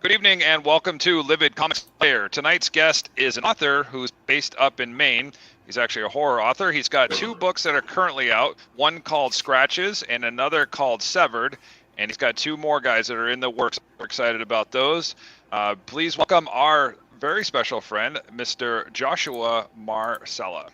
Good evening and welcome to Livid Comics Lair. Tonight's guest is an author who's based up in Maine. He's actually a horror author. He's got 2 books that are currently out, one called Scratches and another called Severed. And he's got 2 more guys that are in the works. We're excited about those. Please welcome our very special friend, Mr. Joshua Marsella.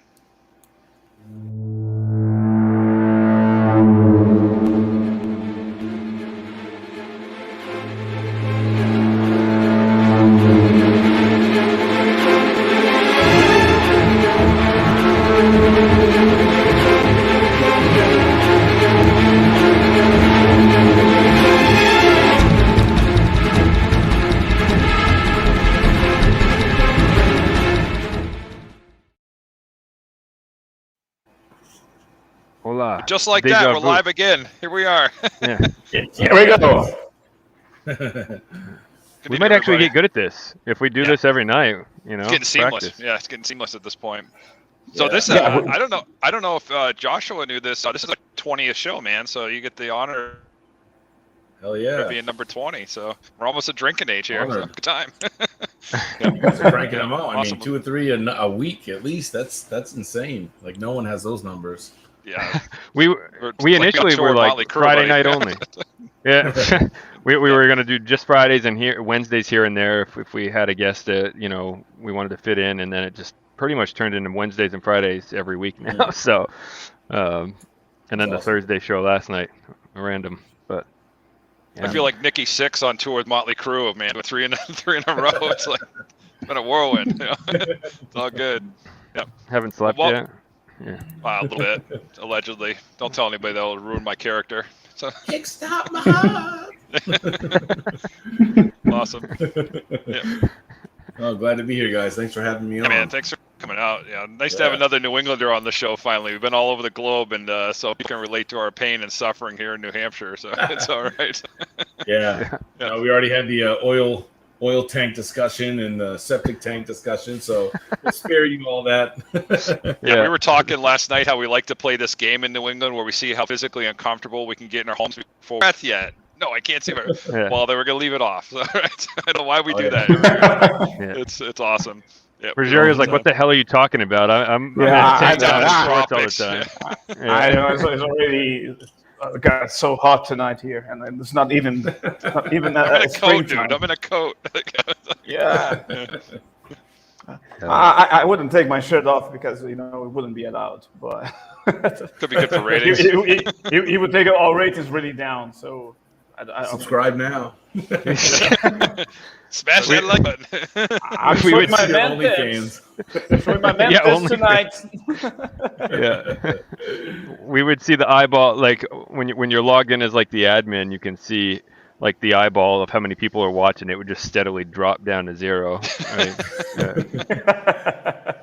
Hola. Just like that, we're live again. Here we are. Yeah. Here we go. We might actually get good at this if we do this every night. You know, it's getting seamless. practice. Yeah, it's getting seamless at this point. So this, I don't know if Joshua knew this. This is the 20th show, man. So you get the honor. Hell yeah. Of being number 20. So we're almost at drinking age here. So good time. You guys are cranking them out. I Awesome. mean, 2 or 3 a week at least. That's insane. Like no one has those numbers. Yeah. We initially were like Friday night only. Yeah. we were gonna do just Fridays and Wednesdays here and there if we had a guest that we wanted to fit in, and then it just pretty much turned into Wednesdays and Fridays every week now. Yeah. So, and then That's the awesome. Thursday show last night, random, but. Yeah. I feel like Nikki Sixx on tour with Motley Crue, man, with 3 in a row. It's like it's been a whirlwind. It's all good. Yep. Haven't slept yet. Yeah. A little bit, allegedly. Don't tell anybody, that'll ruin my character. So. Kickstart my heart. Awesome. Yeah. Oh, glad to be here, guys. Thanks for having me on. Man, thanks for coming out. Yeah, nice to have another New Englander on the show. Finally, we've been all over the globe, and so you can relate to our pain and suffering here in New Hampshire. So it's all right. Yeah. We already had the oil tank discussion and the septic tank discussion, so we'll spare you all that. Yeah, we were talking last night how we like to play this game in New England where we see how physically uncomfortable we can get in our homes before breath yet. No, I can't see it. Yeah. Well, they were going to leave it off. So, right? I don't know why we do that. Yeah. It's awesome. Yeah, Rogeria's like, what the hell are you talking about? I'm I down in know. shorts all the time. Yeah. I know it's already got so hot tonight here, and it's not even I'm in a coat, dude. I'm in a coat. Yeah. I wouldn't take my shirt off because it wouldn't be allowed, but Could be good for ratings. he would take our ratings really down. So I Subscribe now. Smash that like button. I'm We showing would my see man OnlyFans. Showing my man only tonight. Yeah. We would see the eyeball, like when you're logged in as like the admin, you can see like the eyeball of how many people are watching. It would just steadily drop down to 0. Right?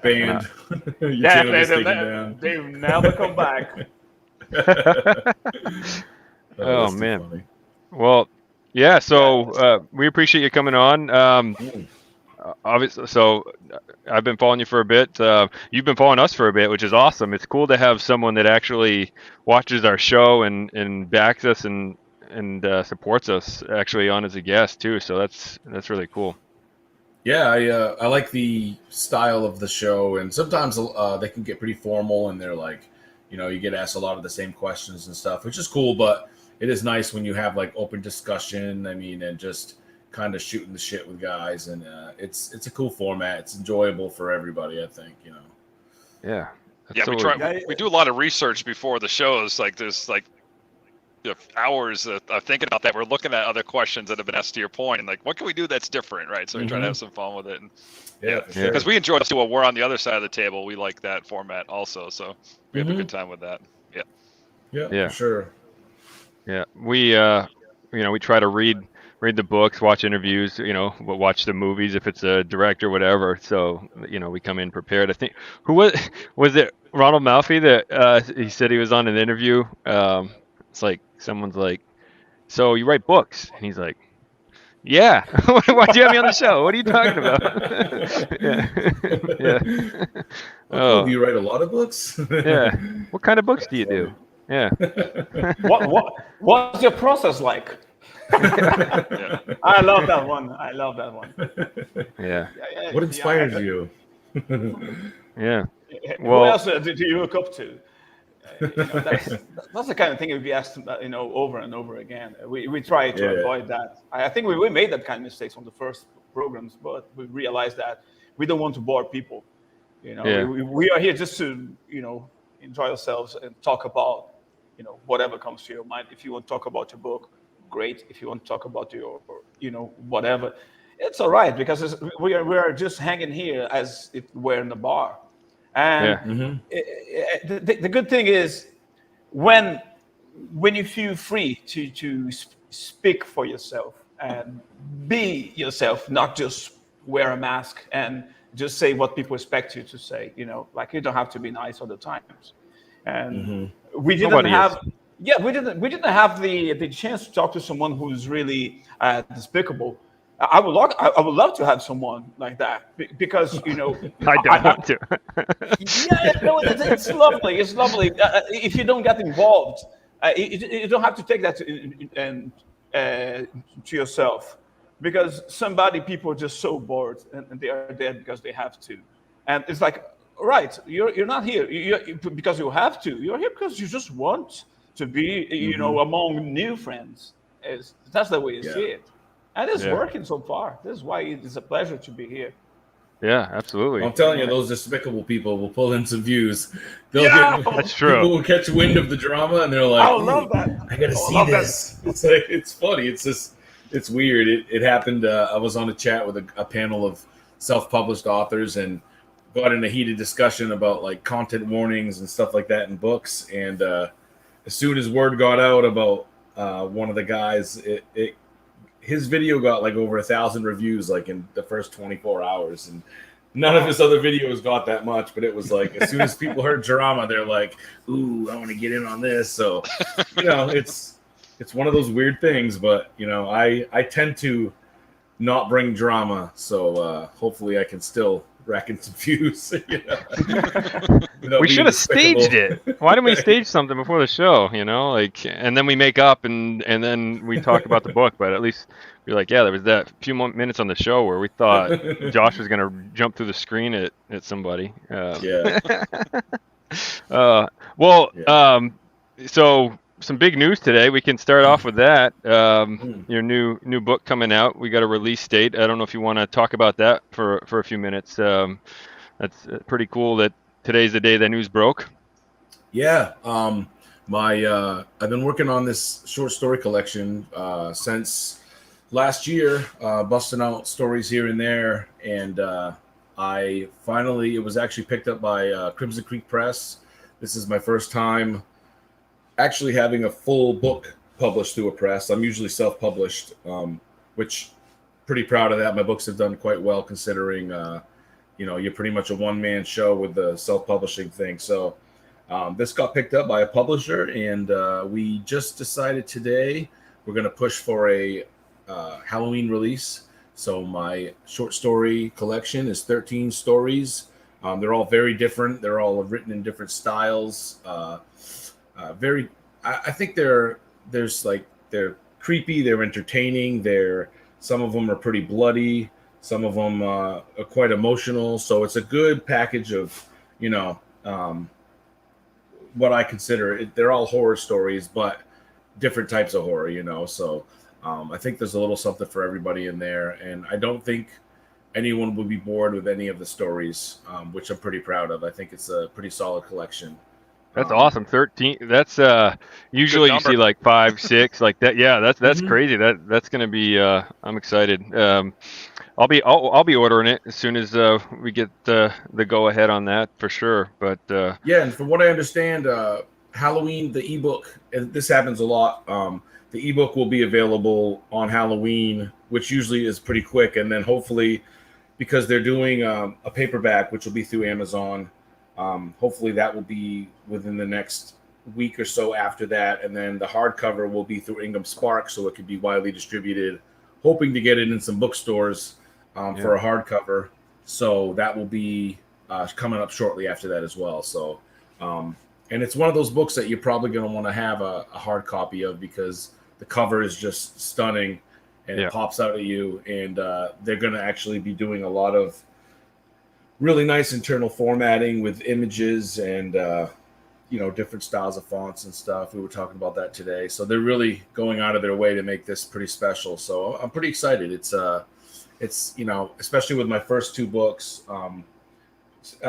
Banned. Your Yeah, channel is taken down. they never come back. Oh, that's too man. funny. Well, yeah. So we appreciate you coming on. Obviously, so I've been following you for a bit. You've been following us for a bit, which is awesome. It's cool to have someone that actually watches our show and backs us and supports us actually on as a guest too. So that's really cool. Yeah, I like the style of the show, and sometimes they can get pretty formal, and they're like, you get asked a lot of the same questions and stuff, which is cool, but it is nice when you have like open discussion, and just kind of shooting the shit with guys, and it's a cool format. It's enjoyable for everybody, I think, Yeah. Yeah, we do a lot of research before the shows. Like there's like hours of thinking about that. We're looking at other questions that have been asked to your point, and like, what can we do that's different, right? So we're trying to have some fun with it. And, for sure. because we enjoy it too. While we're on the other side of the table, we like that format also. So we have a good time with that. Yeah, for sure. Yeah. We we try to read the books, watch interviews, watch the movies if it's a direct or whatever. So we come in prepared. I think was it Ronald Malfi that he said he was on an interview. It's like someone's like, so you write books, and he's like, yeah. Why'd you have me on the show? What are you talking about? Yeah. Oh, do you write a lot of books? Yeah. What kind of books do you do? Yeah. What's your process like? I love that one. I love that one. Yeah. What inspires you? Yeah. Who Well, else do you look up to? That's the kind of thing we asked, over and over again. We try to avoid that. I think we made that kind of mistakes on the first programs, but we realized that we don't want to bore people. Yeah. We are here just to enjoy ourselves and talk about whatever comes to your mind. If you want to talk about your book, great. If you want to talk about your whatever, it's all right, because we are just hanging here as if we're in the bar. And yeah. the good thing is when you feel free to speak for yourself and be yourself, not just wear a mask and just say what people expect you to say. Like, you don't have to be nice all the times. And we didn't Nobody have. is. Yeah, we didn't have the chance to talk to someone who's really despicable. I would love to have someone like that, because I don't want to. yeah, no, it's lovely. It's lovely. If you don't get involved, you don't have to take that to yourself, because people are just so bored, and they are there because they have to. And it's like, right, you're not here because you have to. You're here because you just want to be, among new friends. That's the way you see it. And it's working so far. This is why it's a pleasure to be here. Yeah, absolutely. I'm telling you, those despicable people will pull in some views. That's true. People will catch wind of the drama, and they're like, I love that. I gotta see this. It's like, it's funny. It's just, it's weird. It happened. I was on a chat with a panel of self-published authors, and got in a heated discussion about like content warnings and stuff like that in books. And as soon as word got out about one of the guys, his video got like over 1,000 reviews like in the first 24 hours, and none of his other videos got that much. But it was like, as soon as people heard drama, they're like, "Ooh, I want to get in on this." So, it's one of those weird things. But I tend to not bring drama, so hopefully I can still rack in some views. We should have staged it. Why didn't we stage something before the show? And then we make up and then we talk about the book. But at least we're like, yeah, there was that few minutes on the show where we thought Josh was gonna jump through the screen at somebody. So some big news today. We can start off with that. Your new book coming out. We got a release date. I don't know if you want to talk about that for a few minutes. That's pretty cool that today's the day that news broke. Yeah. I've been working on this short story collection since last year, busting out stories here and there, and it was actually picked up by Crimson Creek Press. This is my first time actually having a full book published through a press. I'm usually self-published, which pretty proud of that. My books have done quite well considering, you're pretty much a one-man show with the self-publishing thing. So this got picked up by a publisher, and we just decided today we're going to push for a Halloween release. So my short story collection is 13 stories. They're all very different. They're all written in different styles. I think they're creepy, they're entertaining, some of them are pretty bloody, some of them are quite emotional. So it's a good package of, what I consider they're all horror stories, but different types of horror, So I think there's a little something for everybody in there, and I don't think anyone will be bored with any of the stories, which I'm pretty proud of. I think it's a pretty solid collection. That's awesome. 13. That's usually you see like 5, 6 like that. Yeah, that's crazy. That's gonna be. I'm excited. I'll be ordering it as soon as we get the go ahead on that for sure. But yeah, and from what I understand, Halloween, the ebook, and this happens a lot. The ebook will be available on Halloween, which usually is pretty quick, and then hopefully, because they're doing a paperback, which will be through Amazon. Hopefully that will be within the next week or so after that. And then the hardcover will be through Ingham Spark, so it could be widely distributed, hoping to get it in some bookstores for a hardcover. So that will be coming up shortly after that as well. So, and it's one of those books that you're probably going to want to have a hard copy of, because the cover is just stunning, and Yeah. it pops out at you. And they're going to actually be doing a lot of really nice internal formatting with images and different styles of fonts and stuff. We were talking about that today. So they're really going out of their way to make this pretty special. So I'm pretty excited. It's especially with my first two books,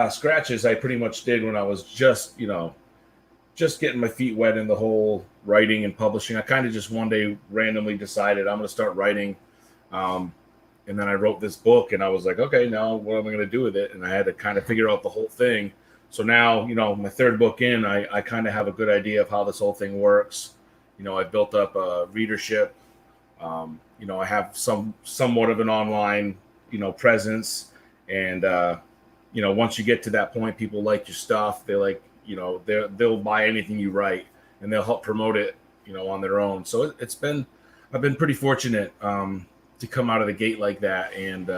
Scratches, I pretty much did when I was just getting my feet wet in the whole writing and publishing. I kind of just one day randomly decided I'm going to start writing. And then I wrote this book, and I was like, okay, now what am I going to do with it? And I had to kind of figure out the whole thing. So now, my third book in, I kind of have a good idea of how this whole thing works. I built up a readership. I have somewhat of an online, presence. And, once you get to that point, people like your stuff. They like, they'll buy anything you write, and they'll help promote it, on their own. So I've been pretty fortunate to come out of the gate like that and,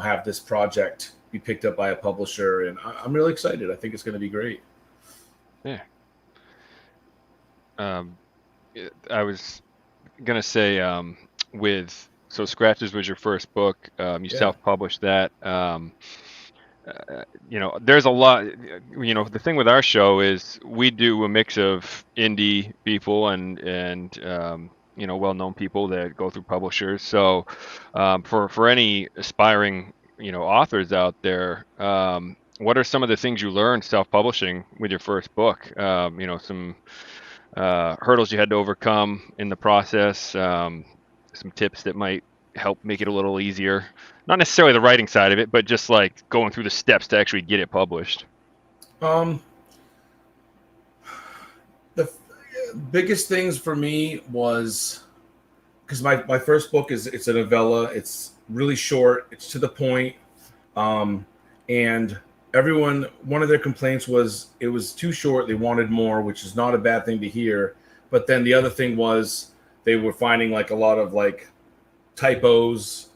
have this project be picked up by a publisher. And I'm really excited. I think it's going to be great. Yeah. I was going to say, so Scratches was your first book. You self-published that. There's a lot, the thing with our show is we do a mix of indie people and well-known people that go through publishers. So for any aspiring, authors out there, what are some of the things you learned self-publishing with your first book? Some hurdles you had to overcome in the process, some tips that might help make it a little easier. Not necessarily the writing side of it, but just like going through the steps to actually get it published. The biggest things for me was because my first book it's a novella. It's really short. It's to the point. And one of their complaints was it was too short. They wanted more, which is not a bad thing to hear. But then the other thing was they were finding like a lot of like typos,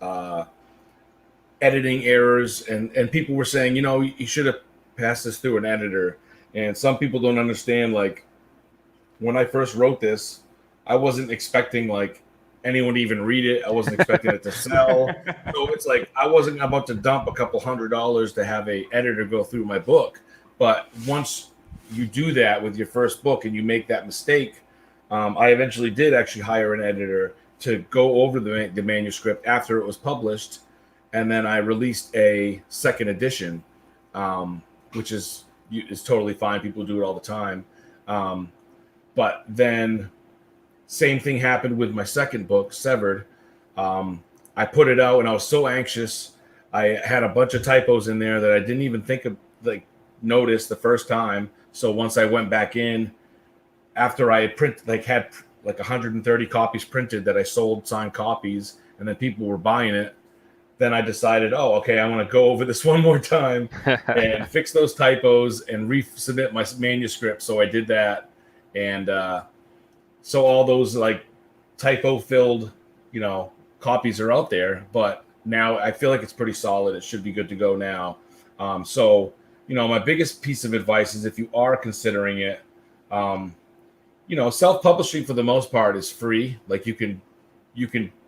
editing errors, and people were saying, you should have passed this through an editor. And some people don't understand, like, when I first wrote this, I wasn't expecting like anyone to even read it. I wasn't expecting it to sell. So it's like I wasn't about to dump a couple $100 to have a editor go through my book. But once you do that with your first book and you make that mistake, I eventually did actually hire an editor to go over the manuscript after it was published, and then I released a second edition, which is totally fine. People do it all the time. But then same thing happened with my second book, Severed. I put it out, and I was so anxious. I had a bunch of typos in there that I didn't even think of, notice the first time. So once I went back in, after I had 130 copies printed that I sold signed copies, and then people were buying it, then I decided, I want to go over this one more time and fix those typos and resubmit my manuscript. So I did that. And so all those like typo filled, copies are out there, but now I feel like it's pretty solid. It should be good to go now. So my biggest piece of advice is if you are considering it, self-publishing for the most part is free. Like you can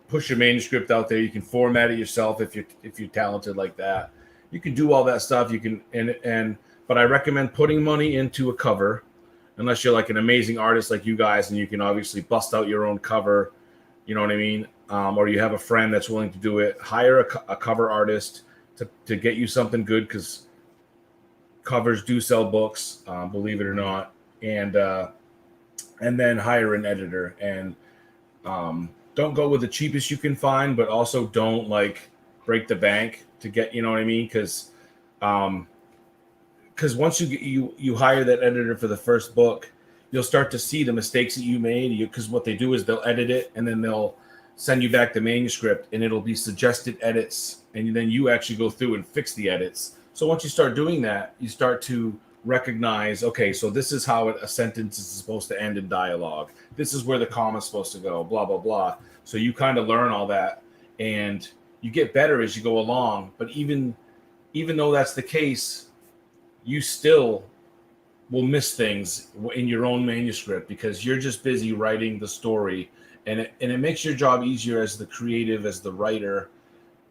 push your manuscript out there. You can format it yourself if you're talented like that. You can do all that stuff. You can but I recommend putting money into a cover, unless you're like an amazing artist like you guys, and you can obviously bust out your own cover. You know what I mean? Or you have a friend that's willing to do it. Hire a cover artist to get you something good, because covers do sell books, believe it or not. And then hire an editor, and don't go with the cheapest you can find, but also don't like break the bank to get, you know what I mean? Because once you hire that editor for the first book, you'll start to see the mistakes that you made. Because what they do is they'll edit it, and then they'll send you back the manuscript, and it'll be suggested edits, and then you actually go through and fix the edits. So once you start doing that, you start to recognize, okay, so this is how a sentence is supposed to end in dialogue. This is where the comma is supposed to go, blah, blah, blah. So you kind of learn all that, and you get better as you go along. But even though that's the case, you still will miss things in your own manuscript because you're just busy writing the story, and it makes your job easier as the creative, as the writer,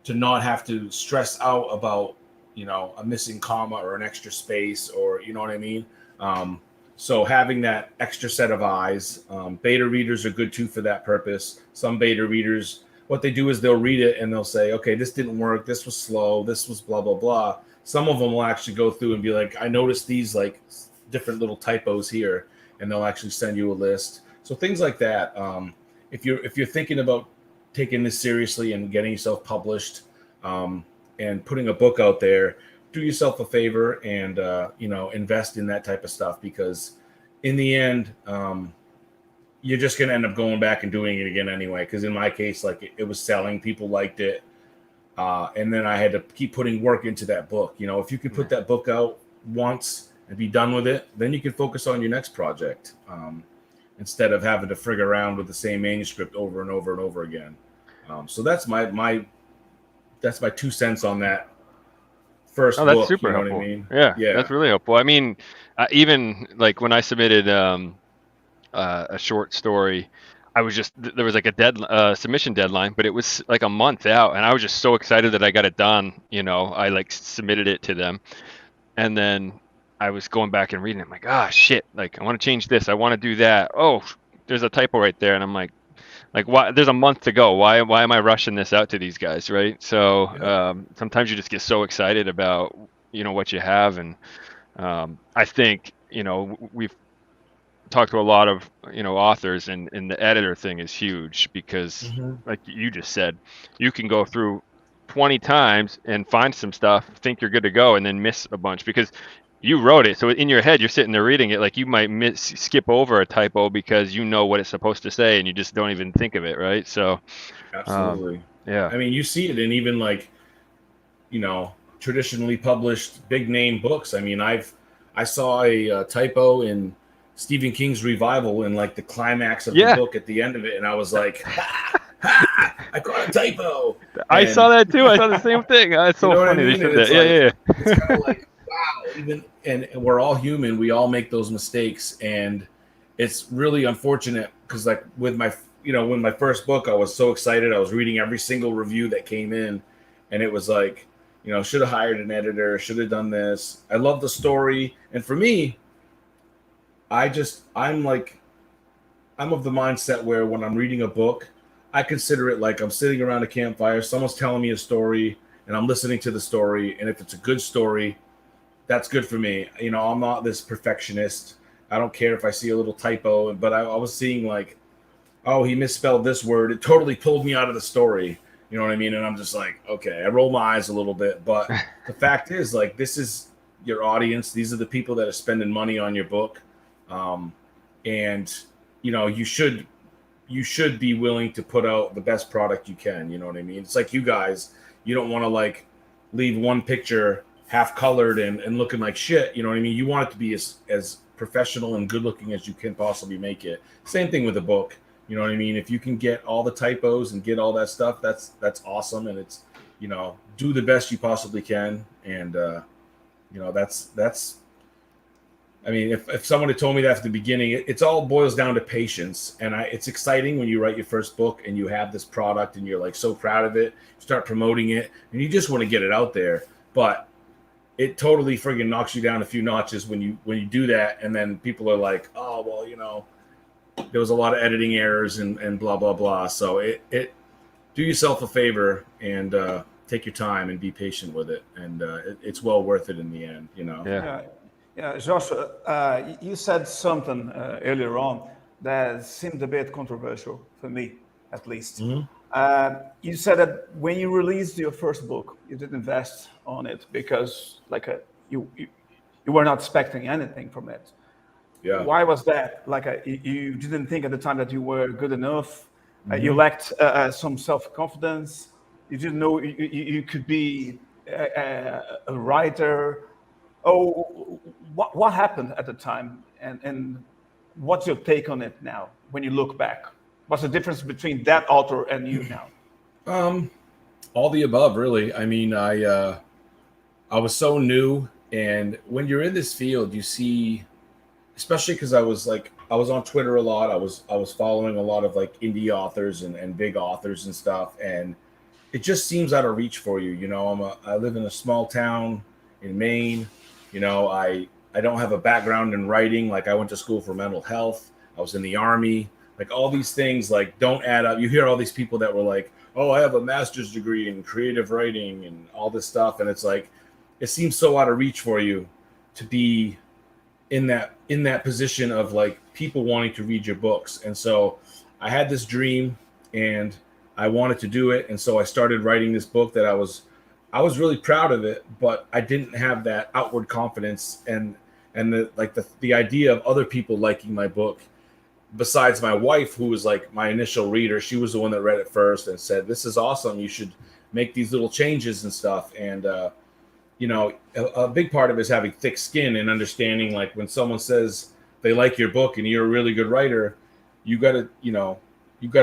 to not have to stress out about, you know, a missing comma or an extra space, or, you know what I mean? So having that extra set of eyes, beta readers are good too for that purpose. Some beta readers, what they do is they'll read it and they'll say, okay, this didn't work, this was slow, this was blah, blah, blah. Some of them will actually go through and be like, I noticed these like different little typos here, and they'll actually send you a list. So things like that. If you're thinking about taking this seriously and getting yourself published, and putting a book out there, do yourself a favor and you know, invest in that type of stuff, because in the end, you're just going to end up going back and doing it again anyway. Because in my case, like it was selling, people liked it, and then I had to keep putting work into that book. You know, if you could put that book out once and be done with it, then you can focus on your next project, instead of having to frig around with the same manuscript over and over and over again. So that's my 2 cents on that first Oh, that's book. super You know helpful. what I mean? Yeah, that's really helpful. I mean, even like when I submitted a short story, I was just there was like a submission deadline, but it was like a month out, and I was just so excited that I got it done. You know, I like submitted it to them, and then I was going back and reading it. I'm like, ah, shit! Like I want to change this, I want to do that. Oh, there's a typo right there, and I'm like, why? There's a month to go. Why am I rushing this out to these guys, right? So sometimes you just get so excited about, you know, what you have, and I think, you know, we've talked to a lot of, you know, authors, and the editor thing is huge because, like you just said, you can go through 20 times and find some stuff, think you're good to go, and then miss a bunch because you wrote it. So in your head, you're sitting there reading it, like you might skip over a typo because you know what it's supposed to say, and you just don't even think of it, right? So, Absolutely. yeah. I mean, you see it in even like, you know, traditionally published big name books. I mean, I saw a typo in Stephen King's Revival in like the climax of the book at the end of it, and I was like, I caught a typo. I saw that too. I saw the same thing. It's so funny. They said that. Yeah. It's kind of like, wow, and we're all human. We all make those mistakes, and it's really unfortunate because, like, with my, you know, when my first book, I was so excited. I was reading every single review that came in, and it was like, you know, should have hired an editor, should have done this. I love the story, and for me, I'm of the mindset where when I'm reading a book, I consider it like I'm sitting around a campfire, someone's telling me a story, and I'm listening to the story. And if it's a good story, that's good for me. You know, I'm not this perfectionist. I don't care if I see a little typo, but I was seeing like, oh, he misspelled this word. It totally pulled me out of the story. You know what I mean? And I'm just like, okay, I roll my eyes a little bit. But the fact is, like, this is your audience. These are the people that are spending money on your book. And, you know, you should be willing to put out the best product you can. You know what I mean? It's like you guys, you don't want to like leave one picture half colored and looking like shit. You know what I mean? You want it to be as professional and good looking as you can possibly make it. Same thing with a book. You know what I mean? If you can get all the typos and get all that stuff, that's awesome. And it's, you know, do the best you possibly can. And, you know, that's, I mean, if someone had told me that at the beginning, it's all boils down to patience. And it's exciting when you write your first book and you have this product and you're like so proud of it, you start promoting it, and you just want to get it out there. But it totally friggin' knocks you down a few notches when you do that. And then people are like, oh, well, you know, there was a lot of editing errors and blah, blah, blah. So it do yourself a favor and take your time and be patient with it. And it's well worth it in the end, you know? Yeah, Josh, you said something earlier on that seemed a bit controversial for me, at least. You said that when you released your first book, you did invest on it because, like, you were not expecting anything from it. Yeah. Why was that? Like, you didn't think at the time that you were good enough. You lacked some self-confidence. You didn't know you could be a writer. Oh, what happened at the time, and what's your take on it now when you look back? What's the difference between that author and you now? All the above, really. I mean, I was so new, and when you're in this field, you see especially because I was on Twitter a lot. I was following a lot of like indie authors and big authors and stuff, and it just seems out of reach for you. You know, I live in a small town in Maine. You know, I don't have a background in writing. Like, I went to school for mental health. I was in the army. Like, all these things like don't add up. You hear all these people that were like, "Oh, I have a master's degree in creative writing and all this stuff," and it's like, it seems so out of reach for you to be in that position of like people wanting to read your books. And so I had this dream and I wanted to do it, and so I started writing this book that I was really proud of it, but I didn't have that outward confidence and the idea of other people liking my book. Besides my wife, who was like my initial reader, she was the one that read it first and said, "This is awesome. You should make these little changes and stuff." And you know, a big part of it is having thick skin and understanding, like, when someone says they like your book and you're a really good writer, you gotta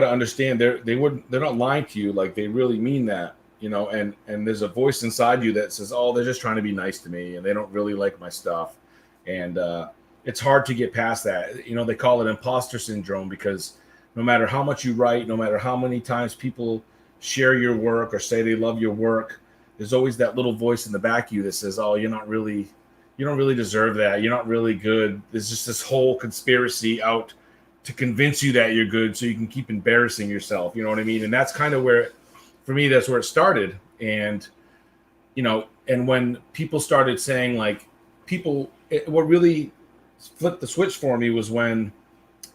understand they're not lying to you. Like, they really mean that, you know, and there's a voice inside you that says, "Oh, they're just trying to be nice to me and they don't really like my stuff." And it's hard to get past that. You know, they call it imposter syndrome, because no matter how much you write, no matter how many times people share your work or say they love your work, there's always that little voice in the back of you that says, "Oh, you don't really deserve that. You're not really good." There's just this whole conspiracy out to convince you that you're good so you can keep embarrassing yourself. You know what I mean? And that's kind of where, for me, that's where it started. And, you know, and when people started saying, like, what really flipped the switch for me was when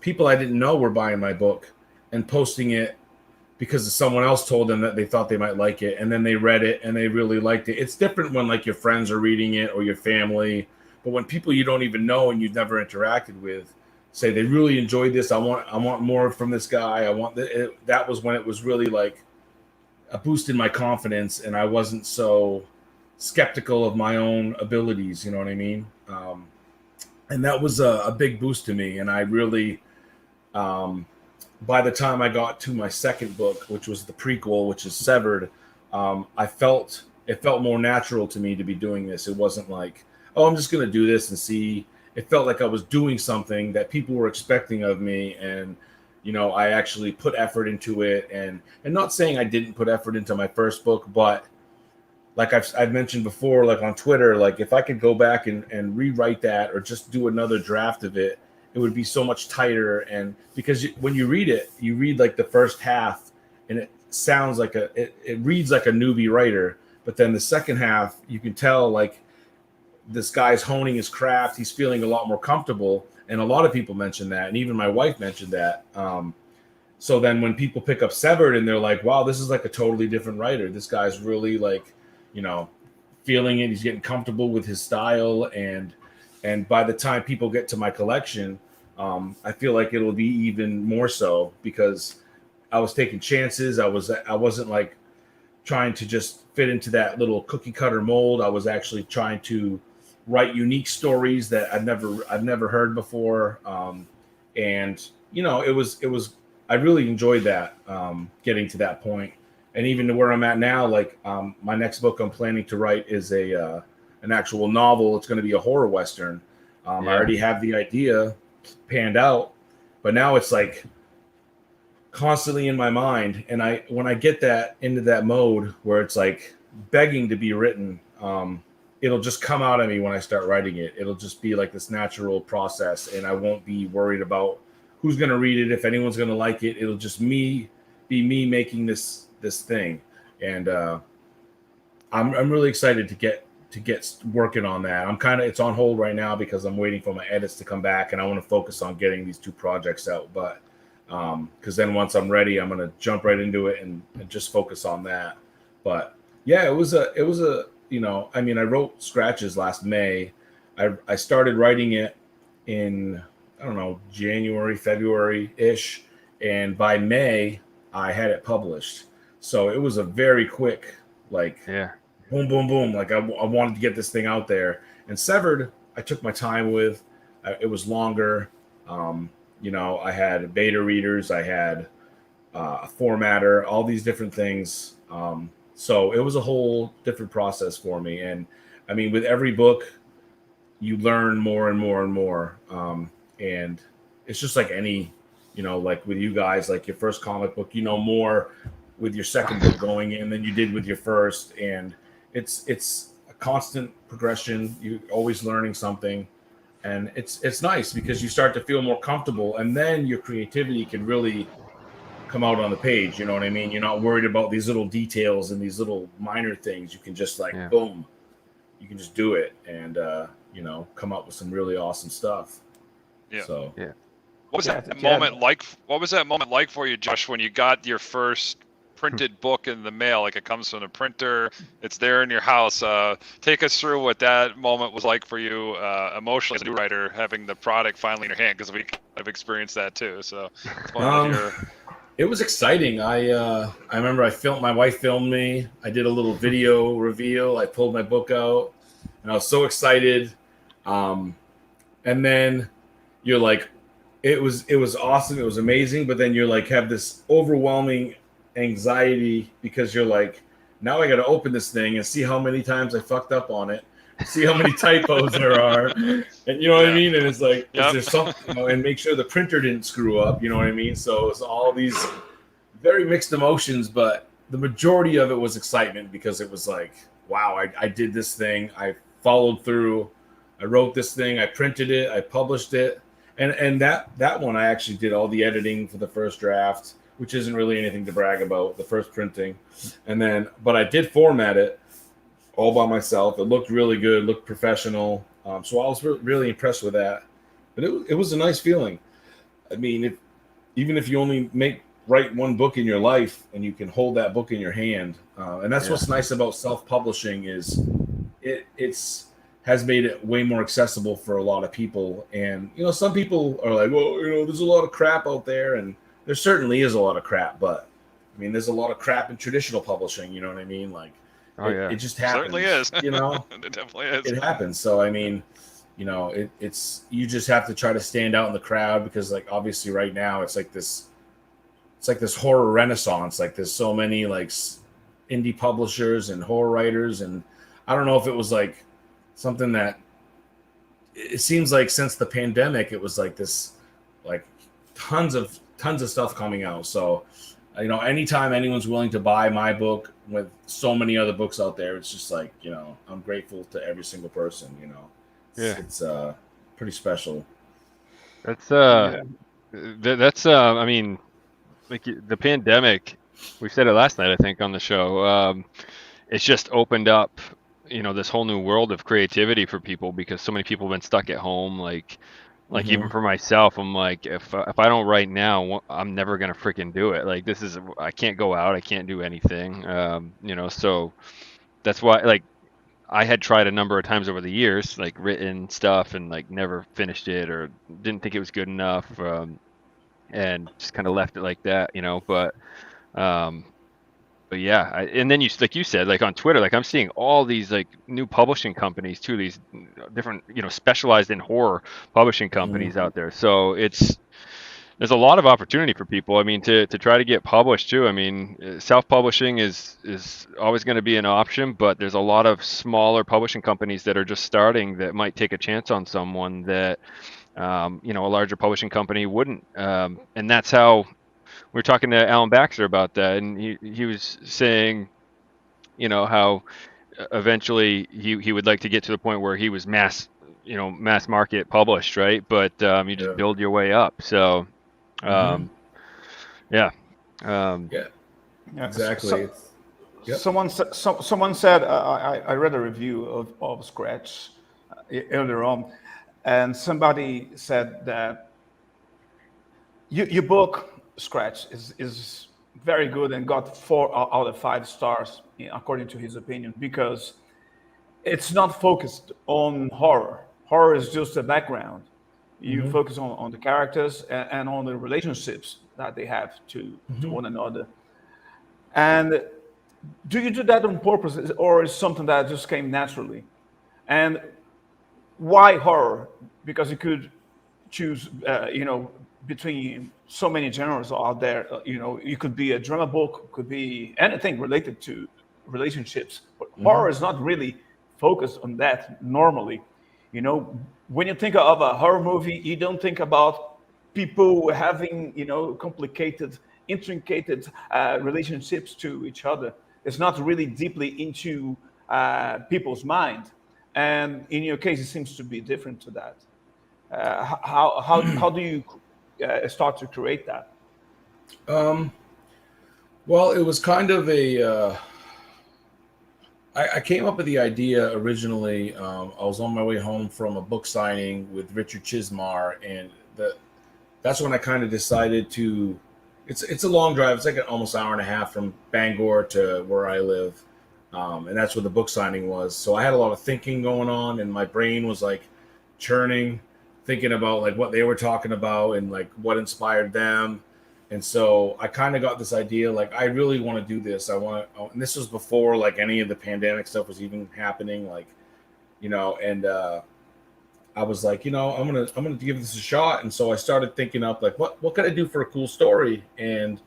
people I didn't know were buying my book and posting it because someone else told them that they thought they might like it, and then they read it and they really liked it. It's different when like your friends are reading it or your family, but when people you don't even know and you've never interacted with say they really enjoyed this, I want more from this guy. That was when it was really like a boost in my confidence, and I wasn't so skeptical of my own abilities. You know what I mean? And that was a big boost to me, and I really. By the time I got to my second book, which was the prequel, which is Severed, it felt more natural to me to be doing this. It wasn't like, "Oh, I'm just going to do this and see." It felt like I was doing something that people were expecting of me, and you know, I actually put effort into it. And not saying I didn't put effort into my first book, but like I've mentioned before, like on Twitter, like if I could go back and rewrite that or just do another draft of it, it would be so much tighter. And because when you read it, you read like the first half and it sounds like it reads like a newbie writer, but then the second half, you can tell like this guy's honing his craft. He's feeling a lot more comfortable. And a lot of people mentioned that. And even my wife mentioned that. So then when people pick up Severed and they're like, "Wow, this is like a totally different writer. This guy's really like, you know, feeling it. He's getting comfortable with his style." And by the time people get to my collection, I feel like it'll be even more so, because I was taking chances. I wasn't like trying to just fit into that little cookie cutter mold. I was actually trying to write unique stories that I've never heard before. And you know, it was I really enjoyed that, getting to that point. And even to where I'm at now, like my next book I'm planning to write is an actual novel. It's going to be a horror Western. I already have the idea panned out, but now it's like constantly in my mind. And when I get that into that mode where it's like begging to be written, it'll just come out of me when I start writing it. It'll just be like this natural process, and I won't be worried about who's going to read it, if anyone's going to like it. It'll just be me making this thing. And I'm really excited to get working on that. It's on hold right now because I'm waiting for my edits to come back, and I want to focus on getting these two projects out. But because then once I'm ready, I'm going to jump right into it and just focus on that. But yeah, it was a you know, I mean, I wrote Scratches last May. I started writing it in, I don't know, January, February-ish, and by May I had it published. So it was a very quick, like, boom, boom, boom. Like I wanted to get this thing out there. And Severed, I took my time with. It was longer. You know, I had beta readers. I had a formatter, all these different things. So it was a whole different process for me. And I mean, with every book, you learn more and more and more. And it's just like any, like with you guys, like your first comic book, more with your second book going in than you did with your first. And it's a constant progression. You're always learning something. And it's nice because you start to feel more comfortable, and then your creativity can really come out on the page. You know what I mean? You're not worried about these little details and these little minor things. You can just boom, you can just do it and come up with some really awesome stuff. Yeah. So yeah. What was that moment like? What was that moment like for you, Josh, when you got your first printed book in the mail? Like, it comes from the printer, it's there in your house. Take us through what that moment was like for you emotionally as a new writer, having the product finally in your hand, because we have experienced that too. So it's fun to hear. It was exciting. I remember my wife filmed me. I did a little video reveal. I pulled my book out, and I was so excited. And then you're like, it was awesome. It was amazing. But then you're like, have this overwhelming anxiety because you're like, now I got to open this thing and see how many times I fucked up on it, see how many typos there are, and you know what I mean. And it's like, is there something, and make sure the printer didn't screw up. You know what I mean? So it's all these very mixed emotions, but the majority of it was excitement because it was like, wow, I did this thing, I followed through, I wrote this thing, I printed it, I published it, and that one I actually did all the editing for the first draft, which isn't really anything to brag about, the first printing. But I did format it all by myself. It looked really good, looked professional. So I was really impressed with that. But it was a nice feeling. I mean, even if you only write one book in your life and you can hold that book in your hand, and that's what's nice about self-publishing is it's has made it way more accessible for a lot of people. And, some people are like, well, there's a lot of crap out there, and there certainly is a lot of crap, but I mean, there's a lot of crap in traditional publishing. You know what I mean? Like, it just happens. Certainly is. It definitely is. It happens. So I mean, it's you just have to try to stand out in the crowd because, like, obviously, right now it's like this horror renaissance. Like, there's so many like indie publishers and horror writers, and I don't know if it was like something that it seems like since the pandemic, it was like this, like tons of stuff coming out. So, anytime anyone's willing to buy my book with so many other books out there, it's just like, I'm grateful to every single person, It's pretty special. That's I mean, like the pandemic, we said it last night, I think, on the show. It's just opened up, this whole new world of creativity for people because so many people have been stuck at home. Like even for myself, I'm like, if I don't write now, I'm never gonna freaking do it. Like, I can't go out, I can't do anything. So that's why, like, I had tried a number of times over the years, like written stuff, and like never finished it or didn't think it was good enough, and just kind of left it like that, But yeah, and then like you said, like on Twitter, like I'm seeing all these like new publishing companies too, these different, specialized in horror publishing companies out there. So there's a lot of opportunity for people. I mean, to try to get published too. I mean, self-publishing is always going to be an option, but there's a lot of smaller publishing companies that are just starting that might take a chance on someone that, a larger publishing company wouldn't. And that's how. We were talking to Alan Baxter about that, and he was saying, how eventually he would like to get to the point where he was mass market published, right? But you just build your way up. So, Exactly. Someone said I read a review of Scratch earlier on, and somebody said that your book Scratch is very good and got 4 out of 5 stars according to his opinion, because it's not focused on horror. Horror is just a background. You focus on the characters and on the relationships that they have to one another. And do you do that on purpose, or is something that just came naturally? And why horror? Because you could choose between so many genres out there. It could be a drama book, could be anything related to relationships. But horror is not really focused on that normally. You know, when you think of a horror movie, you don't think about people having, you know, complicated, intricate relationships to each other. It's not really deeply into people's mind. And in your case, it seems to be different to that. How do you start to create that? Um, well, it was kind of I came up with the idea originally. I was on my way home from a book signing with Richard Chismar, and that's when I kind of decided to. It's a long drive. It's like an almost hour and a half from Bangor to where I live, and that's where the book signing was. So I had a lot of thinking going on, and my brain was like churning, thinking about like what they were talking about and like what inspired them. And so I kind of got this idea, like, I really want to do this. And this was before like any of the pandemic stuff was even happening, like, and I was like, I'm gonna give this a shot. And so I started thinking up like, what could I do for a cool story? And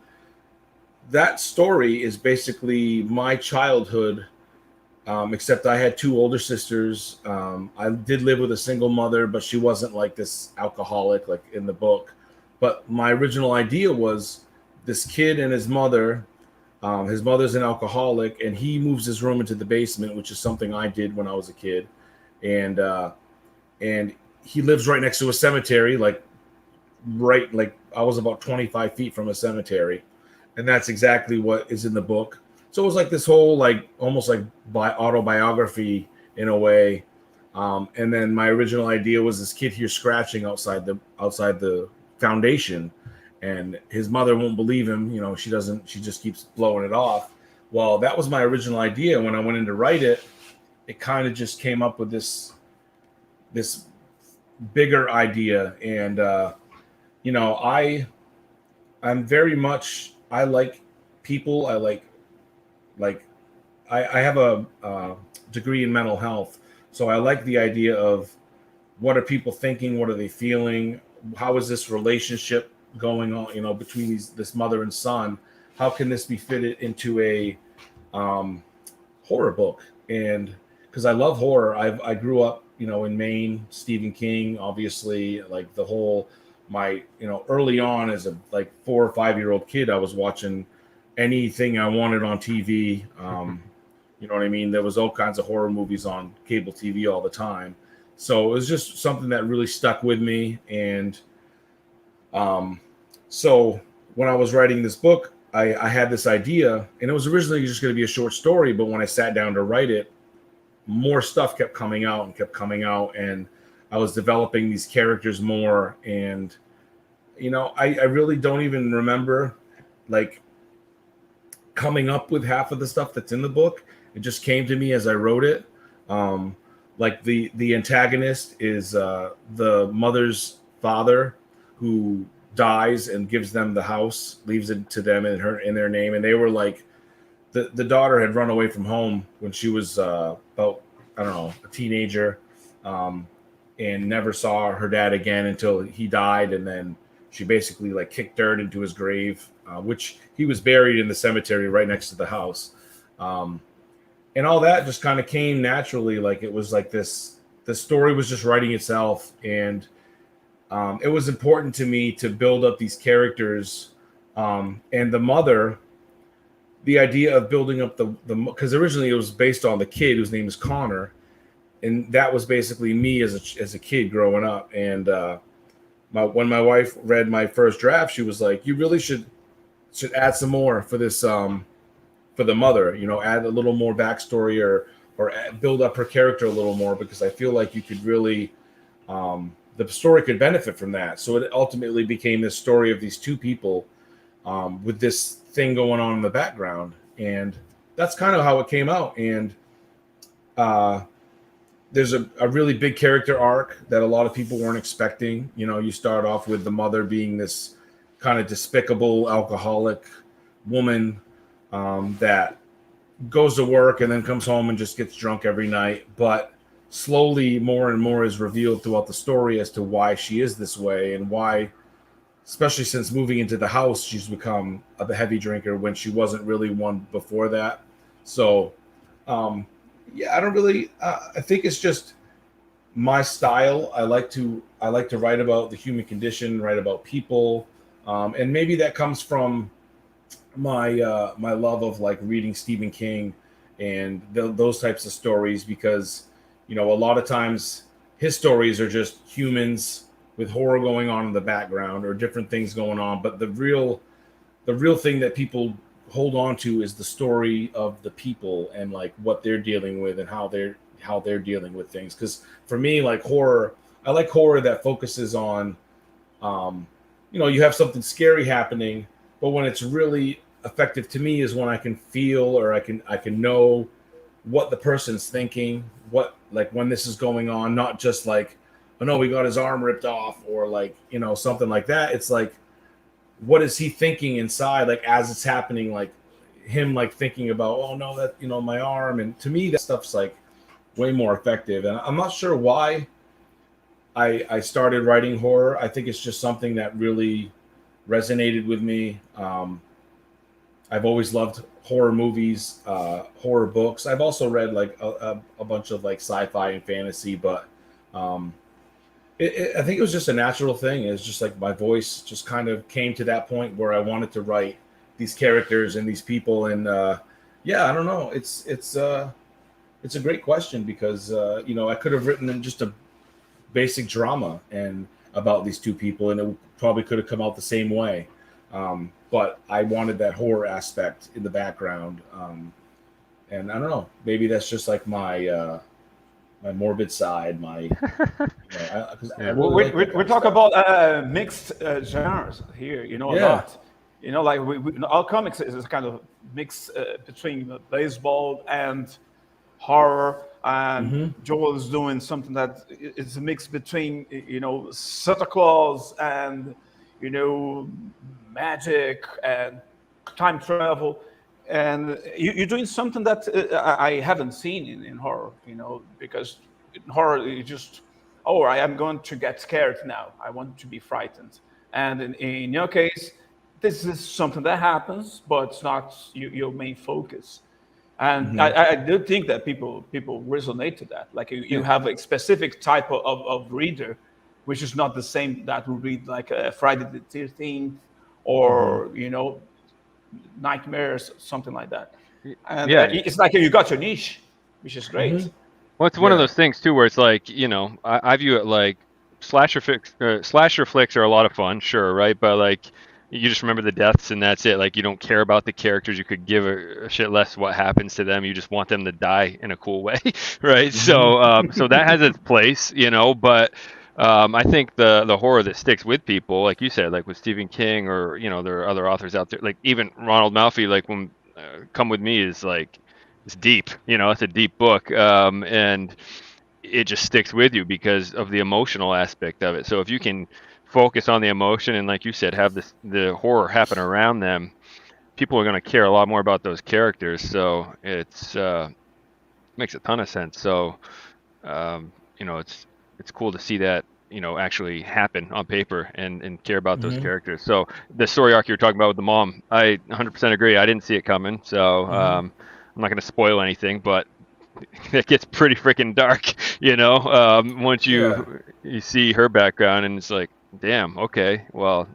that story is basically my childhood, except I had two older sisters. I did live with a single mother, but she wasn't like this alcoholic like in the book. But my original idea was this kid and his mother. His mother's an alcoholic, and he moves his room into the basement, which is something I did when I was a kid. And he lives right next to a cemetery, like I was about 25 feet from a cemetery, and that's exactly what is in the book. So it was like this whole like almost like autobiography in a way. And then my original idea was this kid here scratching outside the foundation, and his mother won't believe him. She just keeps blowing it off. Well, that was my original idea. When I went in to write it, it kind of just came up with this bigger idea. And I'm very much, I like people. I have a degree in mental health, so I like the idea of what are people thinking, what are they feeling, how is this relationship going on, between this mother and son? How can this be fitted into a horror book? And because I love horror, I grew up, in Maine, Stephen King, obviously, like the whole early on as a like 4 or 5 year old kid, I was watching anything I wanted on TV. You know what I mean? There was all kinds of horror movies on cable TV all the time. So it was just something that really stuck with me. And so when I was writing this book, I had this idea, and it was originally just going to be a short story. But when I sat down to write it, more stuff kept coming out, and I was developing these characters more. And, I really don't even remember like coming up with half of the stuff that's in the book. It just came to me as I wrote it. Like the antagonist is the mother's father, who dies and gives them the house, leaves it to them in their name. And they were like, the daughter had run away from home when she was about, I don't know, a teenager, and never saw her dad again until he died. And then she basically like kicked dirt into his grave, which he was buried in the cemetery right next to the house. And all that just kind of came naturally. Like it was like the story was just writing itself. And it was important to me to build up these characters. And the mother, the idea of building up because originally it was based on the kid whose name is Connor. And that was basically me as a kid growing up. And when my wife read my first draft, she was like, you really should add some more for this, for the mother, add a little more backstory or build up her character a little more, because I feel like you could really, the story could benefit from that. So it ultimately became this story of these two people with this thing going on in the background. And that's kind of how it came out. And there's a really big character arc that a lot of people weren't expecting. You start off with the mother being this kind of despicable alcoholic woman that goes to work and then comes home and just gets drunk every night. But slowly more and more is revealed throughout the story as to why she is this way, and why, especially since moving into the house, she's become a heavy drinker when she wasn't really one before that. So, I don't really, I think it's just my style. I like to write about the human condition, write about people, and maybe that comes from my love of like reading Stephen King and those types of stories, because a lot of times his stories are just humans with horror going on in the background or different things going on, but the real thing that people hold on to is the story of the people and like what they're dealing with and how they're dealing with things. Because for me, like horror, I like horror that focuses on you have something scary happening, but when it's really effective to me is when I can feel, or I can know what the person's thinking, what, like, when this is going on, not just like, oh no, we got his arm ripped off, or like, something like that. It's like, what is he thinking inside, like as it's happening, like him like thinking about, oh no, that my arm. And to me that stuff's like way more effective. And I'm not sure why I started writing horror. I think it's just something that really resonated with me. I've always loved horror movies, horror books. I've also read like a bunch of like sci-fi and fantasy, but I think it was just a natural thing. It's just like my voice just kind of came to that point where I wanted to write these characters and these people. And yeah, I don't know. It's a great question, because I could have written just a basic drama and about these two people, and it probably could have come out the same way. But I wanted that horror aspect in the background. And I don't know, maybe that's just like my morbid side, we talk about mixed genres here, a lot. Like our comics is a kind of mix between baseball and horror, and Joel is doing something that is a mix between Santa Claus and magic and time travel. And you're doing something that I haven't seen in horror, because in horror you just, I am going to get scared now. I want to be frightened. And in your case, this is something that happens, but it's not your main focus. And I do think that people resonate to that. Like you have a specific type of reader, which is not the same that will read like Friday the 13th or, Nightmares, something like that. And it's like you got your niche, which is great. Well, it's one of those things too, where it's like, I view it like slasher flicks are a lot of fun, sure, right? But like, you just remember the deaths and that's it. Like, you don't care about the characters. You could give a shit less what happens to them. You just want them to die in a cool way, right? So, so that has its place, But I think the horror that sticks with people, like you said, like with Stephen King, or there are other authors out there, like even Ronald Malfi, like when Come With Me is like, it's deep, it's a deep book, and it just sticks with you because of the emotional aspect of it. So if you can focus on the emotion and, like you said, have the horror happen around them, people are going to care a lot more about those characters. So it's makes a ton of sense. So it's cool to see that actually happen on paper and care about those characters. So the story arc you're talking about with the mom, I 100% agree. I didn't see it coming, so I'm not going to spoil anything, but it gets pretty freaking dark, once you see her background, and it's like, damn, okay, well,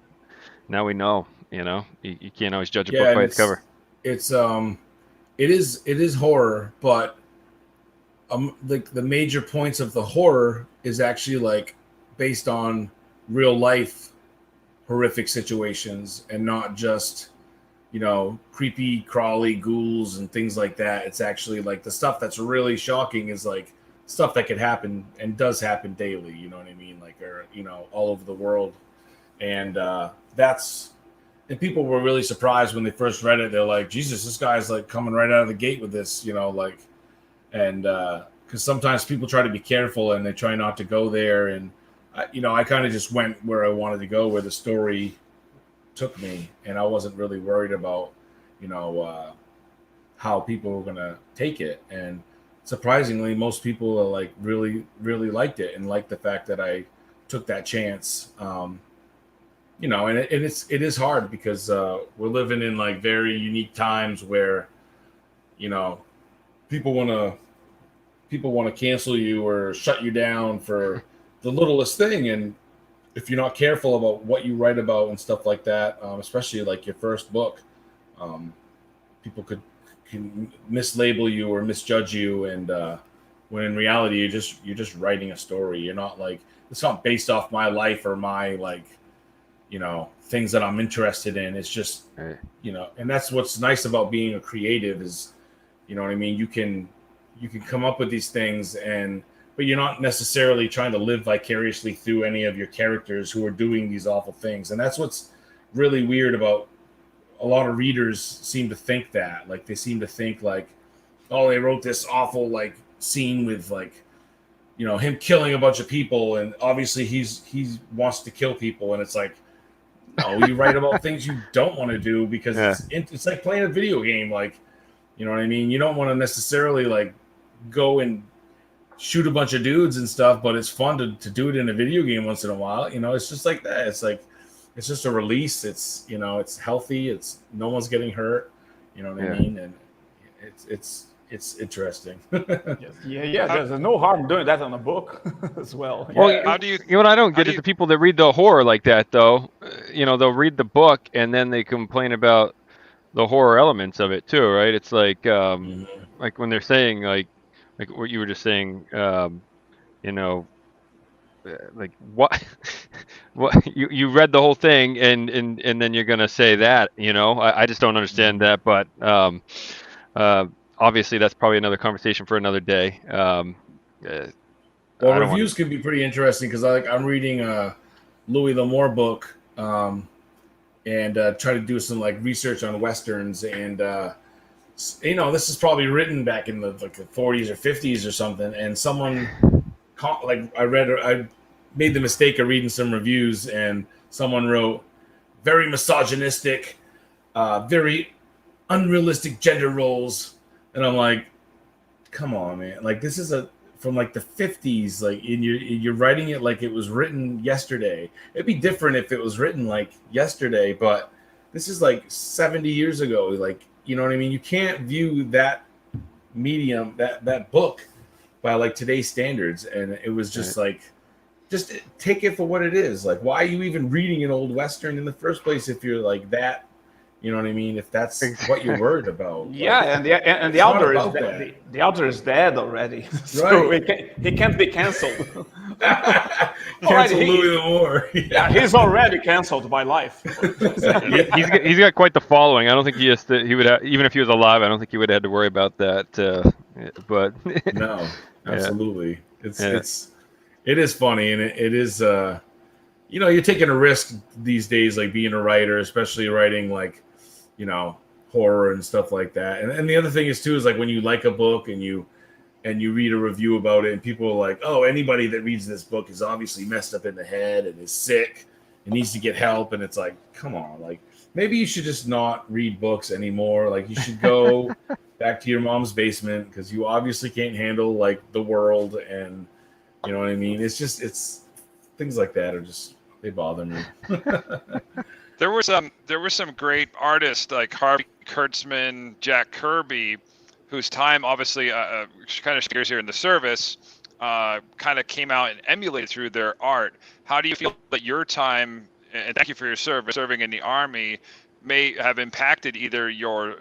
now we know, you can't always judge a book by its cover. It is horror, but like the major points of the horror is actually like based on real life horrific situations, and not just creepy crawly ghouls and things like that. It's actually like the stuff that's really shocking is like stuff that could happen and does happen daily, you know what I mean, like, or all over the world. And and people were really surprised when they first read it. They're like, Jesus, this guy's like coming right out of the gate with this, and because sometimes people try to be careful and they try not to go there. And I kind of just went where I wanted to go, where the story took me, and I wasn't really worried about how people were gonna take it. And surprisingly, most people are like really liked it and liked the fact that I took that chance. And it is hard because we're living in like very unique times where people want to people want to cancel you or shut you down for the littlest thing. And if you're not careful about what you write about and stuff like that, especially like your first book, people can mislabel you or misjudge you. And when in reality, you're just writing a story. You're not like, it's not based off my life or my like, things that I'm interested in. It's just, and that's what's nice about being a creative is, you know what I mean? You can come up with these things but you're not necessarily trying to live vicariously through any of your characters who are doing these awful things. And that's what's really weird about a lot of readers seem to think that. Like, they seem to think like, oh, they wrote this awful like scene with like, him killing a bunch of people, and obviously he wants to kill people, and it's like, no, you write about things you don't want to do because it's like playing a video game. Like, you know what I mean? You don't want to necessarily like go and shoot a bunch of dudes and stuff, but it's fun to do it in a video game once in a while. It's just like that. It's like, it's just a release. It's, it's healthy. It's no one's getting hurt. You know what I mean? And it's interesting. Yeah. There's no harm doing that on a book as well. Well, how do you? What I don't get is the people that read the horror like that, though. They'll read the book and then they complain about the horror elements of it too, right? It's like, like when they're saying like what you were just saying, like what you read the whole thing and then you're gonna say that, I just don't understand that, but obviously that's probably another conversation for another day. Well, reviews can be pretty interesting because I'm reading a Louis L'Amour book and try to do some like research on westerns, and this is probably written back in the 40s or 50s or something, and someone I made the mistake of reading some reviews, and someone wrote very misogynistic, very unrealistic gender roles, and I'm like, come on, man! Like, this is from like the 50s, like you're writing it like it was written yesterday. It'd be different if it was written like yesterday, but this is like 70 years ago. Like, you know what I mean? You can't view that medium, that book by like today's standards. And it was just like, just take it for what it is. Like, why are you even reading an old Western in the first place if you're like that? You know what I mean? If that's what you're worried about. And the author is dead. The author is dead already, so he can't be canceled. Cancel Louis L'Amour. He's already canceled by life. He's got quite the following. I don't think he would have, even if he was alive. I don't think he would have had to worry about that. But no, absolutely, it is funny, and it is. You're taking a risk these days, like being a writer, especially writing like, horror and stuff like that. And the other thing is too, is like when you like a book and you read a review about it and people are like, oh, anybody that reads this book is obviously messed up in the head and is sick and needs to get help. And it's like, come on, like maybe you should just not read books anymore. Like you should go back to your mom's basement because you obviously can't handle like the world. And you know what I mean? It's things like that are just, they bother me. There were some great artists like Harvey Kurtzman, Jack Kirby, whose time obviously kind of shares here in the service, kind of came out and emulated through their art. How do you feel that your time, and thank you for your service, serving in the Army, may have impacted either your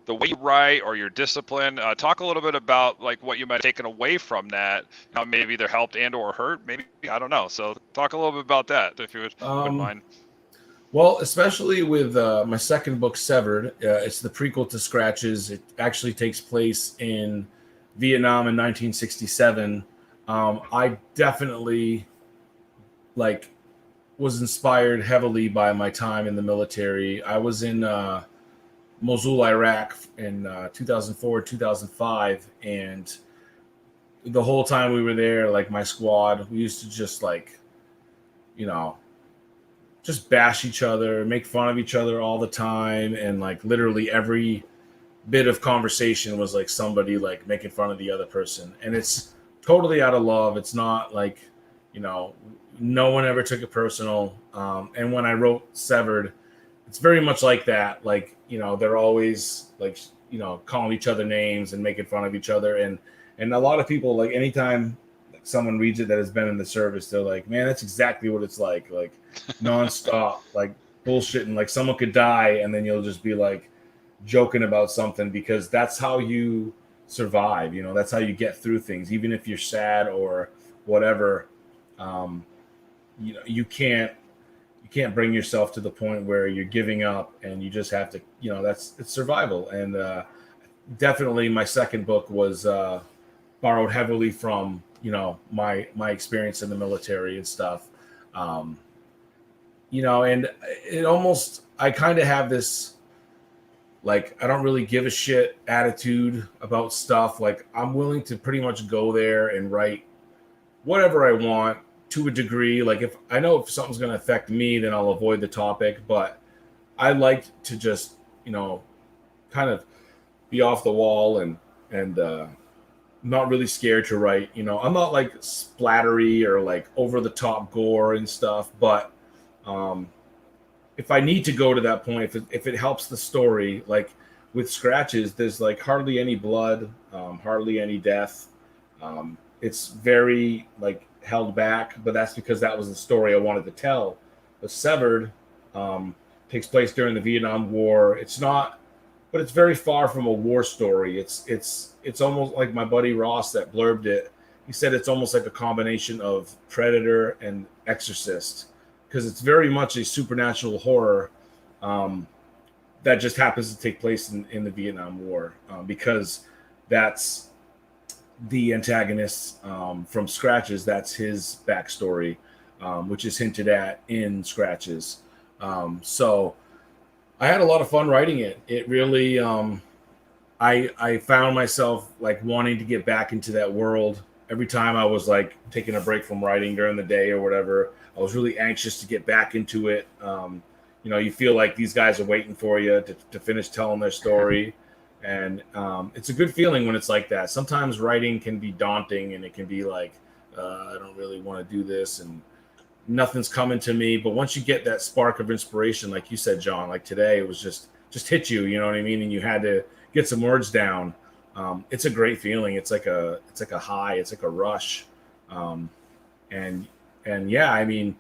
the way you write or your discipline? Talk a little bit about like what you might have taken away from that. Maybe either helped and or hurt. Maybe, I don't know. So talk a little bit about that if you wouldn't mind. Well, especially with my second book, Severed. It's the prequel to Scratches. It actually takes place in Vietnam in 1967. I definitely was inspired heavily by my time in the military. I was in Mosul, Iraq in 2004, 2005. And the whole time we were there, like my squad, we used to just just bash each other, make fun of each other all the time. And like literally every bit of conversation was like somebody like making fun of the other person. And it's totally out of love. It's not like, no one ever took it personal. And when I wrote Severed, it's very much like that. Like, they're always like, calling each other names and making fun of each other. And And a lot of people, like, anytime someone reads it that has been in the service, they're like, man, that's exactly what it's like nonstop, like bullshitting, like someone could die and then you'll just be like joking about something, because that's how you survive. You know, that's how you get through things, even if you're sad or whatever. You know, you can't bring yourself to the point where you're giving up, and you just have to, you know, it's survival. And definitely my second book was borrowed heavily from, you know, my experience in the military and stuff. You know, and it almost, I kind of have this, like, I don't really give a shit attitude about stuff. Like, I'm willing to pretty much go there and write whatever I want to a degree. Like, if I know if something's going to affect me, then I'll avoid the topic. But I like to just, you know, kind of be off the wall and not really scared to write. You know, I'm not like splattery or like over the top gore and stuff, but if I need to go to that point, if it helps the story, like with Scratches, there's like hardly any blood, hardly any death. It's very like held back, but that's because that was the story I wanted to tell. But Severed takes place during the Vietnam War. It's not, but it's very far from a war story. It's almost like my buddy Ross that blurbed it. He said it's almost like a combination of Predator and Exorcist, because it's very much a supernatural horror that just happens to take place in the Vietnam War, because that's the antagonist from Scratches. That's his backstory, which is hinted at in Scratches. So I had a lot of fun writing it. It really, I found myself like wanting to get back into that world. Every time I was like taking a break from writing during the day or whatever, I was really anxious to get back into it. You know, you feel like these guys are waiting for you to finish telling their story. And it's a good feeling when it's like that. Sometimes writing can be daunting, and it can be like, I don't really want to do this, and nothing's coming to me. But once you get that spark of inspiration, like you said, John, like today, it was just hit you, you know what I mean? And you had to get some words down. It's a great feeling. It's like a high, it's like a rush. And yeah, I mean,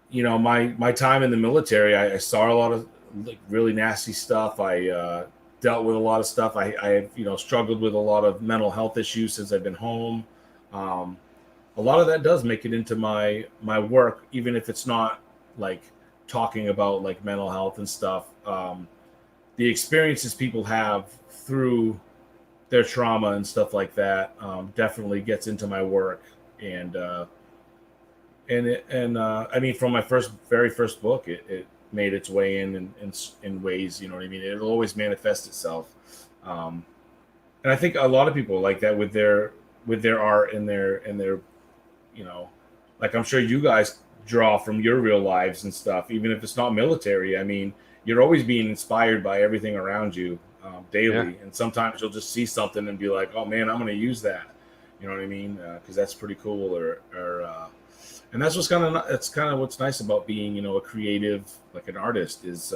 you know, my time in the military, I saw a lot of like really nasty stuff. I dealt with a lot of stuff. I you know, struggled with a lot of mental health issues since I've been home. A lot of that does make it into my work, even if it's not like talking about like mental health and stuff. The experiences people have through their trauma and stuff like that definitely gets into my work. And I mean, from my very first book, it made its way in ways, you know what I mean? It'll always manifest itself. And I think a lot of people like that with their art and their, you know, like I'm sure you guys draw from your real lives and stuff, even if it's not military. I mean, you're always being inspired by everything around you daily. Yeah. And sometimes you'll just see something and be like, oh man, I'm going to use that. You know what I mean? Because that's pretty cool. And that's what's kind of what's nice about being, you know, a creative, like an artist, is,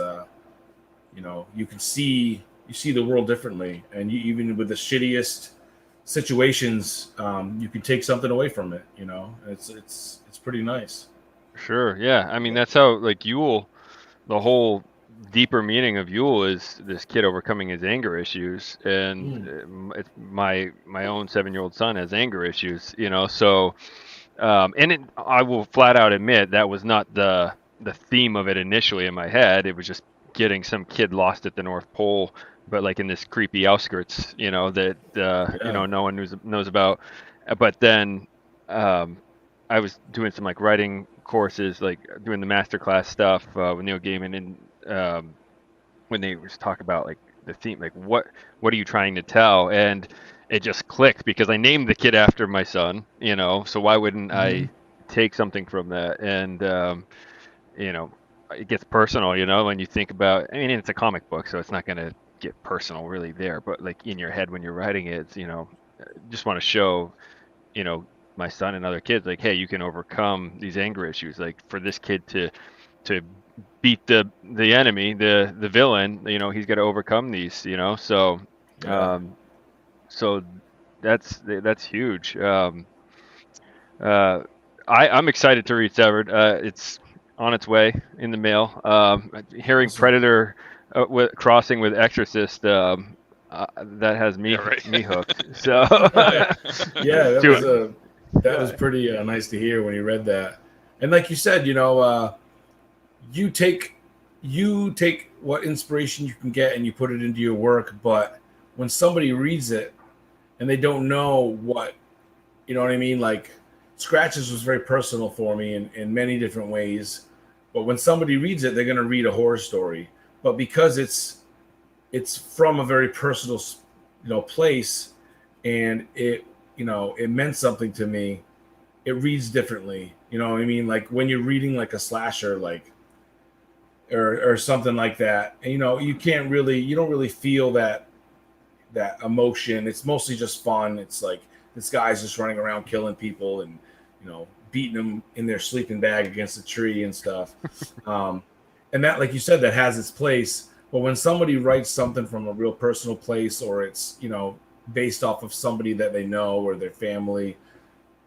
you know, you see the world differently, and you, even with the shittiest situations, you can take something away from it. You know, it's pretty nice. Sure. Yeah. I mean, that's how, like, Yule, the whole deeper meaning of Yule is this kid overcoming his anger issues, and it's my own 7-year-old son has anger issues, you know, so I will flat out admit that was not the theme of it initially in my head. It was just getting some kid lost at the North Pole, but like in this creepy outskirts, you know, that you know, no one knows about. But then I was doing some like writing courses, like doing the masterclass stuff with Neil Gaiman, and when they was talk about like the theme, like what are you trying to tell? And it just clicked because I named the kid after my son, you know, so why wouldn't I take something from that? And you know, it gets personal, you know, when you think about, I mean, it's a comic book, so it's not going to get personal really there, but like in your head when you're writing it, it's, you know, just want to show, you know, my son and other kids, like, hey, you can overcome these anger issues. Like for this kid to beat the enemy, the villain, you know, he's got to overcome these, you know. So so that's huge. I'm excited to read Severed. It's on its way in the mail. Hearing Awesome. Predator crossing with Exorcist, that has Yeah, me right. me hooked. So Yeah, to that was pretty nice to hear when you read that. And like you said, you take what inspiration you can get and you put it into your work. But when somebody reads it and they don't know what, you know what I mean? Like Scratches was very personal for me in many different ways. But when somebody reads it, they're going to read a horror story. But because it's from a very personal, place, and it meant something to me. It reads differently. You know what I mean? Like when you're reading like a slasher, like or something like that, and you don't really feel that emotion. It's mostly just fun. It's like this guy's just running around killing people and beating them in their sleeping bag against a tree and stuff. And that, like you said, that has its place. But when somebody writes something from a real personal place, or it's based off of somebody that they know or their family,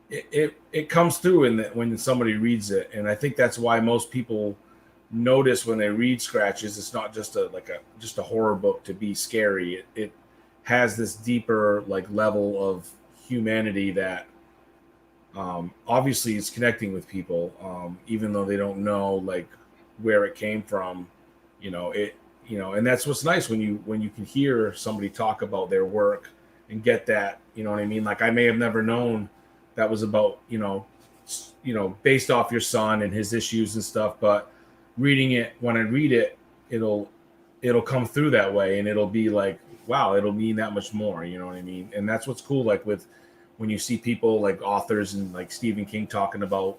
it comes through when somebody reads it. And I think that's why most people notice when they read Scratches. It's not just a horror book to be scary. It has this deeper like level of humanity that obviously is connecting with people, even though they don't know like where it came from. And that's what's nice when you can hear somebody talk about their work and get that. You know what I mean? Like I may have never known that was about based off your son and his issues and stuff, but reading it, when I read it, it'll come through that way, and it'll be like, wow, it'll mean that much more. You know what I mean? And that's what's cool. Like when you see people like authors and like Stephen King talking about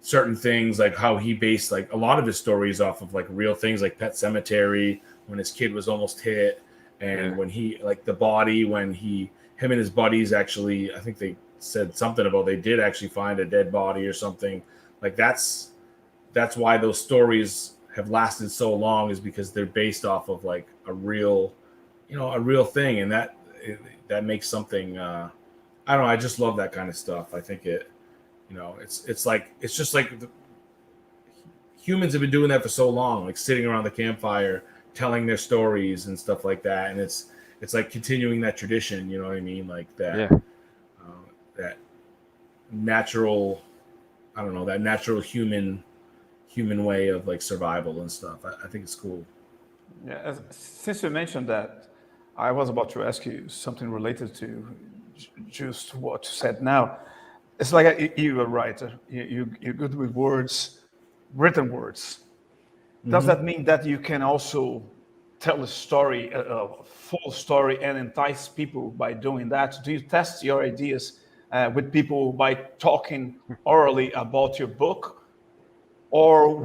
certain things, like how he based like a lot of his stories off of like real things, like Pet Cemetery, when his kid was almost hit, and when he like The Body, when him and his buddies actually, I think they said something about they did actually find a dead body or something. Like that's why those stories have lasted so long, is because they're based off of like a real thing, and that makes something. I don't know. I just love that kind of stuff. I think it's just like humans have been doing that for so long, like sitting around the campfire, telling their stories and stuff like that, and it's like continuing that tradition. You know what I mean? Like that. yeah. That natural, I don't know, that natural human way of like survival and stuff. I think it's cool. Yeah, since you mentioned that, I was about to ask you something related to just what you said now. It's like you're a writer. You're good with words, written words. Does that mean that you can also tell a story, a full story, and entice people by doing that? Do you test your ideas with people by talking orally about your book, or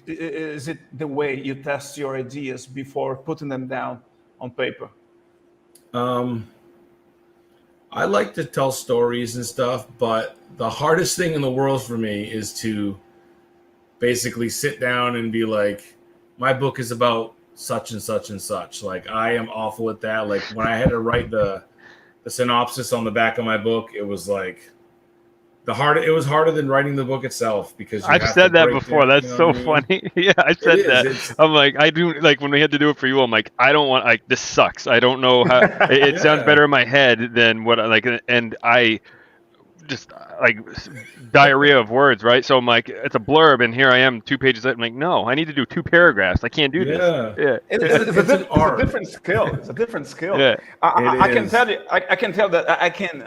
is it the way you test your ideas before putting them down on paper? I like to tell stories and stuff, but the hardest thing in the world for me is to basically sit down and be like, my book is about such and such and such. Like I am awful at that. Like when I had to write the synopsis on the back of my book, it was like it was harder than writing the book itself, because I've said that before. That's so funny. Yeah, I said that. I'm like, I do, like when we had to do it for you, I'm like, I don't want, like, this sucks. I don't know how it sounds better in my head than what I like, and I just like diarrhea of words, right? So I'm like, it's a blurb, and here I am 2 pages later. I'm like, no, I need to do 2 paragraphs. I can't do this. Yeah, it's a different skill. It's a different skill. Yeah. I can tell you. I can tell that I can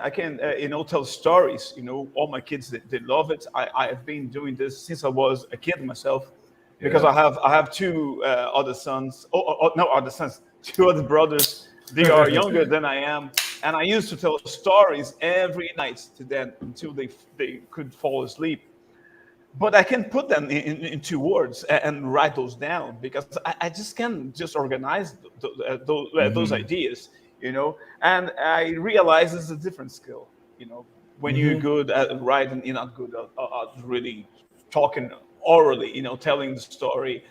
tell stories. All my kids they love it. I have been doing this since I was a kid myself, because I have 2 other sons. No, other sons. 2 other brothers. They are younger than I am, and I used to tell stories every night to them until they could fall asleep. But I can put them into words and write those down, because I just can't just organize those ideas, And I realize it's a different skill, When you're good at writing, you're not good at really talking orally, telling the story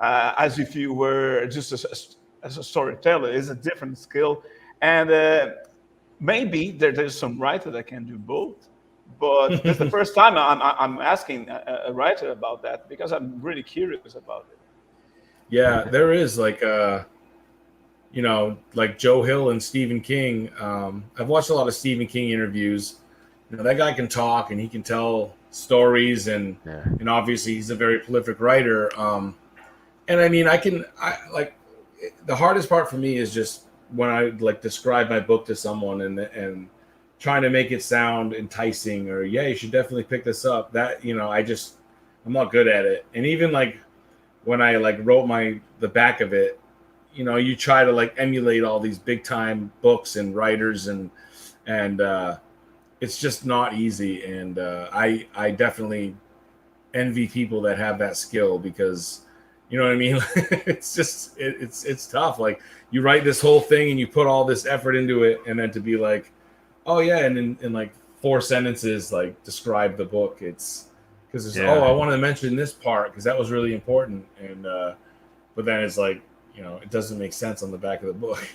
as if you were just as a storyteller. Is a different skill, and maybe there's some writer that can do both, but it's the first time I'm asking a writer about that because I'm really curious about it. Yeah, there is like like Joe Hill and Stephen King. I've watched a lot of Stephen King interviews. That guy can talk and he can tell stories, and obviously he's a very prolific writer. And I mean, the hardest part for me is just when I like describe my book to someone and trying to make it sound enticing, or you should definitely pick this up. That I'm not good at it. And even like when I like wrote the back of it, you try to like emulate all these big time books and writers, and it's just not easy. And I definitely envy people that have that skill, because you know what I mean? It's just it's tough. Like, you write this whole thing and you put all this effort into it, and then to be like, oh yeah, and in like 4 sentences like describe the book. It's because it's I want to mention this part because that was really important, and but then it's like, it doesn't make sense on the back of the book.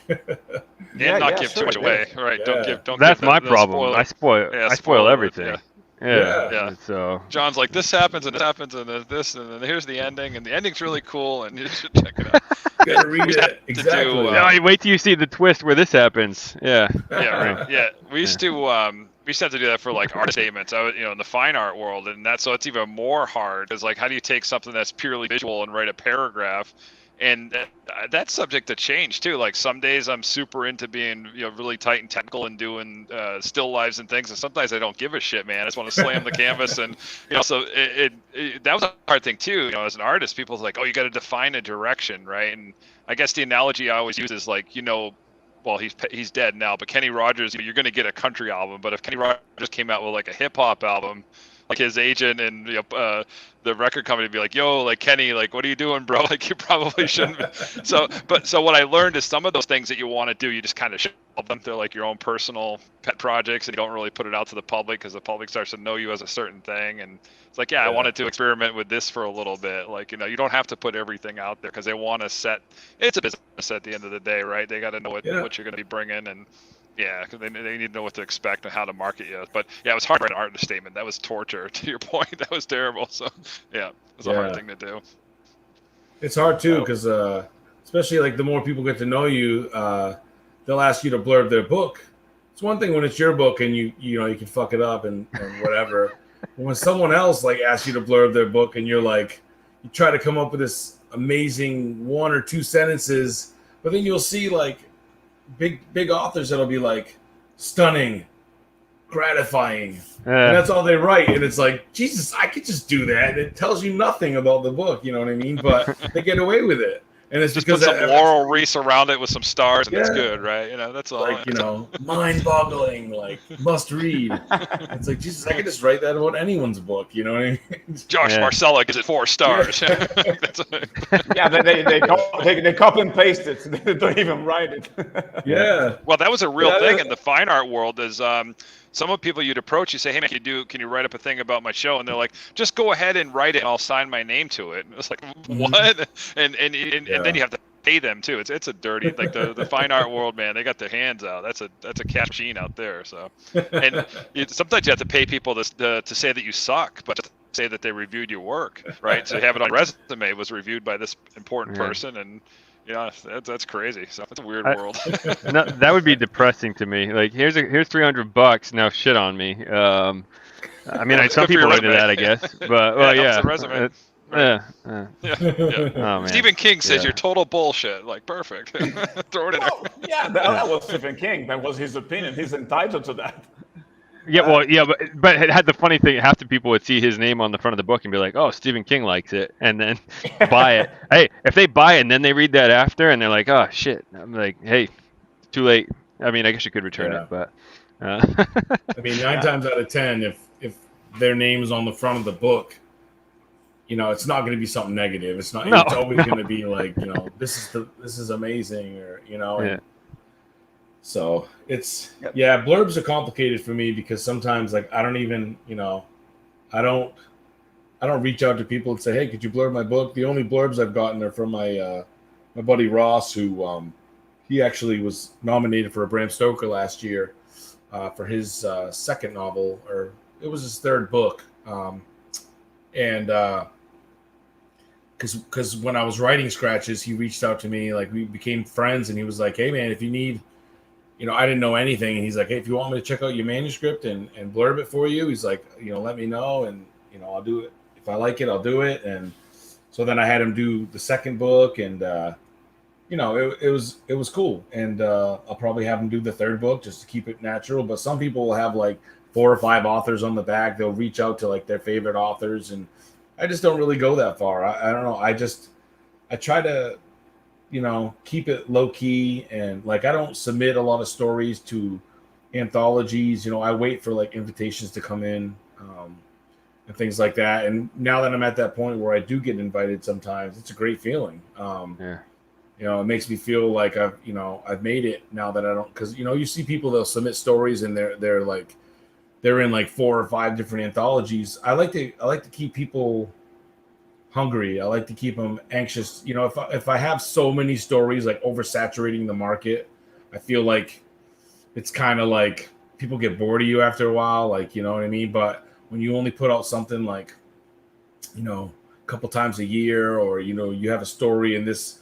Not give too much away, right? Yeah. Don't. That's give my the problem. I spoil everything. Yeah. Yeah. So John's like, this happens and this happens and then this, and then here's the ending, and the ending's really cool, and you should check it out. You gotta read it exactly. no, wait till you see the twist where this happens. Yeah. Right. Yeah. We used to have to do that for like art statements. I was, in the fine art world, and so it's even more hard. Because like, how do you take something that's purely visual and write a paragraph? And that's subject to change too. Like, some days I'm super into being really tight and technical and doing still lives and things, and sometimes I don't give a shit, man. I just want to slam the canvas, and so that was a hard thing too. As an artist, people's like, oh, you got to define a direction, right? And I guess the analogy I always use is like, well, he's dead now, but Kenny Rogers, you're going to get a country album, but if Kenny Rogers came out with like a hip hop album, like his agent and the record company would be like, yo, like, Kenny, like, what are you doing, bro? Like, you probably shouldn't be. So what I learned is some of those things that you want to do, you just kind of shelve them. They're like your own personal pet projects, and you don't really put it out to the public because the public starts to know you as a certain thing. And it's like, I wanted to experiment with this for a little bit. Like, you don't have to put everything out there because they want to it's a business at the end of the day, right? They got to know what you're going to be bringing, and because they need to know what to expect and how to market you. But it was hard to write an art statement. That was torture. To your point, that was terrible. So it was a hard thing to do. It's hard too, because especially like the more people get to know you, they'll ask you to blurb their book. It's one thing when it's your book and you can fuck it up and whatever. But when someone else like asks you to blurb their book, and you're like, you try to come up with this amazing 1 or 2 sentences, but then you'll see like big authors that'll be like, stunning, gratifying, and that's all they write. And it's like, Jesus, I could just do that. It tells you nothing about the book, you know what I mean? But they get away with it, and it's just because put some laurel wreath around it with some stars, and it's good, right? That's all. Like, mind-boggling, like, must read. It's like, Jesus, I could just write that about anyone's book, you know what I mean? Josh Marsella gives it 4 stars. They copy and paste it. They don't even write it. Yeah. Well, that was a real thing in the fine art world. Is some of the people you'd approach, you say, hey man, can you write up a thing about my show? And they're like, just go ahead and write it, and I'll sign my name to it. And it's like, what? And then you have to pay them too. It's a dirty, like the fine art world, man. They got their hands out. That's a cash machine out there. So, and sometimes you have to pay people to say that you suck, but to say that they reviewed your work, right? So you have it on your resume. It was reviewed by this important person, and that's crazy. So it's a weird world. No, that would be depressing to me. Like, here's $300. Now shit on me. I mean, some people are into that, I guess. But it's a resume. Oh, man. Stephen King says you're total bullshit. Like, perfect. Throw it in there. That was Stephen King. That was his opinion. He's entitled to that. But it had the funny thing. Half the people would see his name on the front of the book and be like, "Oh, Stephen King likes it," and then buy it. Hey, if they buy it and then they read that after and they're like, "Oh shit," I'm like, "Hey, too late." I mean, I guess you could return it, but I mean, 9 times out of 10, if their name's on the front of the book, it's not going to be something negative. It's not. It's always going to be like, this is amazing, or So it's blurbs are complicated for me because sometimes like I don't even I don't reach out to people and say, hey, could you blurb my book? The only blurbs I've gotten are from my buddy Ross, who he actually was nominated for a Bram Stoker last year, for his second novel, or it was his third book. And because when I was writing Scratches, he reached out to me, like we became friends, and he was like, "Hey man, if you need, I didn't know anything," and he's like, "Hey, if you want me to check out your manuscript and blurb it for you," he's like, "Let me know, and I'll do it. If I like it, I'll do it." And so then I had him do the second book, and it was cool. And I'll probably have him do the third book just to keep it natural. But some people will have like 4 or 5 authors on the back. They'll reach out to like their favorite authors, and I just don't really go that far. I don't know. I try to keep it low key, and like I don't submit a lot of stories to anthologies. I wait for like invitations to come in, and things like that. And now that I'm at that point where I do get invited sometimes, it's a great feeling. Yeah. It makes me feel like I've made it now that I don't, because you see people, they'll submit stories and they're in like 4 or 5 different anthologies. I like to keep people hungry. I like to keep them anxious. If I have so many stories like oversaturating the market, I feel like it's kind of like people get bored of you after a while, like, you know what I mean? But when you only put out something like, a couple times a year, or, you have a story in this,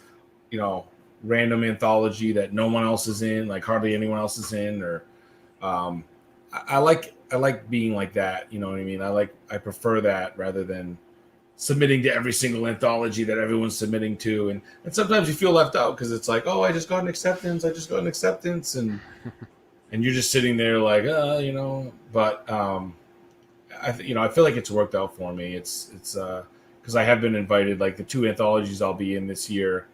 random anthology that no one else is in, like hardly anyone else is in, or, I like being like that. You know what I mean? I prefer that rather than submitting to every single anthology that everyone's submitting to. And sometimes you feel left out because it's like, oh, I just got an acceptance. And you're just sitting there like, but, I feel like it's worked out for me. It's because I have been invited, like the 2 anthologies I'll be in this year.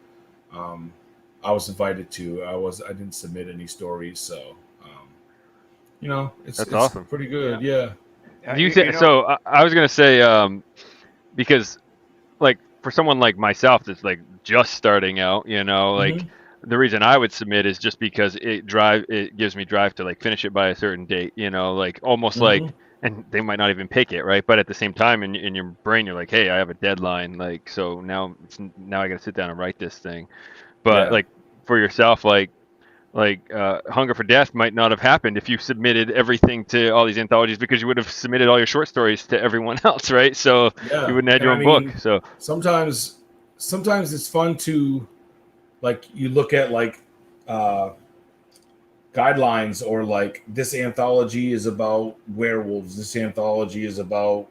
I was invited to. I didn't submit any stories, so it's awesome. pretty good. Yeah. Do you think so? I was gonna say, because like for someone like myself that's like just starting out, like the reason I would submit is just because it gives me drive to like finish it by a certain date, like almost like, and they might not even pick it, right? But at the same time, in your brain, you're like, hey, I have a deadline, like, so now I got to sit down and write this thing. But like for yourself, like Hunger for Death might not have happened if you submitted everything to all these anthologies, because you would have submitted all your short stories to everyone else, right? So you wouldn't have your own book. So sometimes it's fun to, like, you look at like guidelines, or like this anthology is about werewolves, this anthology is about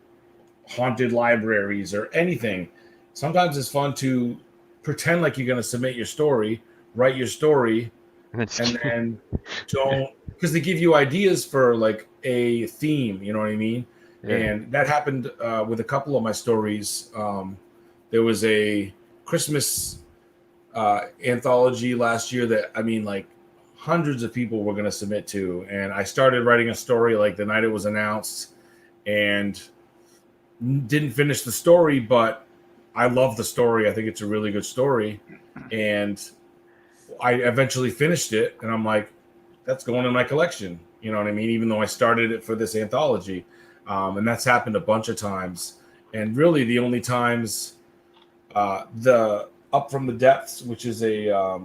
haunted libraries, or anything. Sometimes it's fun to pretend like you're going to submit your story, write your story, and then don't, because they give you ideas for like a theme, you know what I mean? Yeah. And that happened with a couple of my stories. There was a Christmas anthology last year that, like hundreds of people were going to submit to, and I started writing a story like the night it was announced, and didn't finish the story, but I love the story. I think it's a really good story, and I eventually finished it, and I'm like, that's going in my collection. You know what I mean? Even though I started it for this anthology, and that's happened a bunch of times. And really, the only times, the Up from the Depths, which is a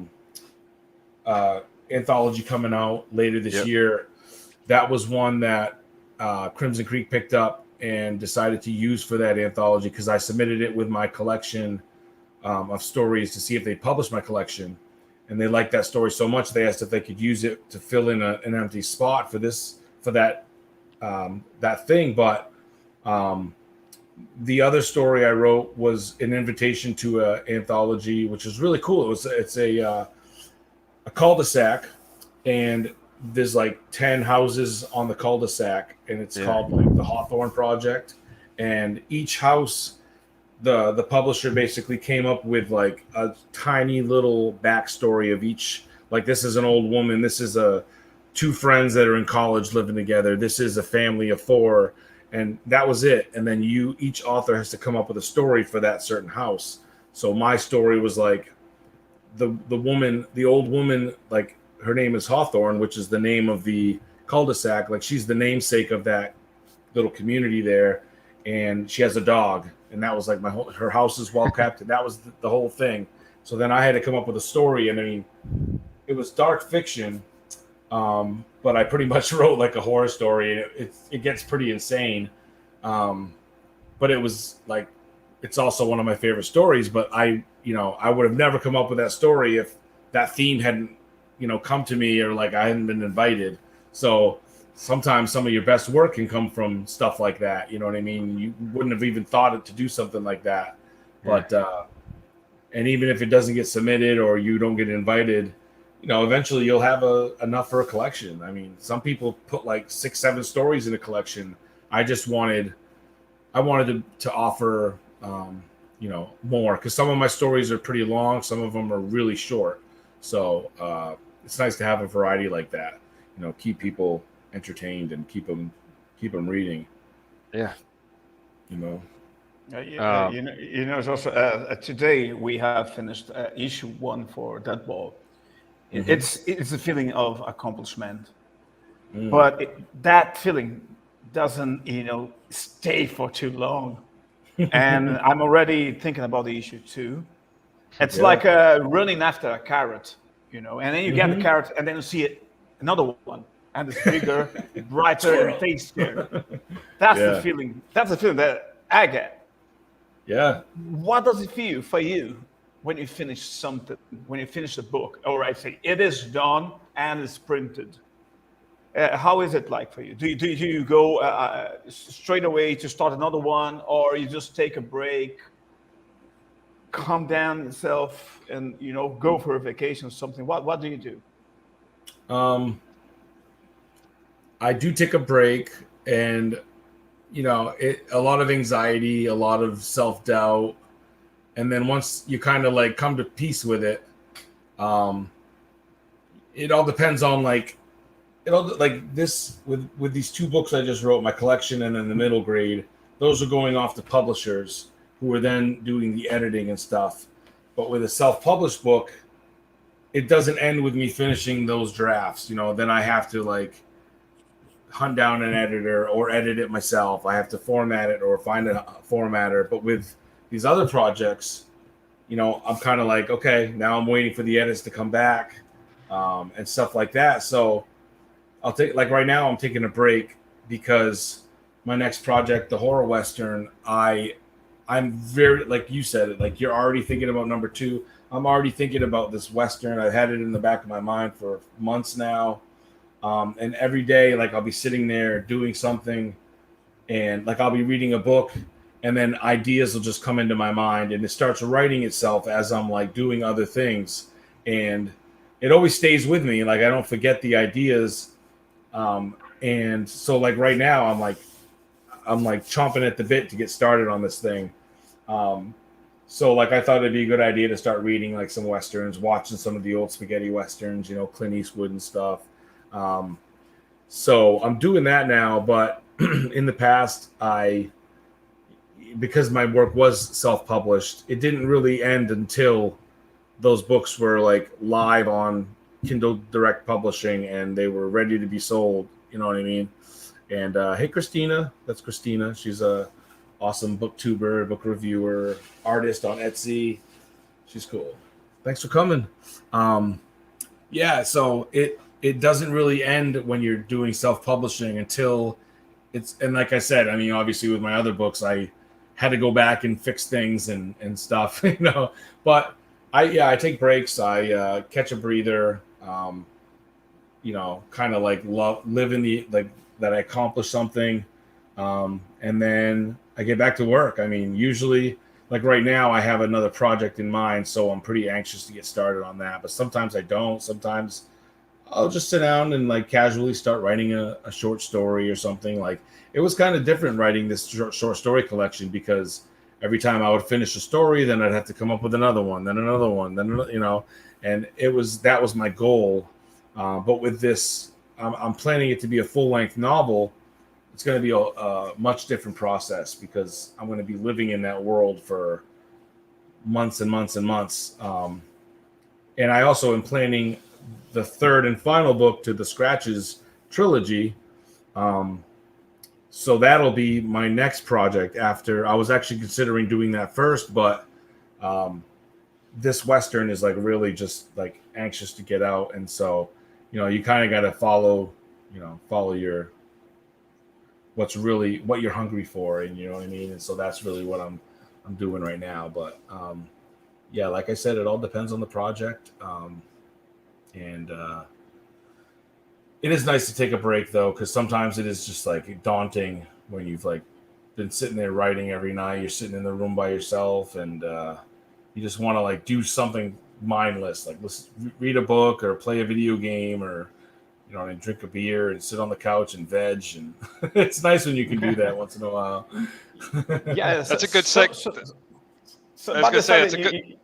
anthology coming out later this year, that was one that Crimson Creek picked up and decided to use for that anthology, because I submitted it with my collection of stories to see if they published my collection, and they liked that story so much they asked if they could use it to fill in an empty spot for that thing. But the other story I wrote was an invitation to an anthology, which is really cool. It's a cul-de-sac, and there's like 10 houses on the cul-de-sac, and it's called like the Hawthorne Project. And each house, the publisher basically came up with like a tiny little backstory of each. Like, this is an old woman, this is 2 friends that are in college living together, this is a family of 4, and that was it. And then each author has to come up with a story for that certain house. So my story was like the old woman, like, her name is Hawthorne, which is the name of the cul-de-sac. Like, she's the namesake of that little community there, and she has a dog, and that was like her house is well kept, and that was the whole thing. So then I had to come up with a story, and it was dark fiction, But I pretty much wrote like a horror story. It gets pretty insane. But it was like, it's also one of my favorite stories. But I would have never come up with that story if that theme hadn't, come to me, or like I hadn't been invited. So sometimes some of your best work can come from stuff like that. You know what I mean? You wouldn't have even thought to do something like that. Yeah. But and even if it doesn't get submitted or you don't get invited, eventually you'll have enough for a collection. I mean, some people put like 6-7 stories in a collection. I wanted to offer, more, because some of my stories are pretty long. Some of them are really short. So it's nice to have a variety like that, keep people entertained and keep them reading. Yeah. It's also today we have finished issue 1 for that ball. Mhm. It's a feeling of accomplishment, but that feeling doesn't stay for too long. And I'm already thinking about the issue 2. It's Yeah. like running after a carrot, and then you get the carrot, and then you see another one, and it's bigger, brighter, and tastier. That's Yeah. the feeling. That's the feeling that I get. Yeah. What does it feel for you when you finish something, when you finish a book, or I say it is done and it's printed? How is it like for you? Do you go straight away to start another one, or you just take a break, calm down yourself, and go for a vacation or something? What do you do? I do take a break, and a lot of anxiety, a lot of self-doubt, and then once you kind of like come to peace with it, it all depends on this with these 2 books I just wrote, my collection and then the middle grade. Those are going off to publishers who are then doing the editing and stuff. But with a self-published book, it doesn't end with me finishing those drafts. Then I have to like hunt down an editor or edit it myself. I have to format it or find a formatter. But with these other projects, I'm kind of like, okay, now I'm waiting for the edits to come back, and stuff like that. So I'll take, like right now I'm taking a break because my next project, the horror Western, I'm very, like you said it, like you're already thinking about number 2. I'm already thinking about this Western. I've had it in the back of my mind for months now. And every day, like I'll be sitting there doing something, and like I'll be reading a book, and then ideas will just come into my mind, and it starts writing itself as I'm like doing other things, and it always stays with me. Like I don't forget the ideas. And so like right now I'm like chomping at the bit to get started on this thing. So like I thought it'd be a good idea to start reading like some Westerns, watching some of the old spaghetti Westerns, Clint Eastwood and stuff. So I'm doing that now, but in the past, because my work was self-published, it didn't really end until those books were like live on Kindle Direct Publishing and they were ready to be sold. You know what I mean? And hey, Christina, that's Christina. She's a awesome booktuber, book reviewer, artist on Etsy. She's cool. Thanks for coming. Yeah, so it doesn't really end when you're doing self-publishing until and like I said, I mean, obviously with my other books, I had to go back and fix things and stuff, but I take breaks. I catch a breather, kind of like live in the, like that I accomplished something. And then I get back to work. I mean, usually like right now I have another project in mind, so I'm pretty anxious to get started on that, but sometimes I don't. Sometimes I'll just sit down and like casually start writing a short story or something. Like it was kind of different writing this short story collection, because every time I would finish a story, then I'd have to come up with another one, then another one, then and that was my goal. But with this, I'm planning it to be a full-length novel. It's going to be a much different process because I'm going to be living in that world for months and months and months. And I also am planning the 3rd and final book to the Scratches trilogy. So that'll be my next project after. I was actually considering doing that first, but this Western is like really just like anxious to get out. And so you kind of got to follow your what you're hungry for, and you know what I mean. And so that's really what I'm doing right now. But yeah, like I said, it all depends on the project, and it is nice to take a break though, because sometimes it is just like daunting when you've like been sitting there writing every night. You're sitting in the room by yourself, and you just want to like do something mindless, like read a book or play a video game, or and drink a beer and sit on the couch and veg. And it's nice when you can do that once in a while. Yeah, That's a good seg. I was gonna say it's a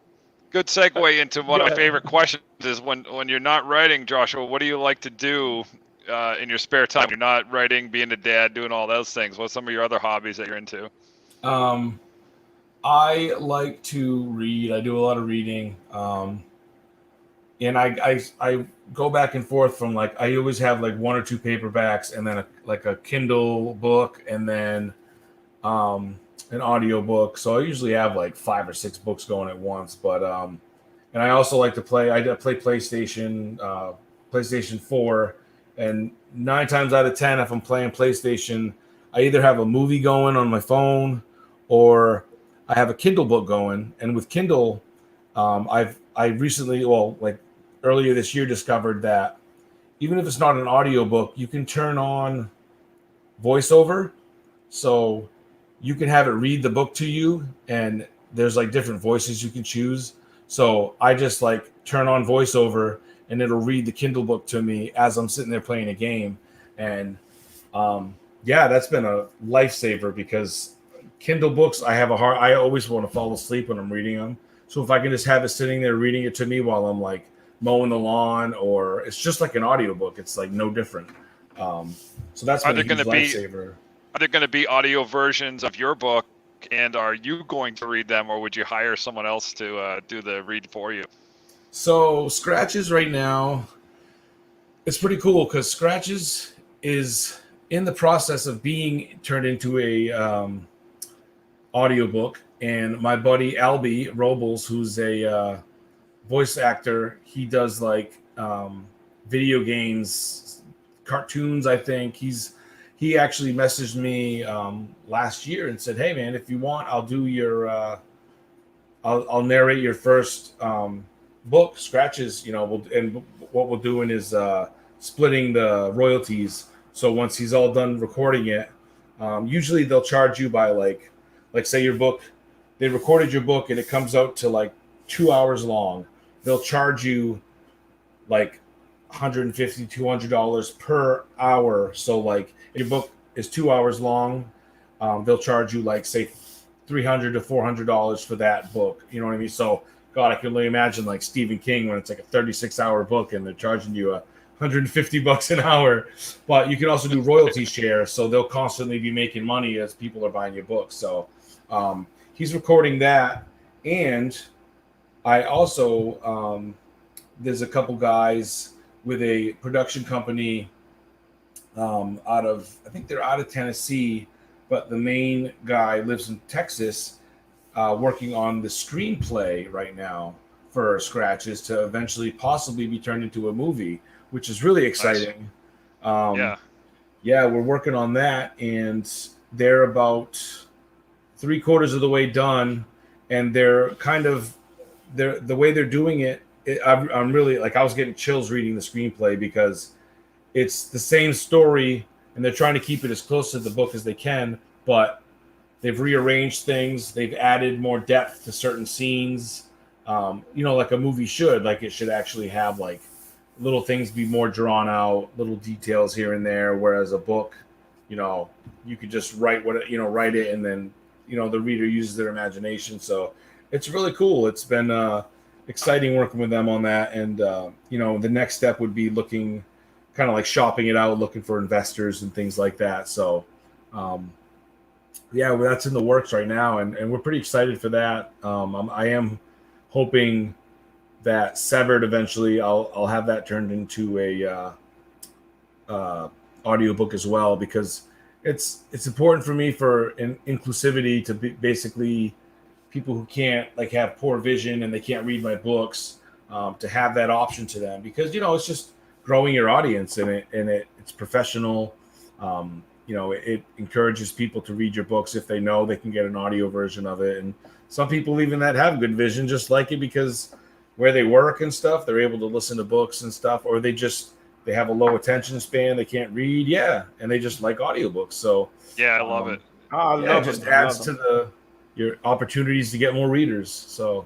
good segue into one of my favorite questions is when you're not writing, Joshua, what do you like to do in your spare time? You're not writing, being a dad, doing all those things. What's some of your other hobbies that you're into? I like to read. I do a lot of reading. And I go back and forth from like, I always have like one or two paperbacks, and then a Kindle book, and then an audio book. So I usually have like 5 or 6 books going at once. But and I also like to play. I play PlayStation 4, and 9 times out of 10, if I'm playing PlayStation, I either have a movie going on my phone, or I have a Kindle book going. And with Kindle, I recently, like earlier this year, discovered that even if it's not an audio book, you can turn on voiceover. So you can have it read the book to you, and there's like different voices you can choose. So I just like turn on voiceover, and it'll read the Kindle book to me as I'm sitting there playing a game. And yeah, that's been a lifesaver, because Kindle books, I always want to fall asleep when I'm reading them. So if I can just have it sitting there reading it to me while I'm like mowing the lawn, or it's just like an audiobook, it's like no different. So that's been a huge lifesaver. Are there going to be audio versions of your book, and are you going to read them, or would you hire someone else to do the read for you? So Scratches right now, it's pretty cool, because Scratches is in the process of being turned into a audiobook. And my buddy Albie Robles, who's a voice actor, he does like video games, cartoons, I think. He actually messaged me last year and said, "Hey man, if you want, I'll do your I'll narrate your first book, Scratches. And what we're doing is splitting the royalties. So once he's all done recording it, usually they'll charge you by like say your book, they recorded your book and it comes out to like 2 hours long. They'll charge you like $150, $200 per hour. So like if your book is 2 hours long, they'll charge you like say $300 to $400 for that book. You know what I mean? So God, I can only imagine like Stephen King when it's like a 36-hour book and they're charging you $150 an hour. But you can also do royalty share, so they'll constantly be making money as people are buying your books. So he's recording that, and I also there's a couple guys with a production company I think they're out of Tennessee, but the main guy lives in Texas, working on the screenplay right now for Scratches to eventually possibly be turned into a movie, which is really exciting. Nice. Yeah, we're working on that, and they're about 3/4 of the way done, and they're the way they're doing it. I'm really like, I was getting chills reading the screenplay, because it's the same story and they're trying to keep it as close to the book as they can, but they've rearranged things. They've added more depth to certain scenes. Like a movie should, like it should actually have like little things be more drawn out, little details here and there. Whereas a book, you could just write it, and then, the reader uses their imagination. So it's really cool. It's been exciting working with them on that. And, the next step would be looking kind of like shopping it out, looking for investors and things like that. So, yeah, well, that's in the works right now. And we're pretty excited for that. I am hoping that Severed eventually I'll have that turned into a audiobook as well, because it's important for me for inclusivity to be basically people who can't like have poor vision and they can't read my books, to have that option to them, because it's just growing your audience, and it's professional. It encourages people to read your books if they know they can get an audio version of it. And some people even that have good vision just like it because where they work and stuff, they're able to listen to books and stuff, or they have a low attention span, they can't read, and they just like audiobooks. So I love it. It just adds to your opportunities to get more readers. So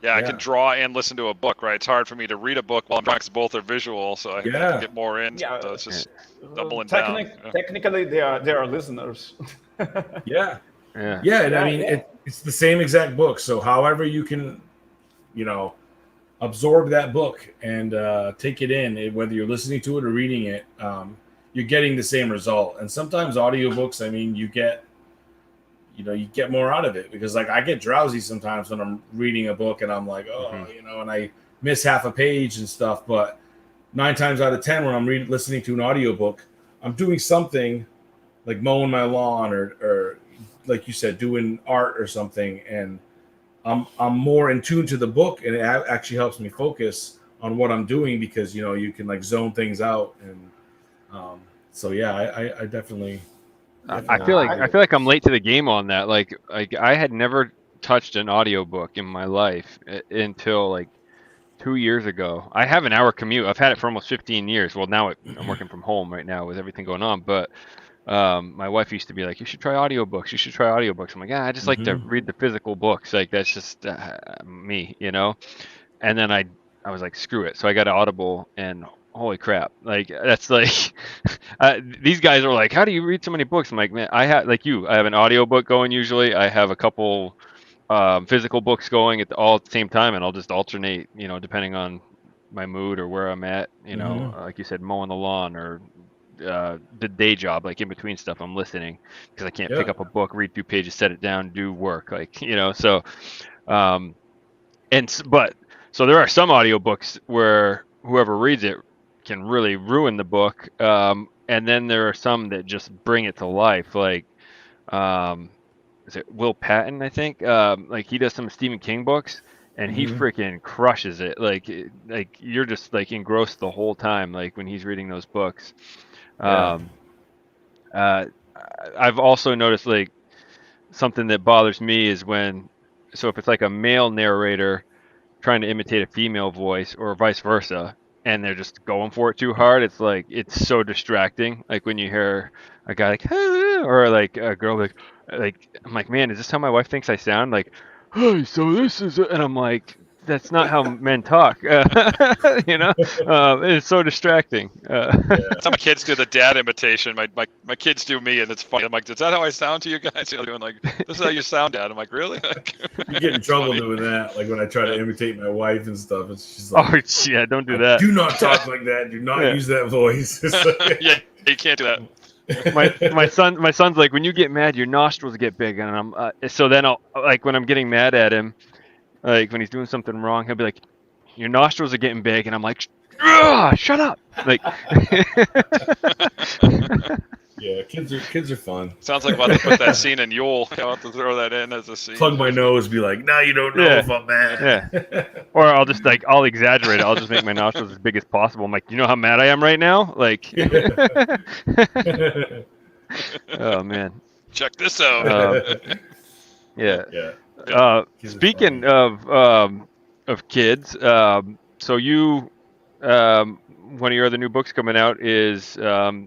I can draw and listen to a book, right? It's hard for me to read a book while I'm trying, because both are visual, so I can get more in. Yeah. So it's just doubling down. Technically, they are listeners. And I mean, it's the same exact book. So however you can, absorb that book and take it in, whether you're listening to it or reading it, you're getting the same result. And sometimes audiobooks, I mean, you get more out of it, because like I get drowsy sometimes when I'm reading a book and I'm like, and I miss half a page and stuff. But 9 times out of 10, when I'm listening to an audiobook, I'm doing something like mowing my lawn or like you said, doing art or something. And I'm more in tune to the book, and it actually helps me focus on what I'm doing, because, you can like zone things out. And I definitely. I feel like I'm late to the game on that. Like I had never touched an audiobook in my life until like 2 years ago. I have an hour commute. I've had it for almost 15 years. Well, now I'm working from home right now with everything going on. But my wife used to be like, "You should try audiobooks. You should try audiobooks." I'm like, I just like to read the physical books. Like that's just me, And then I was like, screw it. So I got an Audible, and holy crap, like that's like these guys are like, how do you read so many books? I'm like, man, I have an audiobook going usually. I have a couple physical books going all at the same time, and I'll just alternate, depending on my mood or where I'm at, like you said, mowing the lawn or the day job, like in between stuff, I'm listening, because I can't pick up a book, read 2 pages, set it down, do work, like, so so there are some audiobooks where whoever reads it can really ruin the book, and then there are some that just bring it to life, like is it Will Patton, I think, like he does some Stephen King books, and he freaking crushes it, like you're just like engrossed the whole time, like when he's reading those books. I've also noticed like something that bothers me is if it's like a male narrator trying to imitate a female voice, or vice versa, and they're just going for it too hard, it's so distracting. Like when you hear a guy like or like a girl like I'm like, man, is this how my wife thinks I sound? Like, hey, so this is and I'm like, that's not how men talk. It's so distracting. Some kids do the dad imitation. My kids do me, and it's funny. I'm like, is that how I sound to you guys? They're doing like, this is how you sound, Dad. I'm like, really? You get in trouble doing that. Like when I try to imitate my wife and stuff, she's like, oh yeah, don't do that. Do not talk like that. Do not use that voice. You can't do that. my son's like, when you get mad, your nostrils get big, and I'm so then I'll, like, when I'm getting mad at him, like when he's doing something wrong, he'll be like, your nostrils are getting big, and I'm like, shut up. Like yeah, kids are fun. Sounds like we'll have to put that scene in Yule. I'll have to throw that in as a scene. Plug my nose, be like, now you don't know if I'm mad. Yeah. Or I'll just I'll exaggerate it. I'll just make my nostrils as big as possible. I'm like, you know how mad I am right now? Like oh man. Check this out. Yeah. Speaking of kids, so you one of your other new books coming out is a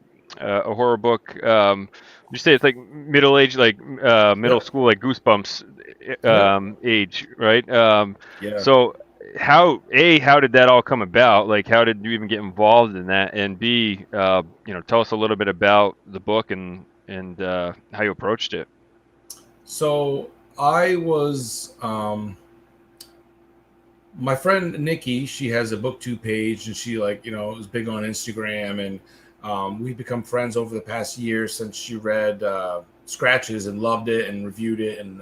horror book. You say it's like middle age, like middle school, like Goosebumps age, right? So how did that all come about? Like, how did you even get involved in that? And B, tell us a little bit about the book and how you approached it. So I was my friend Nikki, she has a BookTube page, and she is big on Instagram, and we've become friends over the past year since she read Scratches and loved it and reviewed it, and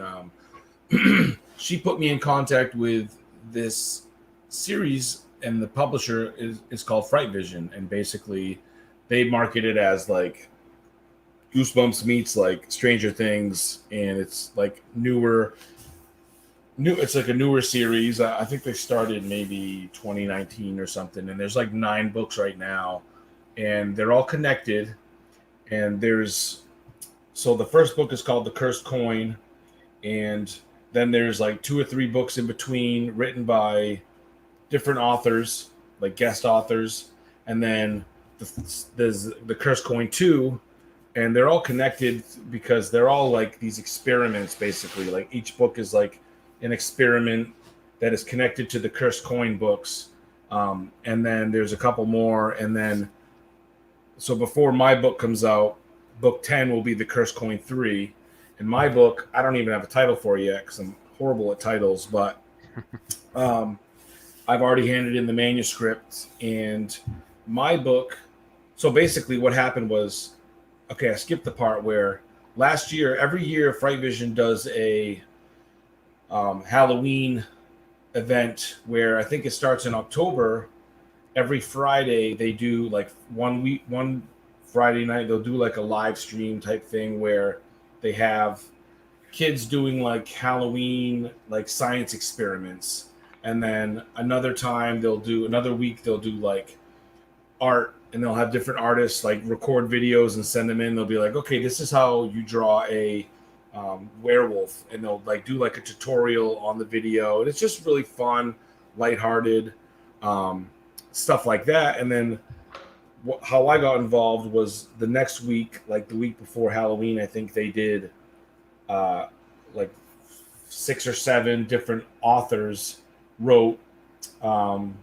she put me in contact with this series, and the publisher is called Fright Vision, and basically they market it as like Goosebumps meets like Stranger Things, and it's like newer new. It's like a newer series. I think they started maybe 2019 or something, and there's like 9 books right now, and they're all connected. And so the first book is called The Cursed Coin, and then there's like 2 or 3 books in between written by different authors, like guest authors, and then there's The Cursed Coin 2, and they're all connected because they're all like these experiments, basically. Like each book is like an experiment that is connected to the Cursed Coin books, and then there's a couple more, and then so before my book comes out, book 10 will be The Cursed Coin 3. And my book, I don't even have a title for it yet because I'm horrible at titles, but I've already handed in the manuscript. And my book, so basically what happened was, okay, I skipped the part where last year, every year, Fright Vision does a Halloween event where I think it starts in October. Every Friday they do like one Friday night they'll do like a live stream type thing where they have kids doing like Halloween like science experiments, and then another week they'll do like art, and they'll have different artists like record videos and send them in. They'll be like, okay, this is how you draw a werewolf, and they'll like do like a tutorial on the video, and it's just really fun, lighthearted. Stuff like that. And then how I got involved was the next week, like the week before Halloween, I think they did like 6 or 7 different authors wrote some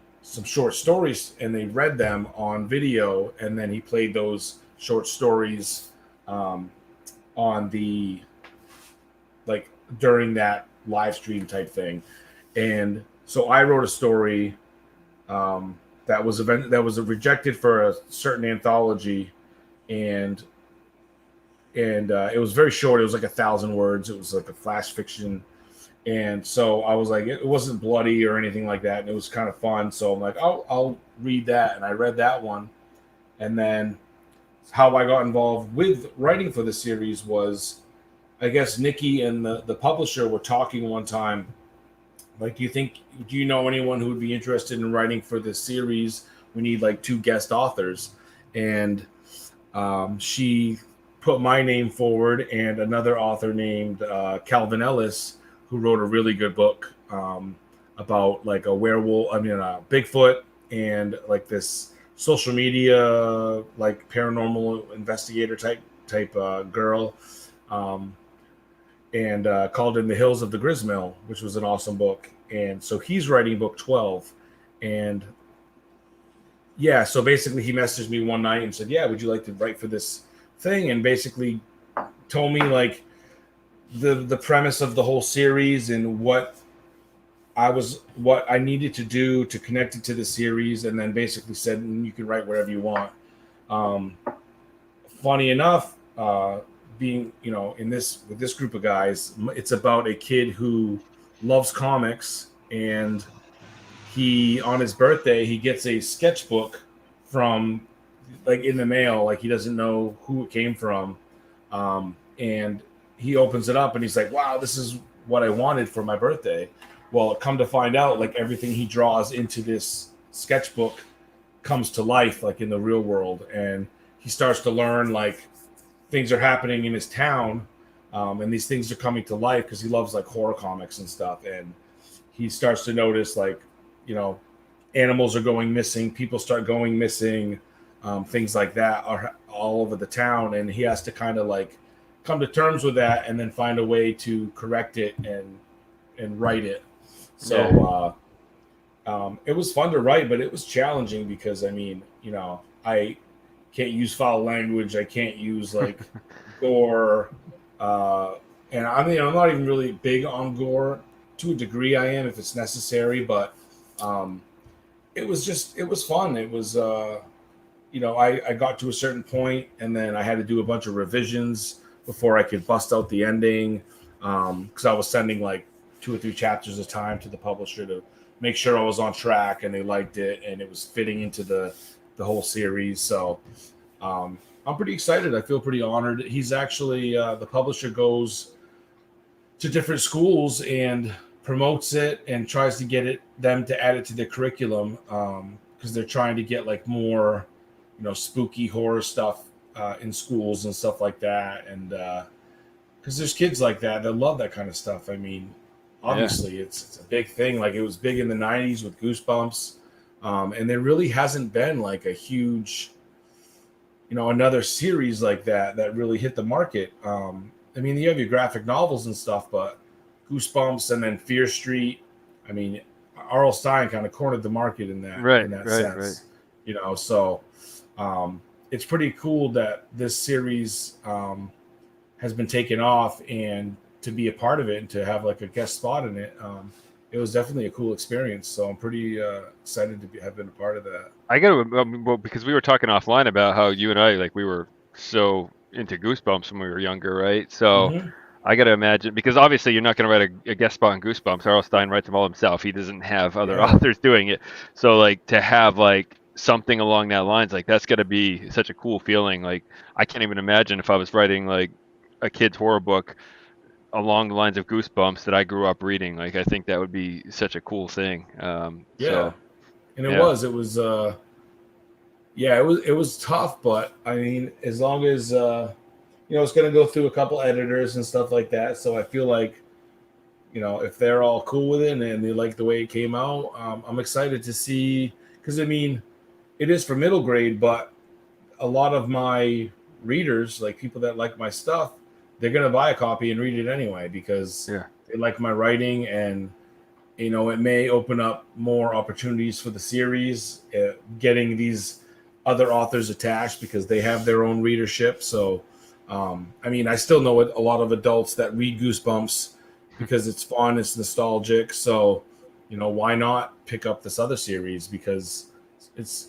short stories, and they read them on video, and then he played those short stories on the like during that live stream type thing. And so I wrote a story that was rejected for a certain anthology, and it was very short. It was like 1,000 words. It was like a flash fiction, and so I was like, it wasn't bloody or anything like that, and it was kind of fun. So I'm like, I'll read that, and I read that one. And then how I got involved with writing for the series was, I guess Nikki and the publisher were talking one time. Like, do you know anyone who would be interested in writing for this series? We need like 2 guest authors. And she put my name forward and another author named Calvin Ellis, who wrote a really good book about like a Bigfoot, and like this social media, like paranormal investigator type girl. And called In the Hills of the Grismill, which was an awesome book. And so he's writing book 12. And yeah, so basically he messaged me one night and said, yeah, would you like to write for this thing? And basically told me like the premise of the whole series and what I needed to do to connect it to the series, and then basically said, you can write whatever you want. Funny enough, being with this group of guys, it's about a kid who loves comics, and he on his birthday he gets a sketchbook from like in the mail, like he doesn't know who it came from, and he opens it up and he's like, wow, this is what I wanted for my birthday. Well, come to find out, like everything he draws into this sketchbook comes to life like in the real world, and he starts to learn like things are happening in his town, and these things are coming to life because he loves like horror comics and stuff. And he starts to notice like, animals are going missing, people start going missing, things like that are all over the town, and he has to kind of like come to terms with that and then find a way to correct it and write it. So it was fun to write, but it was challenging because I can't use foul language. I can't use like gore. And I'm not even really big on gore. To a degree I am if it's necessary, but it was fun. It was, I got to a certain point and then I had to do a bunch of revisions before I could bust out the ending. Cause I was sending like 2 or 3 chapters at a time to the publisher to make sure I was on track and they liked it and it was fitting into the whole series. So I'm pretty excited. I feel pretty honored. He's actually the publisher goes to different schools and promotes it and tries to get them to add it to their curriculum because they're trying to get like more, spooky horror stuff in schools and stuff like that. And because there's kids like that love that kind of stuff. I mean, obviously it's a big thing. Like it was big in the 90s with Goosebumps. And there really hasn't been like a huge, another series like that really hit the market. I mean, you have your graphic novels and stuff, but Goosebumps and then Fear Street. I mean, R.L. Stine kind of cornered the market in that sense. Right. So it's pretty cool that this series has been taken off, and to be a part of it and to have like a guest spot in it. It was definitely a cool experience. So I'm pretty excited to have been a part of that. I got to, well, because we were talking offline about how you and I, like, we were so into Goosebumps when we were younger, right? So I got to imagine, because obviously you're not going to write a guest spot on Goosebumps. R.L. Stine writes them all himself. He doesn't have other authors doing it. So like to have like something along that lines, like that's got to be such a cool feeling. Like I can't even imagine if I was writing like a kid's horror book along the lines of Goosebumps that I grew up reading. Like I think that would be such a cool thing. And it was it was tough, but I mean, as long as it's going to go through a couple editors and stuff like that, so I feel like if they're all cool with it and they like the way it came out, I'm excited to see, because I mean, it is for middle grade, but a lot of my readers, like people that like my stuff, they're going to buy a copy and read it anyway because they like my writing, and it may open up more opportunities for the series, getting these other authors attached because they have their own readership. So I mean, I still know a lot of adults that read Goosebumps because it's fun, it's nostalgic. So why not pick up this other series, because it's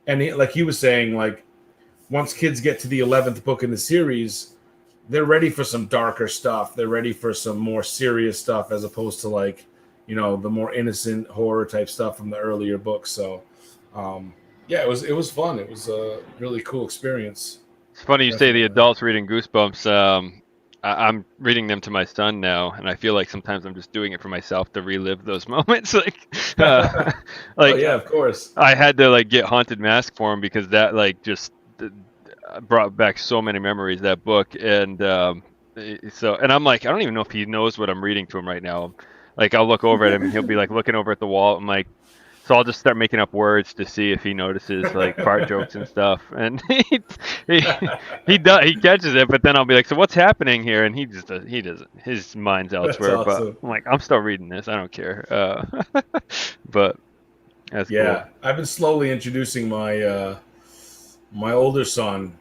like he was saying, like once kids get to the 11th book in the series, they're ready for some darker stuff. They're ready for some more serious stuff, as opposed to like, the more innocent horror type stuff from the earlier books. So, it was fun. It was a really cool experience. It's funny you say the adults reading Goosebumps. I'm reading them to my son now, and I feel like sometimes I'm just doing it for myself to relive those moments. Of course. I had to like get Haunted Mask for him because that like just brought back so many memories, that book. And and I'm like, I don't even know if he knows what I'm reading to him right now. Like I'll look over at him and he'll be like looking over at the wall. I'm like, so I'll just start making up words to see if he notices like fart jokes and stuff. And he catches it, but then I'll be like, so what's happening here? And he doesn't. His mind's elsewhere. Awesome. But I'm like, I'm still reading this. I don't care. But that's cool. I've been slowly introducing my my older son.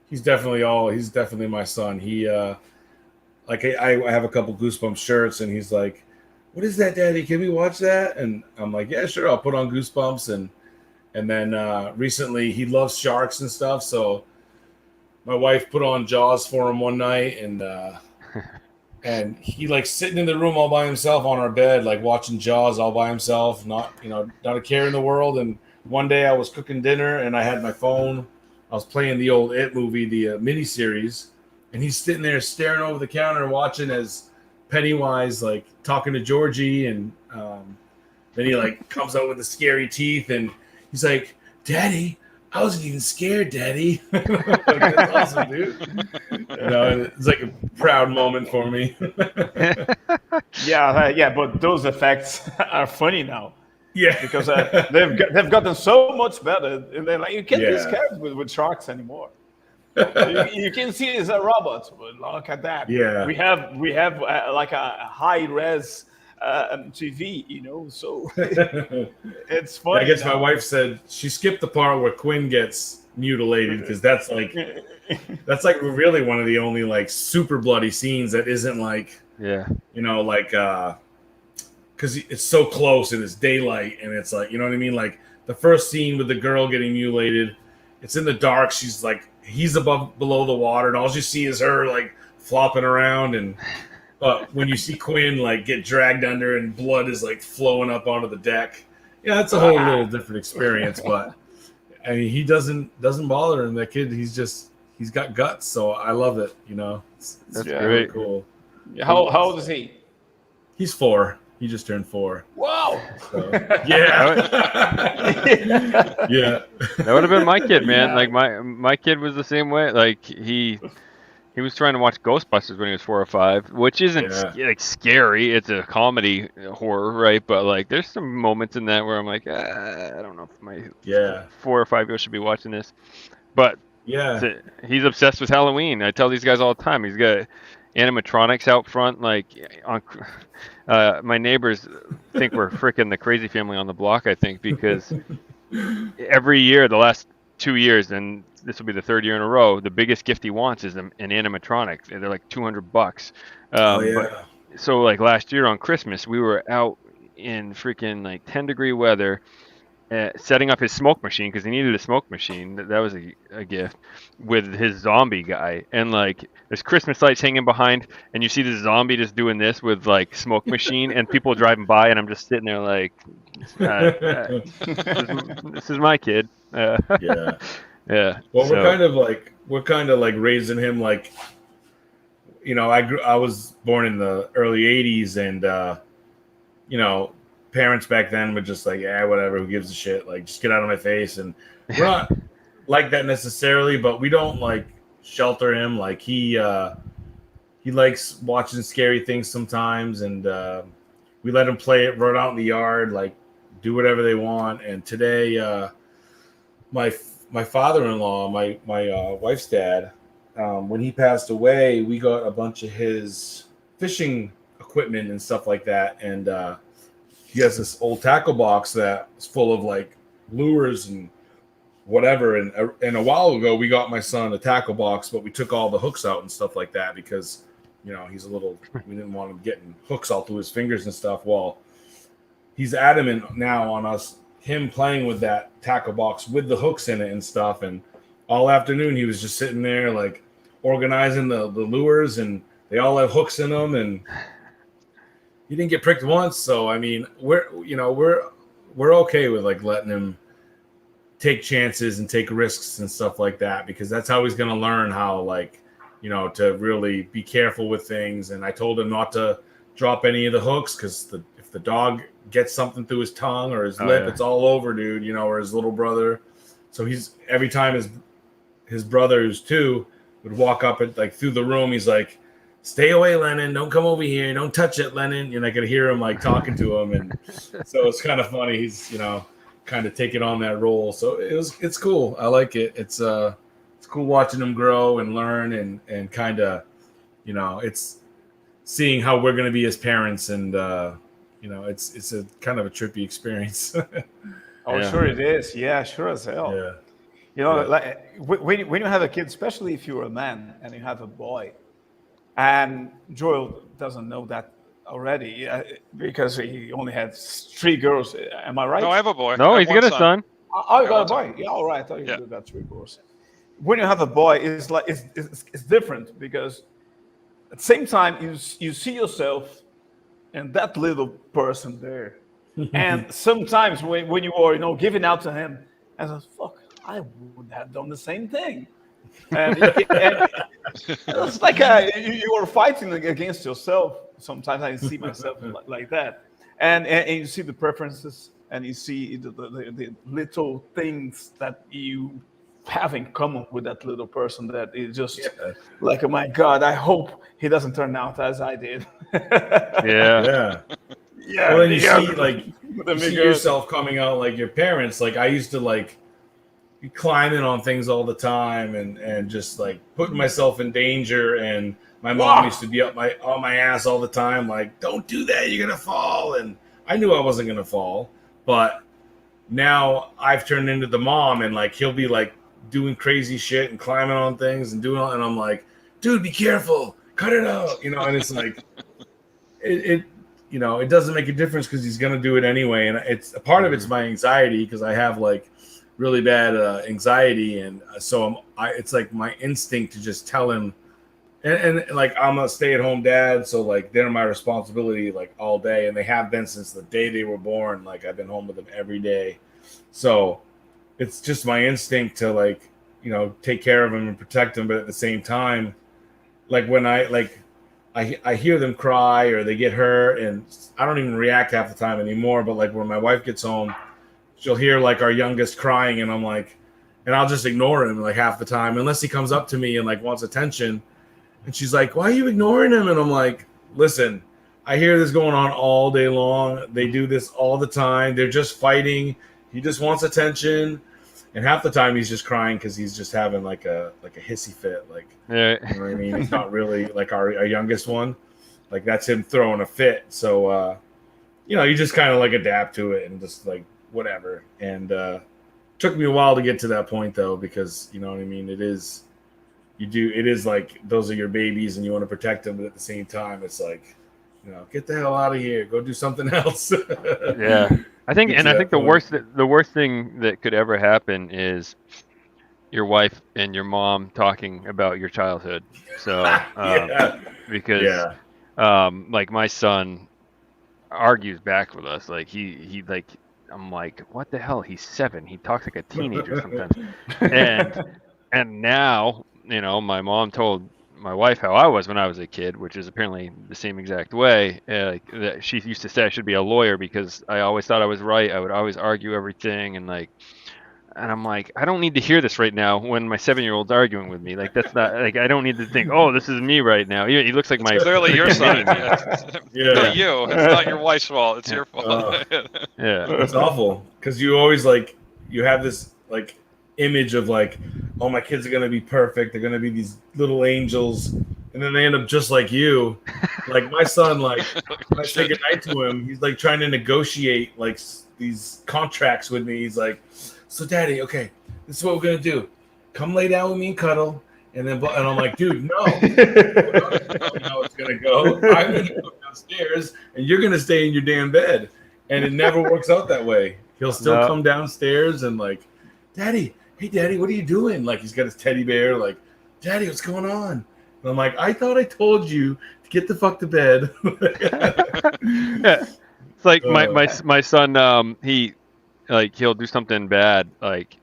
He's definitely my son. He like I have a couple Goosebumps shirts, and he's like, "What is that, Daddy? Can we watch that?" And I'm like, "Yeah, sure. I'll put on Goosebumps." And then recently he loves sharks and stuff, so my wife put on Jaws for him one night, and he like sitting in the room all by himself on our bed, like watching Jaws all by himself, not a care in the world. And one day I was cooking dinner and I had my phone. I was playing the old It movie, the miniseries, and he's sitting there staring over the counter watching as Pennywise like talking to Georgie, and then he like comes out with the scary teeth, and he's like, "Daddy, I wasn't even scared, Daddy." Like, that's awesome, dude. It's like a proud moment for me. But those effects are funny now. Yeah, because they've gotten so much better, and they're like, you can't be scared with sharks anymore. you can see it's a robot. Look at that. Yeah, we have like a high res TV, so it's funny. I guess my wife said she skipped the part where Quinn gets mutilated, because that's like really one of the only like super bloody scenes that isn't like because it's so close and it's daylight, and it's like, you know what I mean? Like the first scene with the girl getting mutilated, it's in the dark. She's like, he's below the water, and all you see is her like flopping around. But when you see Quinn like get dragged under and blood is like flowing up onto the deck, that's a whole little different experience. But I mean, he doesn't bother him. That kid, he's got guts. So I love it. It's that's really great. cool. How old is he? He's 4. He just turned 4. Wow. So, yeah. Yeah. That would have been my kid, man. Yeah. Like my kid was the same way. Like he was trying to watch Ghostbusters when he was 4 or 5, which isn't like scary. It's a comedy horror, right? But like, there's some moments in that where I'm like, I don't know if my 4 or 5 year old should be watching this. But he's obsessed with Halloween. I tell these guys all the time. He's got animatronics out front. Like my neighbors think we're freaking the crazy family on the block. I think because every year, the last 2 years, and this will be the 3rd year in a row, the biggest gift he wants is an animatronic. They're like $200. But, so like last year on Christmas, we were out in freaking like 10-degree weather, setting up his smoke machine because he needed a smoke machine. That was a gift with his zombie guy, and like there's Christmas lights hanging behind, and you see the zombie just doing this with like smoke machine, and people driving by, and I'm just sitting there like, this is my kid. Yeah. Well, we're kind of like raising him like, you know, I was born in the early 80s, and you know, parents back then were just like, yeah, whatever, who gives a shit, like just get out of my face. And we're not like that necessarily, but we don't like shelter him. Like he likes watching scary things sometimes, and we let him play it, run out in the yard, like do whatever they want. And today my father-in-law, my wife's dad, when he passed away, we got a bunch of his fishing equipment and stuff like that, and he has this old tackle box that's full of like lures and whatever. And a while ago, we got my son a tackle box, but we took all the hooks out and stuff like that because, you know, he's a little, we didn't want him getting hooks all through his fingers and stuff. Well, he's adamant now on him playing with that tackle box with the hooks in it and stuff. And all afternoon, he was just sitting there like organizing the lures, and they all have hooks in them, and he didn't get pricked once. So I mean, we're okay with like letting him take chances and take risks and stuff like that, because that's how he's going to learn how, like, you know, to really be careful with things. And I told him not to drop any of the hooks, because if the dog gets something through his tongue or his lip, it's all over, dude, you know, or his little brother. So every time his brother, who's 2, would walk up and like through the room, he's like, stay away, Lennon. Don't come over here. Don't touch it, Lennon. And I could hear him like talking to him. And so it's kind of funny. He's, you know, kind of taking on that role. So it's cool. I like it. It's cool watching him grow and learn, and kind of, you know, it's seeing how we're going to be as parents. And, you know, it's a kind of a trippy experience. Sure it is. Yeah, sure as hell. Yeah. You know, like when you have a kid, especially if you're a man and you have a boy, and Joel doesn't know that already because he only had 3 girls. Am I right? No, I have a boy. No, he's got a son. Oh, you got a boy. Yeah, all right. I thought you got 3 girls. When you have a boy, it's like it's different, because at the same time you see yourself and that little person there, and sometimes when you are, you know, giving out to him, and I was, fuck, I would have done the same thing. And it's like you are fighting against yourself. Sometimes I see myself like that, and you see the preferences, and you see the little things that you have in common with that little person, that is just like, oh my God, I hope he doesn't turn out as I did. Yeah. Well, then you see like you see yourself coming out like your parents. Like I used to like be climbing on things all the time, and just like putting myself in danger, and my mom used to be on my ass all the time, like, don't do that, you're gonna fall. And I knew I wasn't gonna fall, but now I've turned into the mom, and like he'll be like doing crazy shit and climbing on things and doing all, and I'm like, dude, be careful, cut it out, you know. And it's like it you know, it doesn't make a difference because he's gonna do it anyway. And it's a part of it's my anxiety, because I have like really bad anxiety, and so it's like my instinct to just tell him, and like I'm a stay-at-home dad, so like they're my responsibility like all day, and they have been since the day they were born. Like I've been home with them every day, so it's just my instinct to, like, you know, take care of him and protect him. But at the same time, like when I like I hear them cry or they get hurt, and I don't even react half the time anymore. But like when my wife gets home, she'll hear like our youngest crying, and I'm like, and I'll just ignore him like half the time unless he comes up to me and like wants attention. And she's like, "Why are you ignoring him?" And I'm like, "Listen, I hear this going on all day long. They do this all the time. They're just fighting. He just wants attention." And half the time he's just crying because he's just having like a hissy fit. Like, Yeah. you know what I mean? It's not really like our youngest one. Like that's him throwing a fit. So, you just kind of like adapt to it and just like whatever. And took me a while to get to that point though, because you know what I mean? It is like those are your babies and you want to protect them, but at the same time, it's like, get the hell out of here. Go do something else. Yeah. I think Point. the worst thing that could ever happen is your wife and your mom talking about your childhood. So, Yeah. because Yeah. like my son argues back with us, like he like I'm like, what the hell? He's 7. He talks like a teenager sometimes. And now, my mom told my wife how I was when I was a kid, which is apparently the same exact way. That she used to say I should be a lawyer because I always thought I was right. I would always argue everything, and I'm like, I don't need to hear this right now when my 7-year-old's arguing with me. Like that's not like I don't need to think, oh, this is me right now. He looks like my Clearly your son. Yeah. Clearly you. It's not your wife's fault. It's your fault. Yeah. It's awful because you always like you have this like image of like, oh, my kids are gonna be perfect. They're gonna be these little angels, and then they end up just like you. Like my son, like when I say goodnight to him, he's like trying to negotiate like these contracts with me. He's like, "So, Daddy, okay, this is what we're gonna do. Come lay down with me and cuddle." And I'm like, "Dude, no. How it's gonna go. I'm gonna go downstairs, and you're gonna stay in your damn bed." And it never works out that way. He'll still come downstairs and like, "Daddy, hey, Daddy, what are you doing?" Like he's got his teddy bear. Like, "Daddy, what's going on?" And I'm like, "I thought I told you to get the fuck to bed." Yeah. It's like my son. He'll do something bad. Like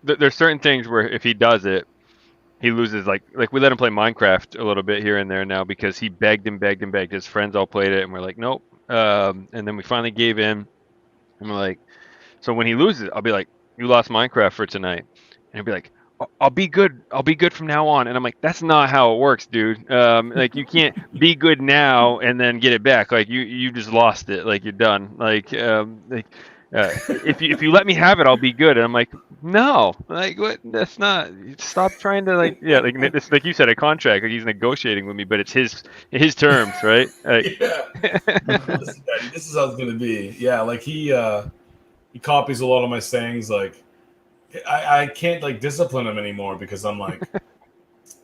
there's certain things where if he does it, he loses. Like we let him play Minecraft a little bit here and there now because he begged and begged and begged. His friends all played it, and we're like, nope. And then we finally gave in, and we're like, so when he loses, I'll be like, you lost Minecraft for tonight, and he'll be like, I'll be good. I'll be good from now on. And I'm like, that's not how it works, dude. Like you can't be good now and then get it back. Like you just lost it. Like you're done. If you let me have it, I'll be good. And I'm like, no, like what? That's not. Stop trying to like it's like you said, a contract. Like he's negotiating with me, but it's his terms, right? Yeah. Listen, Daddy, this is how it's gonna be. Yeah, like he copies a lot of my sayings. Like I can't like discipline him anymore because I'm like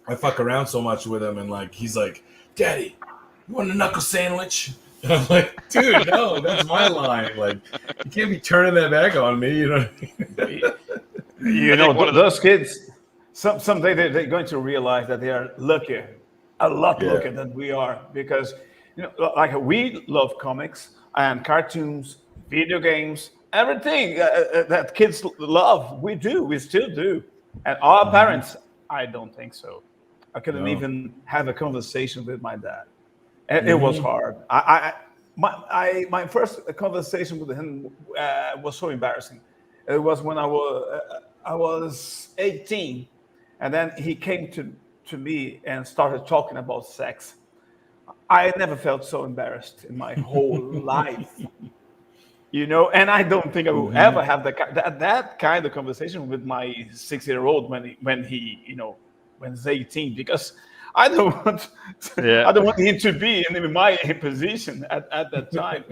I fuck around so much with him, and like he's like, "Daddy, you want a knuckle sandwich?" And I'm like, "Dude, no, that's my line. Like you can't be turning that back on me." You know what I mean? Those kids, someday they're going to realize that they are luckier, a lot luckier than we are, because like we love comics and cartoons, video games, everything that kids love. We still do, and our parents, I don't think so. I couldn't even have a conversation with my dad. And it was hard. My first conversation with him was so embarrassing. It was when I was 18, and then he came to me and started talking about sex. I never felt so embarrassed in my whole life, And I don't think I will ever have that kind of conversation with my 6-year-old when he's 18, because I don't want I don't want him to be in my position at that time.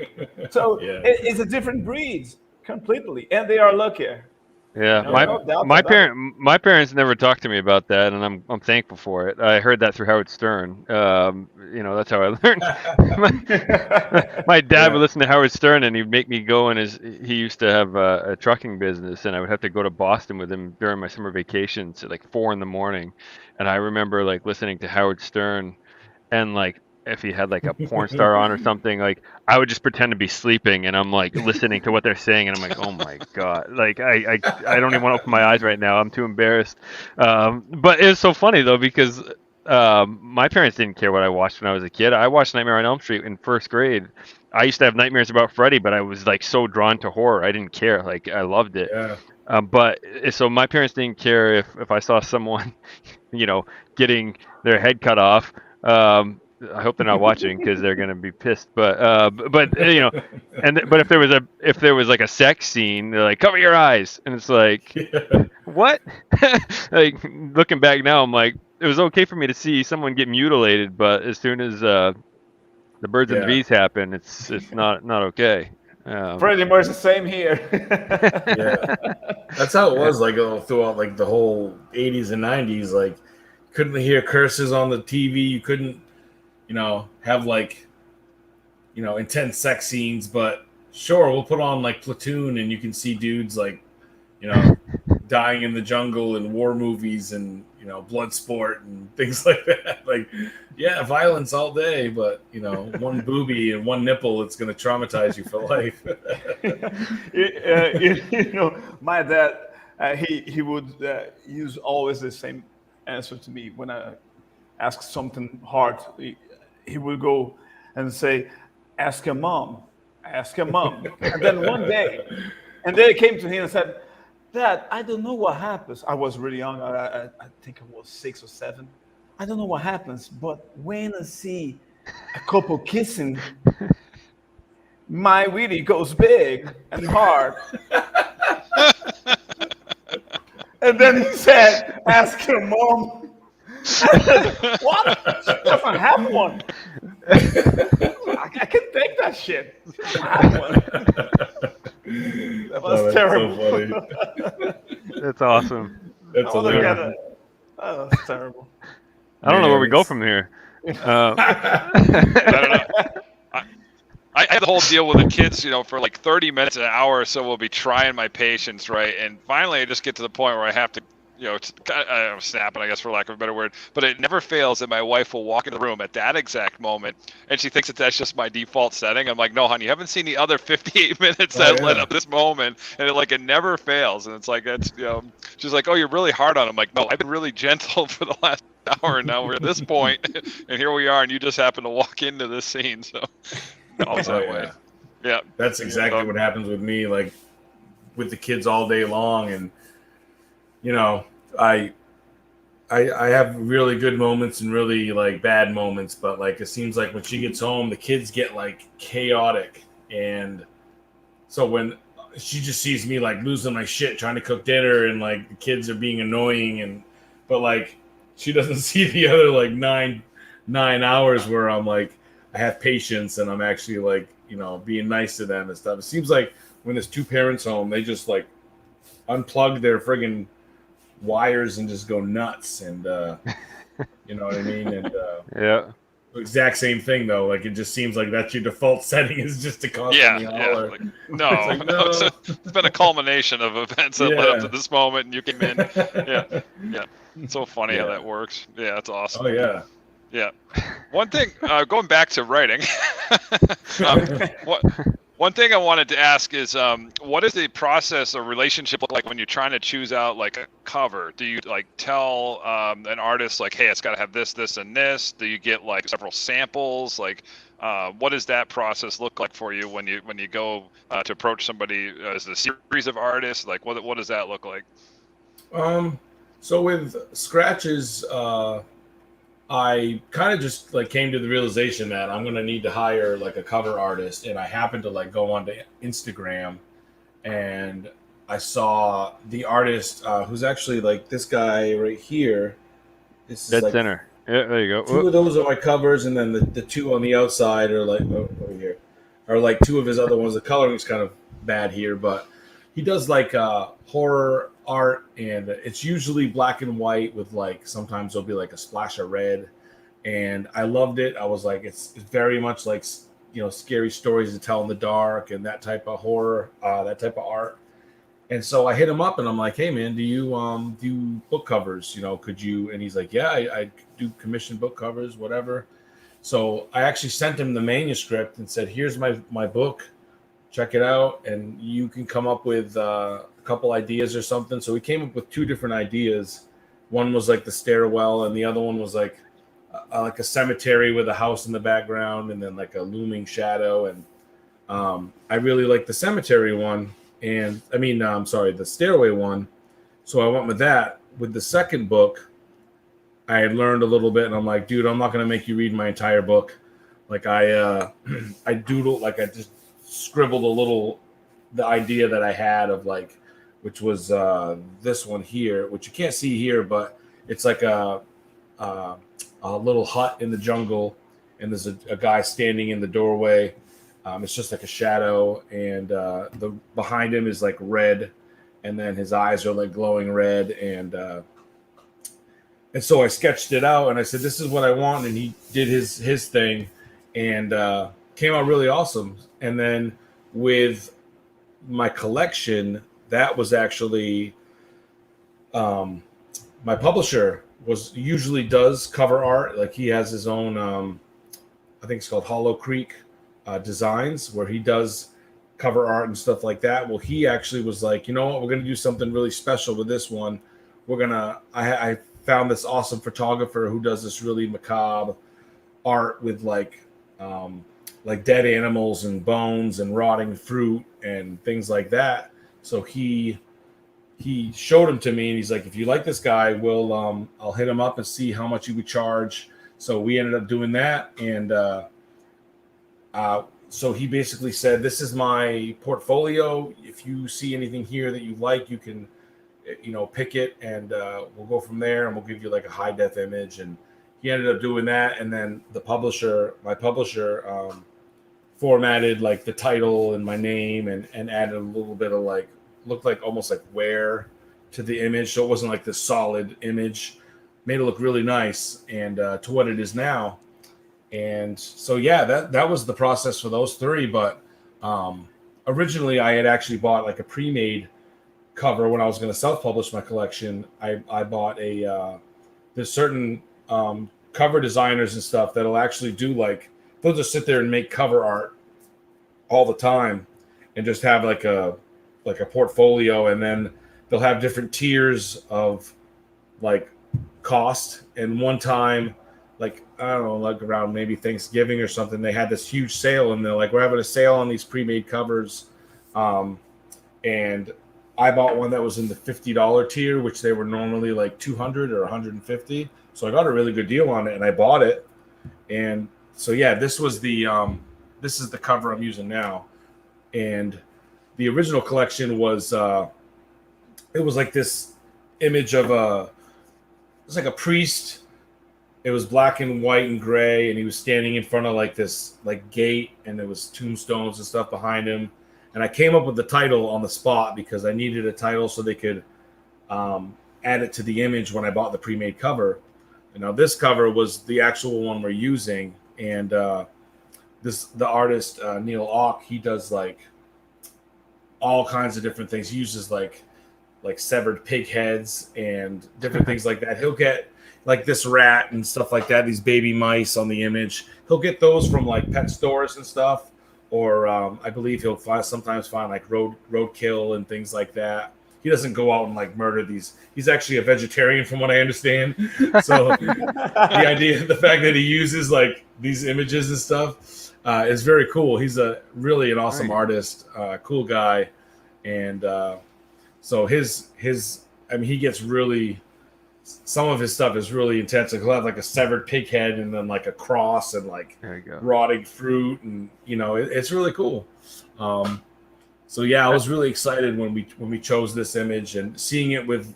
So it's a different breed completely, and they are luckier. Yeah, my parents never talked to me about that, and I'm thankful for it. I heard that through Howard Stern. That's how I learned. My dad would listen to Howard Stern, and he'd make me go in he used to have a trucking business, and I would have to go to Boston with him during my summer vacations at like 4 a.m. And I remember like listening to Howard Stern, and like if he had like a porn star on or something, like I would just pretend to be sleeping, and I'm like listening to what they're saying, and I'm like, oh my god, like I don't even want to open my eyes right now. I'm too embarrassed. But it's so funny though, because My parents didn't care what I watched when I was a kid. I watched Nightmare on Elm Street in first grade. I used to have nightmares about Freddy, but I was like so drawn to horror. I didn't care. Like I loved it. Yeah. But so my parents didn't care if I saw someone, getting their head cut off. I hope they're not watching because they're gonna be pissed. But if there was like a sex scene, they're like, cover your eyes, and it's like, Yeah. what? Like looking back now, I'm like, it was okay for me to see someone get mutilated, but as soon as the birds and the Yeah. bees happen, it's not okay. Pretty much the same here. Yeah. That's how it was like throughout like the whole 80s and 90s. Like, couldn't hear curses on the TV. You couldn't, have like, intense sex scenes. But sure, we'll put on like Platoon, and you can see dudes like, dying in the jungle and war movies and blood sport and things like that. Like, yeah, violence all day, but one booby and one nipple, it's going to traumatize you for life. My dad, he would use always the same answer to me when I ask something hard. He would go and say, "Ask your mom, ask your mom." And then and then it came to him and said, "Dad, I don't know what happens." I was really young. I think I was 6 or 7. I don't know what happens, but when I see a couple kissing, my willy goes big and hard. And then he said, "Ask your mom." I said, "What? She doesn't have one." I can take that shit. She doesn't have one. That was terrible. So funny. That's awesome. That's hilarious. That was terrible. I don't know where we go from here. I don't know. I had the whole deal with the kids, for like 30 minutes, an hour or so. We'll be trying my patience, right? And finally, I just get to the point where I have to, snapping, I guess, for lack of a better word. But it never fails that my wife will walk into the room at that exact moment, and she thinks that that's just my default setting. I'm like, no, honey, you haven't seen the other 58 minutes that led up this moment, and it never fails. And it's like, that's, she's like, oh, you're really hard on him. I'm like, no, I've been really gentle for the last hour, and now we're at this point, and here we are, and you just happen to walk into this scene. So always that way. Yeah, that's exactly what happens with me, like with the kids all day long. And I have really good moments and really like bad moments, but like it seems like when she gets home, the kids get like chaotic, and so when she just sees me like losing my shit trying to cook dinner, and like the kids are being annoying, but like she doesn't see the other like nine hours where I'm like, I have patience and I'm actually like, being nice to them and stuff. It seems like when there's 2 parents home, they just like unplug their friggin' wires and just go nuts. And you know what I mean? And Yeah. exact same thing though. Like it just seems like that's your default setting, is just to constantly holler. Like, no. It's been a culmination of events that led up to this moment, and you came in. Yeah. It's so funny how that works. Yeah, it's awesome. Oh yeah. Yeah. One thing, going back to writing, one thing I wanted to ask is, what does the process or relationship look like when you're trying to choose out like a cover? Do you like tell an artist like, hey, it's got to have this, this, and this? Do you get like several samples? Like, what does that process look like for you when you go to approach somebody as a series of artists? Like, what does that look like? So with scratches, I kind of just like came to the realization that I'm gonna need to hire like a cover artist, and I happened to like go onto Instagram, and I saw the artist who's actually like this guy right here. This Dead is like center. Yeah, there you go. 2 of those are my covers, and then the 2 on the outside are like over here, are like 2 of his other ones. The coloring's kind of bad here, but he does like horror art, and it's usually black and white with like sometimes there'll be like a splash of red, and I loved it. I was like, it's very much like scary stories to tell in the dark and that type of horror, that type of art. And so I hit him up and I'm like, hey man, do you do book covers? Could you? And he's like, yeah, I do commission book covers, whatever. So I actually sent him the manuscript and said, here's my book, check it out, and you can come up with a couple ideas or something. So we came up with 2 different ideas. One was like the stairwell, and the other one was like like a cemetery with a house in the background, and then like a looming shadow. And I really like the cemetery one, and the stairway one. So I went with that. With the second book, I had learned a little bit, and I'm like, dude, I'm not gonna make you read my entire book. Like I doodled, like I just scribbled the idea that I had of like, which was this one here, which you can't see here, but it's like a little hut in the jungle, and there's a guy standing in the doorway. It's just like a shadow, and the behind him is like red, and then his eyes are like glowing red, and so I sketched it out, and I said, "This is what I want," and he did his thing, and came out really awesome. And then with my collection, that was actually my publisher usually does cover art. Like he has his own, I think it's called Hollow Creek Designs, where he does cover art and stuff like that. Well, he actually was like, you know what, we're gonna do something really special with this one. I found this awesome photographer who does this really macabre art with like dead animals and bones and rotting fruit and things like that. So he showed him to me, and he's like, if you like this guy, I'll hit him up and see how much he would charge. So we ended up doing that, and so he basically said, this is my portfolio. If you see anything here that you like, you can pick it, and we'll go from there, and we'll give you like a high def image. And he ended up doing that, and then my publisher formatted like the title and my name, and added a little bit of like, looked like almost like wear to the image, so it wasn't like this solid image. Made it look really nice, and to what it is now. And so yeah, that was the process for those three. But originally I had actually bought like a pre-made cover when I was going to self-publish my collection. I bought there's certain cover designers and stuff that'll actually do like, they'll just sit there and make cover art all the time, and just have like a portfolio, and then they'll have different tiers of like cost. And one time, like, I don't know, like around maybe Thanksgiving or something, they had this huge sale, and they're like, we're having a sale on these pre-made covers. And I bought one that was in the $50 tier, which they were normally like $200 or $150. So I got a really good deal on it, and I bought it. And so yeah, this is the cover I'm using now. And the original collection was it was like this image of it was like a priest. It was black and white and gray, and he was standing in front of like this like gate, and there was tombstones and stuff behind him. And I came up with the title on the spot because I needed a title so they could add it to the image when I bought the pre-made cover. And now this cover was the actual one we're using, and the artist Neil Auk, he does like all kinds of different things. He uses like severed pig heads and different things like that. He'll get like this rat and stuff like that, these baby mice on the image. He'll get those from like pet stores and stuff, or I believe he'll sometimes find like roadkill and things like that. He doesn't go out and like murder these. He's actually a vegetarian, from what I understand. So the fact that he uses like these images and stuff is very cool. He's really an awesome artist, cool guy, and so he gets really, some of his stuff is really intense. Like he'll have like a severed pig head, and then like a cross, and like rotting fruit, and it's really cool. So yeah, I was really excited when we chose this image, and seeing it with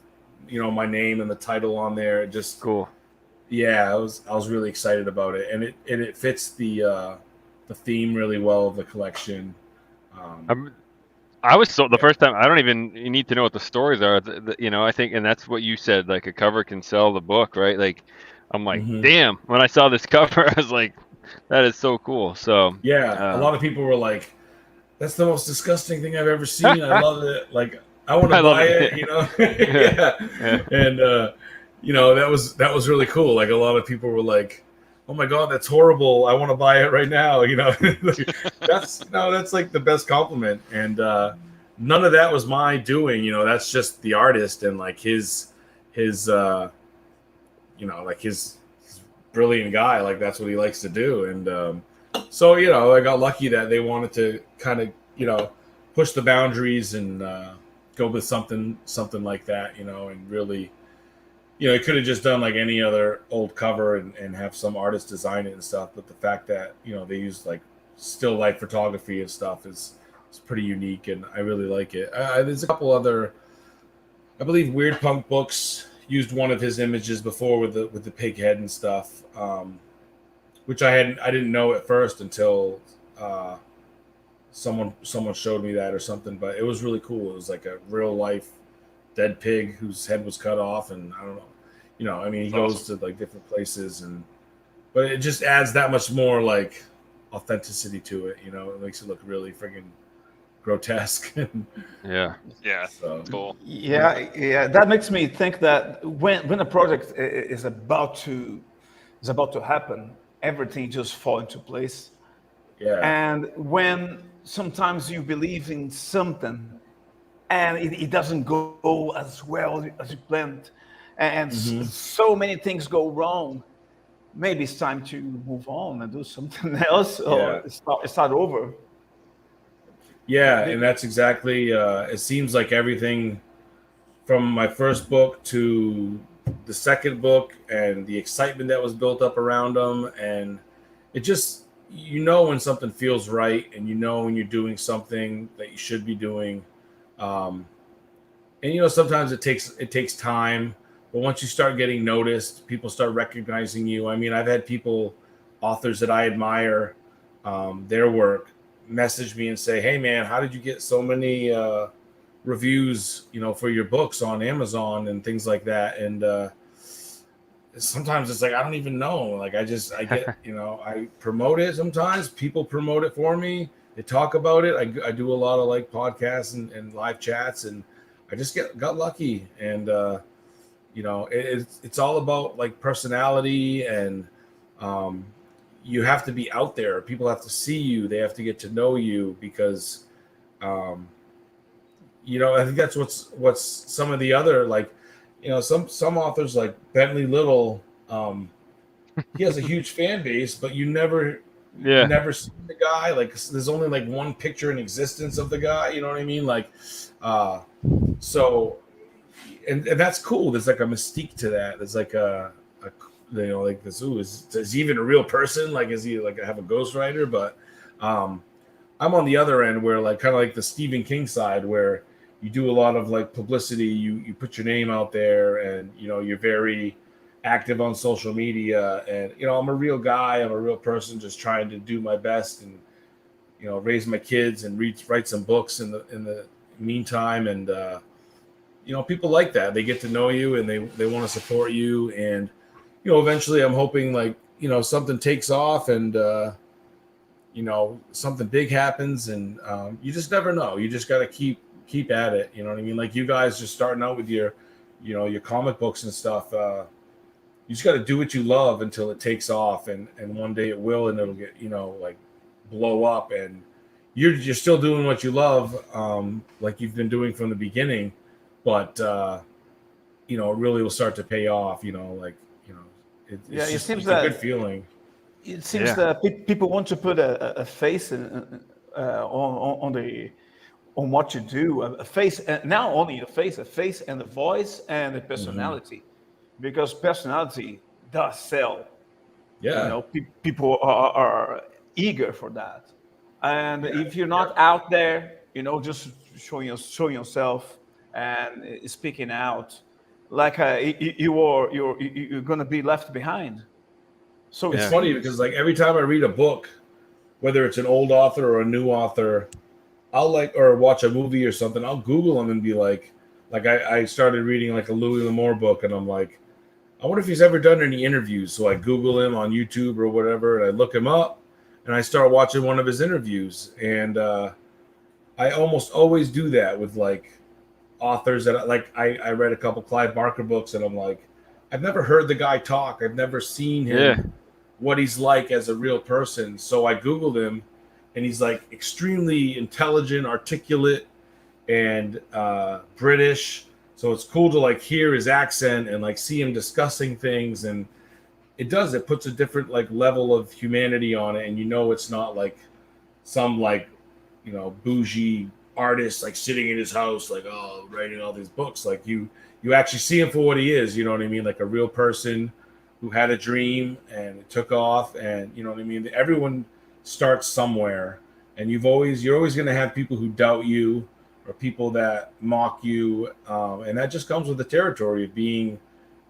my name and the title on there. It just cool. Yeah, I was really excited about it, and it fits the theme really well of the collection. I was the first time. I don't even need to know what the stories are. I think, and that's what you said. Like a cover can sell the book, right? Like, I'm like, damn. When I saw this cover, I was like, that is so cool. So yeah, a lot of people were like, that's the most disgusting thing I've ever seen. I love it. Like, I want to buy it. Yeah. And that was really cool. Like, a lot of people were like, oh my God, that's horrible. I want to buy it right now. That's like the best compliment. And none of that was my doing. That's just the artist, and like his brilliant guy. Like that's what he likes to do. And so I got lucky that they wanted to kind of push the boundaries and go with something like that. And really. It could have just done like any other old cover and have some artist design it and stuff. But the fact that, they use like still life photography and stuff is pretty unique. And I really like it. There's a couple other, I believe Weird Punk Books used one of his images before with the pig head and stuff, which I didn't know at first until someone showed me that or something. But it was really cool. It was like a real life dead pig whose head was cut off, and I don't know. He goes to like different places, but it just adds that much more like authenticity to it. It makes it look really friggin' grotesque. Yeah. So. Cool. Yeah. That makes me think that when a project is about to happen, everything just fall into place. Yeah. And when sometimes you believe in something and it doesn't go as well as you planned, and so many things go wrong, maybe it's time to move on and do something else or start over. Yeah, and that's exactly, it seems like everything from my first book to the second book and the excitement that was built up around them, and it just, when something feels right, and when you're doing something that you should be doing. And sometimes it takes time, but once you start getting noticed, people start recognizing you. I mean, I've had authors that I admire, their work, message me and say, "Hey, man, how did you get so many reviews, for your books on Amazon and things like that?" And sometimes it's like I don't even know. Like I get, I promote it. Sometimes people promote it for me. They talk about it. I do a lot of like podcasts and live chats, and I just got lucky. And it's all about like personality, and you have to be out there. People have to see you. They have to get to know you because, I think that's what's some of the other like, some authors like Bentley Little. He has a huge fan base, but you never seen the guy. Like there's only like one picture in existence of the guy. You know what I mean? Like, so, and that's cool. There's like a mystique to that. There's like like this. Ooh, is he even a real person? Like, is he like have a ghostwriter? But I'm on the other end where like kind of like the Stephen King side where you do a lot of like publicity. You put your name out there, and you're very active on social media, and I'm a real guy. I'm a real person, just trying to do my best and raise my kids and write some books in the meantime. And people like that. They get to know you, and they want to support you. And eventually, I'm hoping like something takes off, and something big happens, and you just never know. You just got to keep at it. You know what I mean? Like you guys just starting out with your your comic books and stuff. You just got to do what you love until it takes off, and one day it will, and it'll get like blow up, and you're still doing what you love, like you've been doing from the beginning, but it really will start to pay off. It seems a good feeling. It seems that people want to put a face on what you do, a face, not only a face and a voice and a personality. Because personality does sell. Yeah. People are eager for that. And if you're not out there, just showing yourself and speaking out, like you're going to be left behind. So it's funny because like every time I read a book, whether it's an old author or a new author, I'll or watch a movie or something, I'll Google them and be like I started reading like a Louis L'Amour book, and I'm like, I wonder if he's ever done any interviews. So I Google him on YouTube or whatever, and I look him up, and I start watching one of his interviews. And I almost always do that with like authors that I read a couple Clive Barker books, and I'm like, I've never heard the guy talk. I've never seen him, what he's like as a real person. So I Googled him, and he's like extremely intelligent, articulate, and British. So it's cool to like hear his accent and like see him discussing things, and it does. It puts a different like level of humanity on it, and you know it's not like some like bougie artist like sitting in his house like writing all these books. Like you actually see him for what he is. You know what I mean? Like a real person who had a dream and it took off, and you know what I mean. Everyone starts somewhere, and you're always going to have people who doubt you or people that mock you, and that just comes with the territory of being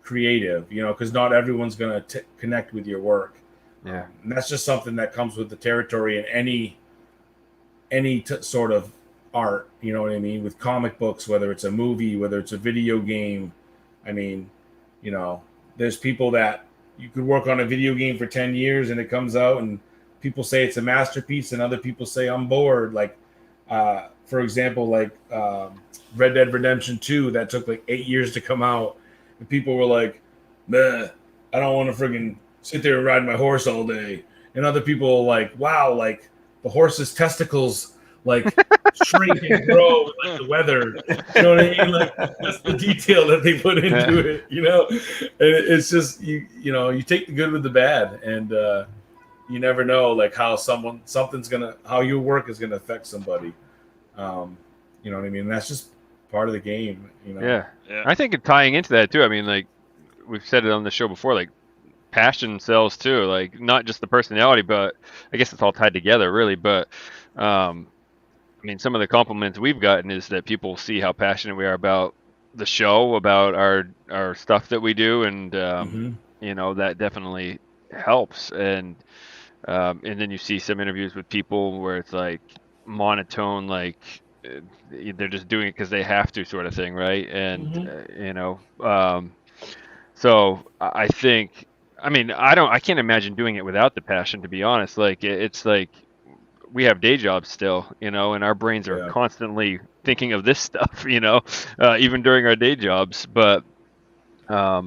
creative, because not everyone's going to connect with your work. Yeah. And that's just something that comes with the territory in any sort of art, you know what I mean? With comic books, whether it's a movie, whether it's a video game. I mean, there's people that you could work on a video game for 10 years and it comes out and people say it's a masterpiece and other people say I'm bored. Like, for example, like Red Dead Redemption 2, that took like 8 years to come out. And people were like, meh, I don't want to friggin' sit there and ride my horse all day. And other people like, wow, like the horse's testicles like shrink and grow with like the weather. You know what I mean? Like that's the detail that they put into it, And it's just you take the good with the bad, and you never know like how how your work is gonna affect somebody. You know what I mean? And that's just part of the game, Yeah. I think tying into that too, I mean, like we've said it on the show before, like passion sells too, like not just the personality, but I guess it's all tied together really. But I mean, some of the compliments we've gotten is that people see how passionate we are about the show, about our stuff that we do, and that definitely helps. And then you see some interviews with people where it's like monotone, like they're just doing it because they have to, sort of thing, right? And so I think, I mean, I can't imagine doing it without the passion, to be honest. Like it's like we have day jobs still, and our brains are constantly thinking of this stuff, even during our day jobs. But I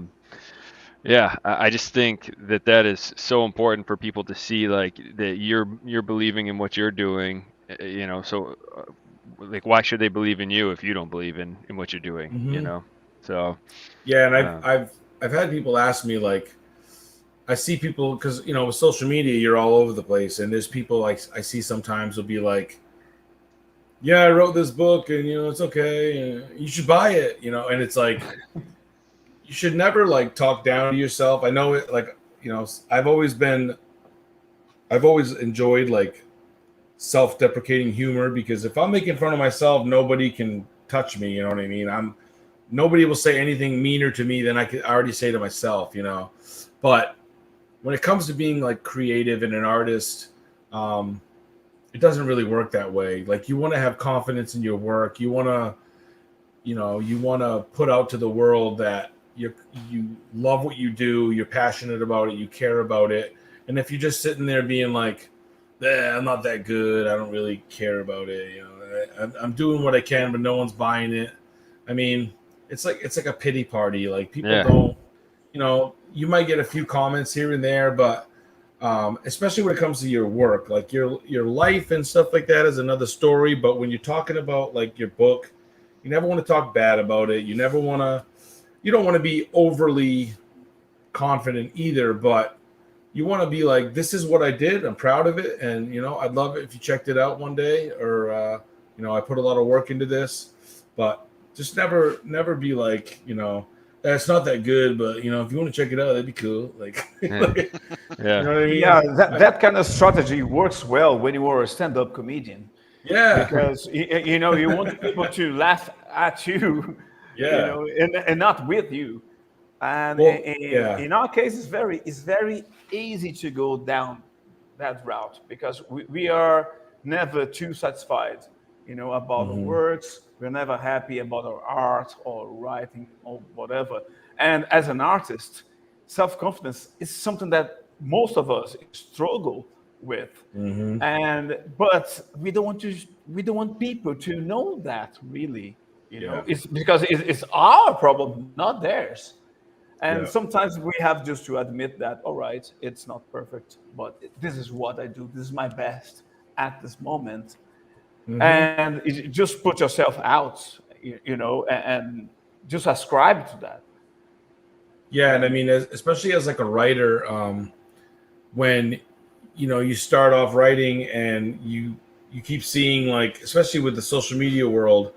just think that is so important for people to see, like that you're believing in what you're doing, So, like, why should they believe in you if you don't believe in what you're doing, So yeah, and I've had people ask me like. I see people because with social media you're all over the place, and there's people like I see sometimes will be like, yeah, I wrote this book and it's okay, you should buy it, and it's like you should never like talk down to yourself. I know it, like I've always enjoyed like self-deprecating humor, because if I'm making fun of myself, nobody can touch me, you know what I mean? Nobody will say anything meaner to me than I could already say to myself, but when it comes to being like creative and an artist, it doesn't really work that way. Like you want to have confidence in your work. You want to put out to the world that you love what you do. You're passionate about it. You care about it. And if you're just sitting there being like, I'm not that good, I don't really care about it. I'm doing what I can, but no one's buying it. I mean, it's like a pity party. Like people don't, you might get a few comments here and there, but especially when it comes to your work, like your life and stuff like that is another story. But when you're talking about like your book, you never want to talk bad about it. You don't want to be overly confident either, but you want to be like, this is what I did. I'm proud of it. And, I'd love it if you checked it out one day, or, I put a lot of work into this, but just never be like, it's not that good, but if you want to check it out, that'd be cool. Like, You know what I mean? Yeah, that kind of strategy works well when you are a stand-up comedian. Yeah, because you want people to laugh at you, yeah, and not with you. And in our case, it's very easy to go down that route, because we are never too satisfied, about our works. We're never happy about our art or writing or whatever. And as an artist, self-confidence is something that most of us struggle with. But we don't want people to know that, really. It's because it's our problem, not theirs. And sometimes we have just to admit that, all right, it's not perfect, but this is what I do. This is my best at this moment. And just put yourself out, and just ascribe to that. Yeah, and I mean, especially as like a writer, when you start off writing and you keep seeing, like, especially with the social media world,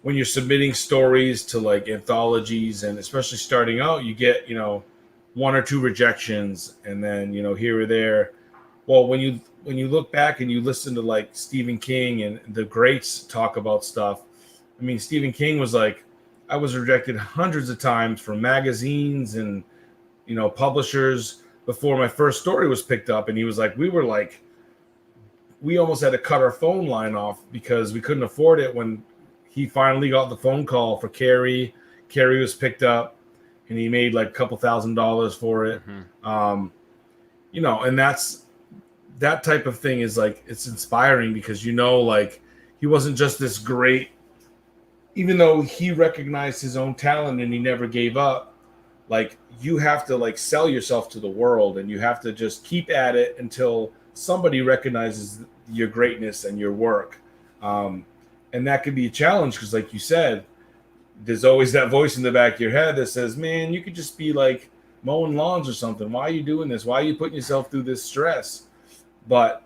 when you're submitting stories to like anthologies, and especially starting out, you get one or two rejections, and then here or there. Well, when you look back and you listen to like Stephen King and the greats talk about stuff, I mean, Stephen King was like, I was rejected hundreds of times from magazines and publishers before my first story was picked up, and he was like, we almost had to cut our phone line off because we couldn't afford it. When he finally got the phone call for Carrie was picked up, and he made like a couple $1,000s for it. And that type of thing is like, it's inspiring because like, he wasn't just this great, even though he recognized his own talent and he never gave up. Like, you have to like sell yourself to the world, and you have to just keep at it until somebody recognizes your greatness and your work. And that can be a challenge because, like you said, there's always that voice in the back of your head that says, man, you could just be like mowing lawns or something. Why are you doing this? Why are you putting yourself through this stress? But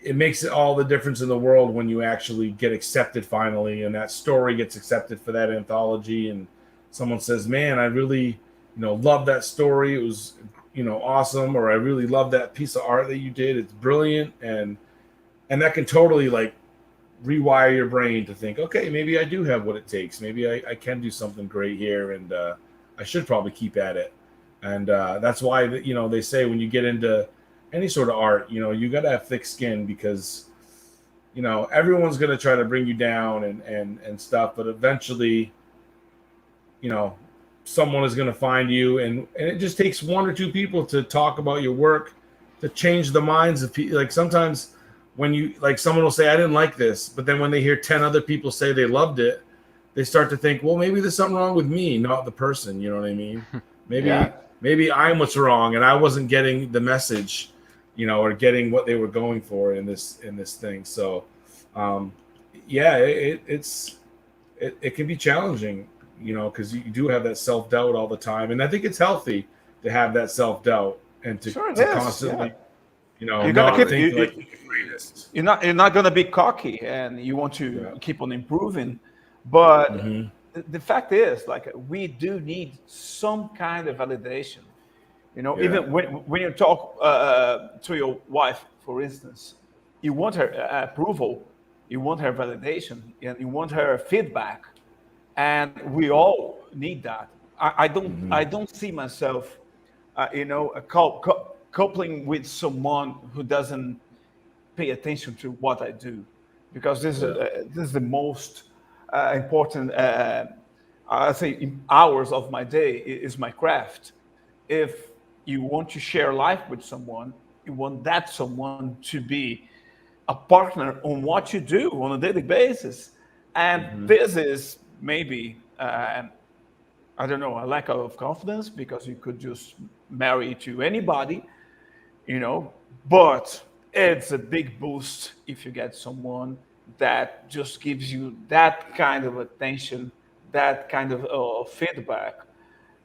it makes all the difference in the world when you actually get accepted finally, and that story gets accepted for that anthology, and someone says, man, I really love that story. It was awesome. Or I really love that piece of art that you did. It's brilliant. And that can totally like rewire your brain to think, okay, maybe I do have what it takes. Maybe I can do something great here, and I should probably keep at it. And that's why they say when you get into any sort of art, you got to have thick skin, because everyone's going to try to bring you down and stuff, but eventually someone is going to find you, and it just takes one or two people to talk about your work to change the minds of people. Like, sometimes when you like, someone will say, I didn't like this, but then when they hear 10 other people say they loved it, they start to think, well, maybe there's something wrong with me, not the person. You know what I mean? Maybe I'm what's wrong, and I wasn't getting the message, or getting what they were going for in this thing. So it can be challenging, because you do have that self-doubt all the time. And I think it's healthy to have that self-doubt and to constantly, you're not gonna think keep, like you're the greatest. you're not going to be cocky, and you want to keep on improving. But the fact is, like, we do need some kind of validation. Even when you talk to your wife, for instance, you want her approval, you want her validation, and you want her feedback. And we all need that. I don't see myself, coupling with someone who doesn't pay attention to what I do, because this is the most important. I say hours of my day is my craft. If you want to share life with someone, you want that someone to be a partner on what you do on a daily basis, and this is maybe I don't know, a lack of confidence, because you could just marry to anybody, but it's a big boost if you get someone that just gives you that kind of attention, that kind of feedback,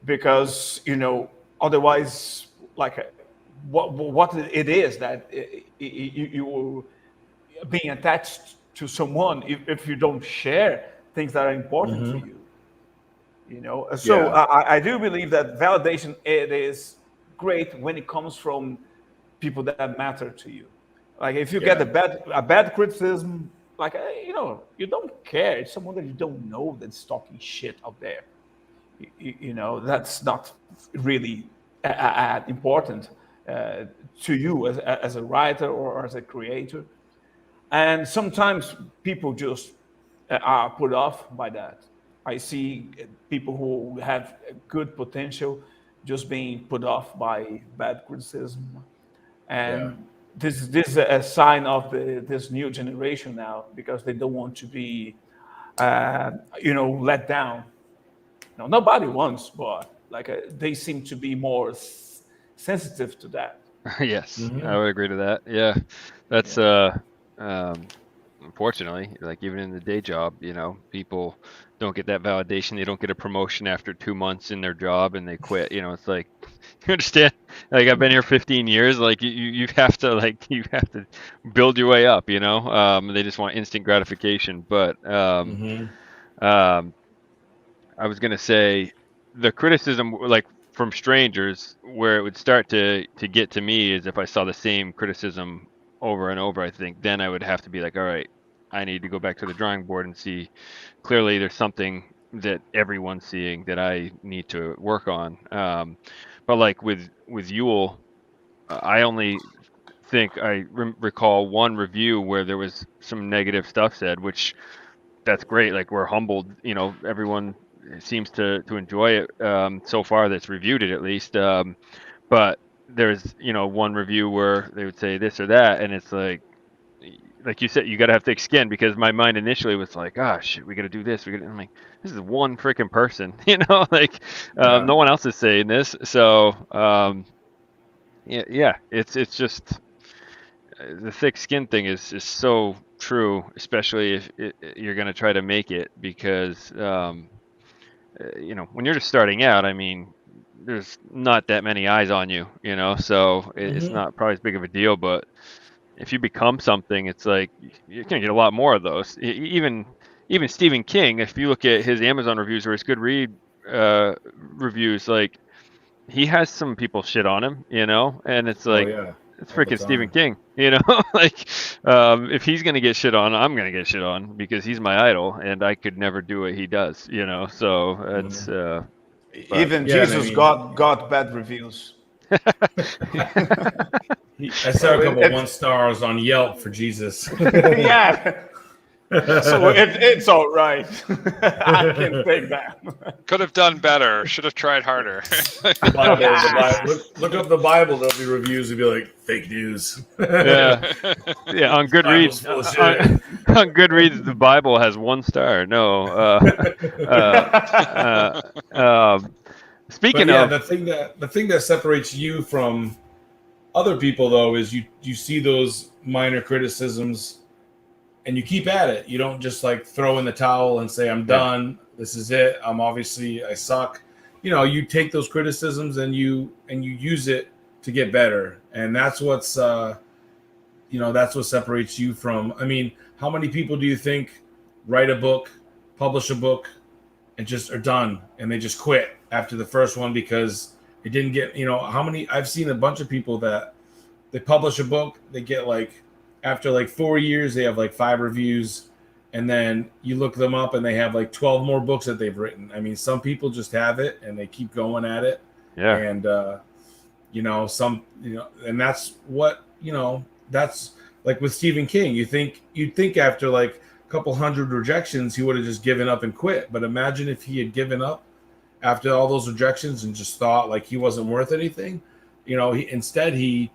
because otherwise, like, what it is that you being attached to someone if you don't share things that are important to you. So I do believe that validation, it is great when it comes from people that matter to you. Like, if you get a bad criticism, like, you don't care. It's someone that you don't know that's talking shit out there. That's not really important to you as a writer or as a creator. And sometimes people just are put off by that. I see people who have good potential just being put off by bad criticism. And this is a sign of this new generation now, because they don't want to be, let down. Nobody wants, but like, they seem to be more sensitive to that. Yes, I would agree to that. Yeah, that's unfortunately, like even in the day job, people don't get that validation. They don't get a promotion after 2 months in their job and they quit. It's like, you understand? Like I've been here 15 years. Like you have to build your way up. They just want instant gratification. But Mm-hmm. um, I was gonna say the criticism, like from strangers, where it would start to get to me is if I saw the same criticism over and over. I think then I would have to be like, all right, I need to go back to the drawing board and see. Clearly, there's something that everyone's seeing that I need to work on. But like with Yule, I only think I recall one review where there was some negative stuff said, which that's great. Like we're humbled, everyone seems to enjoy it so far that's reviewed it at least. But there's one review where they would say this or that, and it's like you said, you got to have thick skin because my mind initially was like, gosh, we got to do this. I'm like, this is one freaking person, like Yeah. no one else is saying this. So yeah, it's just the thick skin thing is so true, especially if you're going to try to make it because when you're just starting out, I mean, there's not that many eyes on you, so it's Mm-hmm. not probably as big of a deal. But if you become something, it's like you're gonna get a lot more of those. Even Stephen King, if you look at his Amazon reviews or his Goodread reviews, like he has some people shit on him, and it's Oh like yeah. it's All the freaking Stephen time. King, like if he's gonna get shit on, I'm gonna get shit on because he's my idol, and I could never do what he does, So it's Mm-hmm. but Even Yeah, and I Jesus mean, got bad reviews. I saw So a couple it 1 stars on Yelp for Jesus. yeah. So it's all right. I can take that. Could have done better. Should have tried harder. The Bible. Look up the Bible. There'll be reviews. It'll be like fake news. yeah. Yeah, on Bible's Goodreads, full of shit. on Goodreads, the Bible has 1 star. No, But speaking yeah, of, the thing that separates you from other people though is you see those minor criticisms and you keep at it. You don't just like throw in the towel and say I'm yeah, done. This is it. I suck. You take those criticisms and you use it to get better. And that's what separates you from. I mean, how many people do you think write a book, publish a book, and just are done and they just quit after the first one because it didn't get, how many I've seen a bunch of people that they publish a book, they get like after like 4 years, they have like 5 reviews, and then you look them up and they have like 12 more books that they've written. I mean, some people just have it and they keep going at it. yeah, And and that's what, that's like with Stephen King. You'd think after like a couple hundred rejections, he would have just given up and quit. But imagine if he had given up after all those rejections and just thought like he wasn't worth anything. Instead he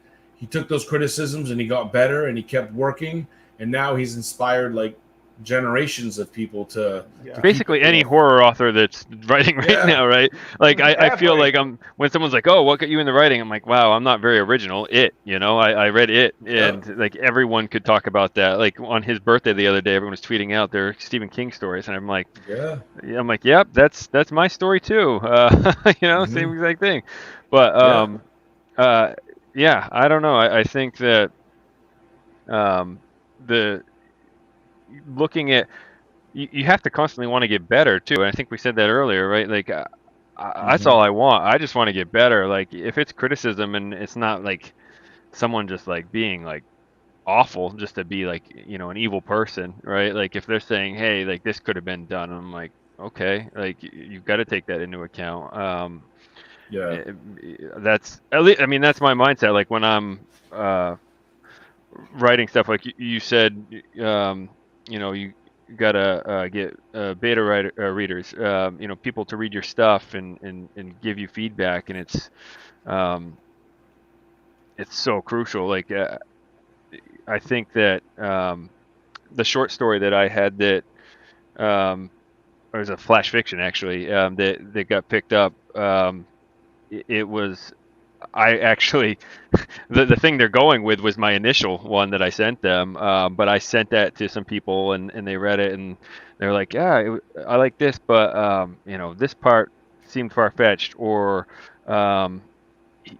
took those criticisms and he got better and he kept working, and now he's inspired like generations of people to Yeah. basically any horror author that's writing right Yeah. now, right? Like I feel Every- like when someone's like, oh, what got you into writing? I'm like, wow, I'm not very original. I read it, and like everyone could talk about that. Like on his birthday the other day, everyone was tweeting out their Stephen King stories, and I'm like, yep, that's my story too. Same exact thing. But yeah, I don't know. I think that the looking at you have to constantly want to get better too. And I think we said that earlier, right? Like that's all I want. I just want to get better. Like if it's criticism and it's not like someone just like being like awful just to be like an evil person, right? Like if they're saying, hey, like this could have been done, I'm like, okay, like you've got to take that into account. Yeah. That's at least, I mean, that's my mindset. Like when I'm writing stuff, like you said, you gotta get beta readers, people to read your stuff and give you feedback, and it's so crucial. Like I think that the short story that I had that it was a flash fiction actually that got picked up. It was I actually, the thing they're going with was my initial one that I sent them, but I sent that to some people and they read it and they're like, yeah, I like this, but this part seemed far-fetched, or um,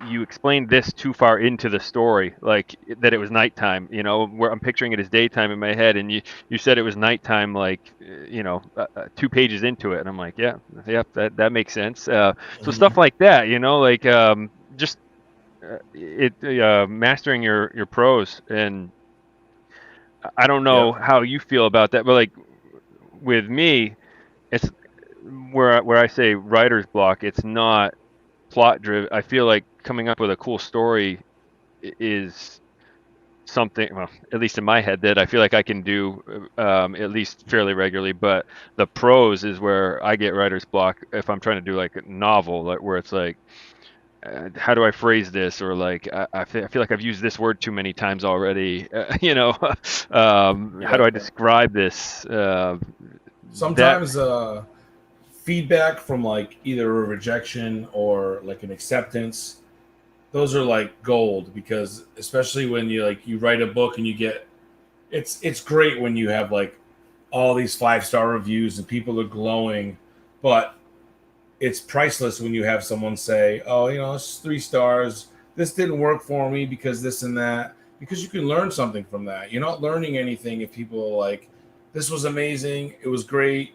you explained this too far into the story, like that it was nighttime, where I'm picturing it as daytime in my head, and you said it was nighttime, like 2 pages into it, and I'm like, yeah, that makes sense. So stuff like that, like just mastering your prose, and I don't know Yep. how you feel about that, but like with me, it's where I say writer's block. It's not plot driven. I feel like coming up with a cool story is something, well, at least in my head, that I feel like I can do at least fairly regularly. But the prose is where I get writer's block if I'm trying to do like a novel, like where it's like, how do I phrase this? Or like, I feel like I've used this word too many times already. How do Yep. I describe this? That, Sometimes feedback from like either a rejection or like an acceptance, those are like gold, because especially when you write a book and you get, it's great when you have like all these 5-star reviews and people are glowing, but it's priceless when you have someone say, oh, it's 3 stars, this didn't work for me because this and that, because you can learn something from that. You're not learning anything if people are like, this was amazing, it was great.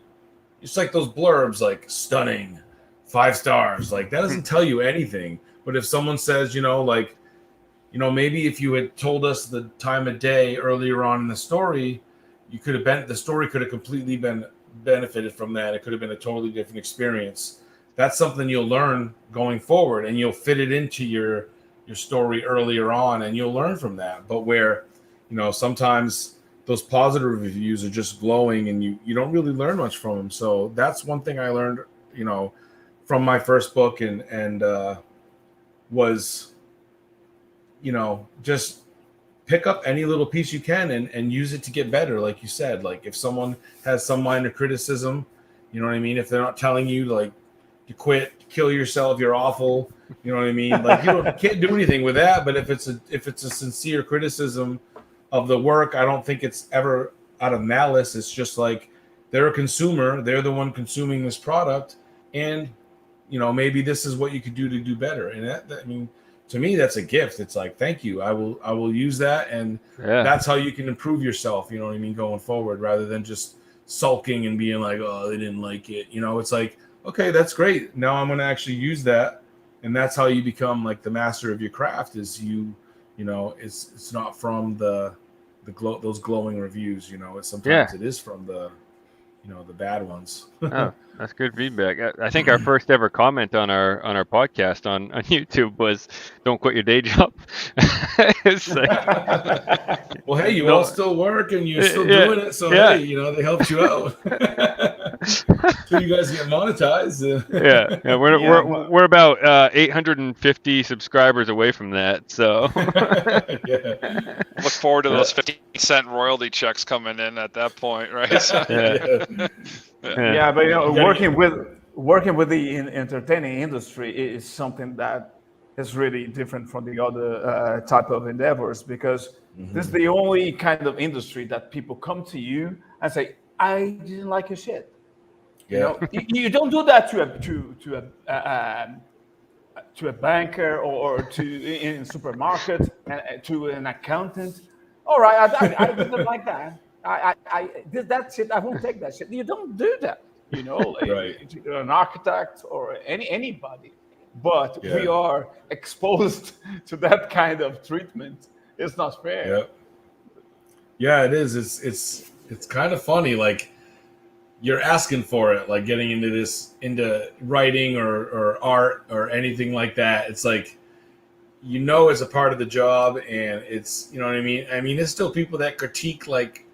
It's like those blurbs, like stunning, 5 stars, like that doesn't tell you anything. But if someone says, maybe if you had told us the time of day earlier on in the story, the story could have completely been benefited from that. It could have been a totally different experience. That's something you'll learn going forward, and you'll fit it into your story earlier on, and you'll learn from that. But where, sometimes those positive reviews are just glowing and you don't really learn much from them. So that's one thing I learned, from my first book, and was, just pick up any little piece you can and use it to get better. Like you said, like if someone has some minor criticism, you know what I mean? If they're not telling you like to quit, kill yourself, you're awful, you know what I mean? Like can't do anything with that. But if it's a sincere criticism of the work, I don't think it's ever out of malice. It's just like they're a consumer, they're the one consuming this product, and maybe this is what you could do to do better. And that I mean, to me, that's a gift. It's like, thank you. I will use that, and that's how you can improve yourself. You know what I mean, going forward, rather than just sulking and being like, oh, they didn't like it. It's like, okay, that's great. Now I'm going to actually use that, and that's how you become like the master of your craft. Is it's not from those glowing reviews. It's sometimes it is from the bad ones. oh, that's good feedback. I think our first ever comment on our podcast on YouTube was, "Don't quit your day job." It's like, well, hey, you all still work and you're still doing it, so hey, they helped you out. So you guys get monetized. We're about 850 subscribers away from that. So look forward to those 50-cent royalty checks coming in at that point, right? So, But working with the entertaining industry is something that is really different from the other type of endeavors, because this is the only kind of industry that people come to you and say, I didn't like your shit. You don't do that to a banker or in a supermarket, to an accountant. All right, I didn't like that. I did that shit. I won't take that shit. You don't do that, right. An architect or anybody. But we are exposed to that kind of treatment. It's not fair. Yeah, it is. It's kind of funny. Like, you're asking for it, like getting into writing or art or anything like that. It's like, it's a part of the job, and it's, you know what I mean? I mean, there's still people that critique like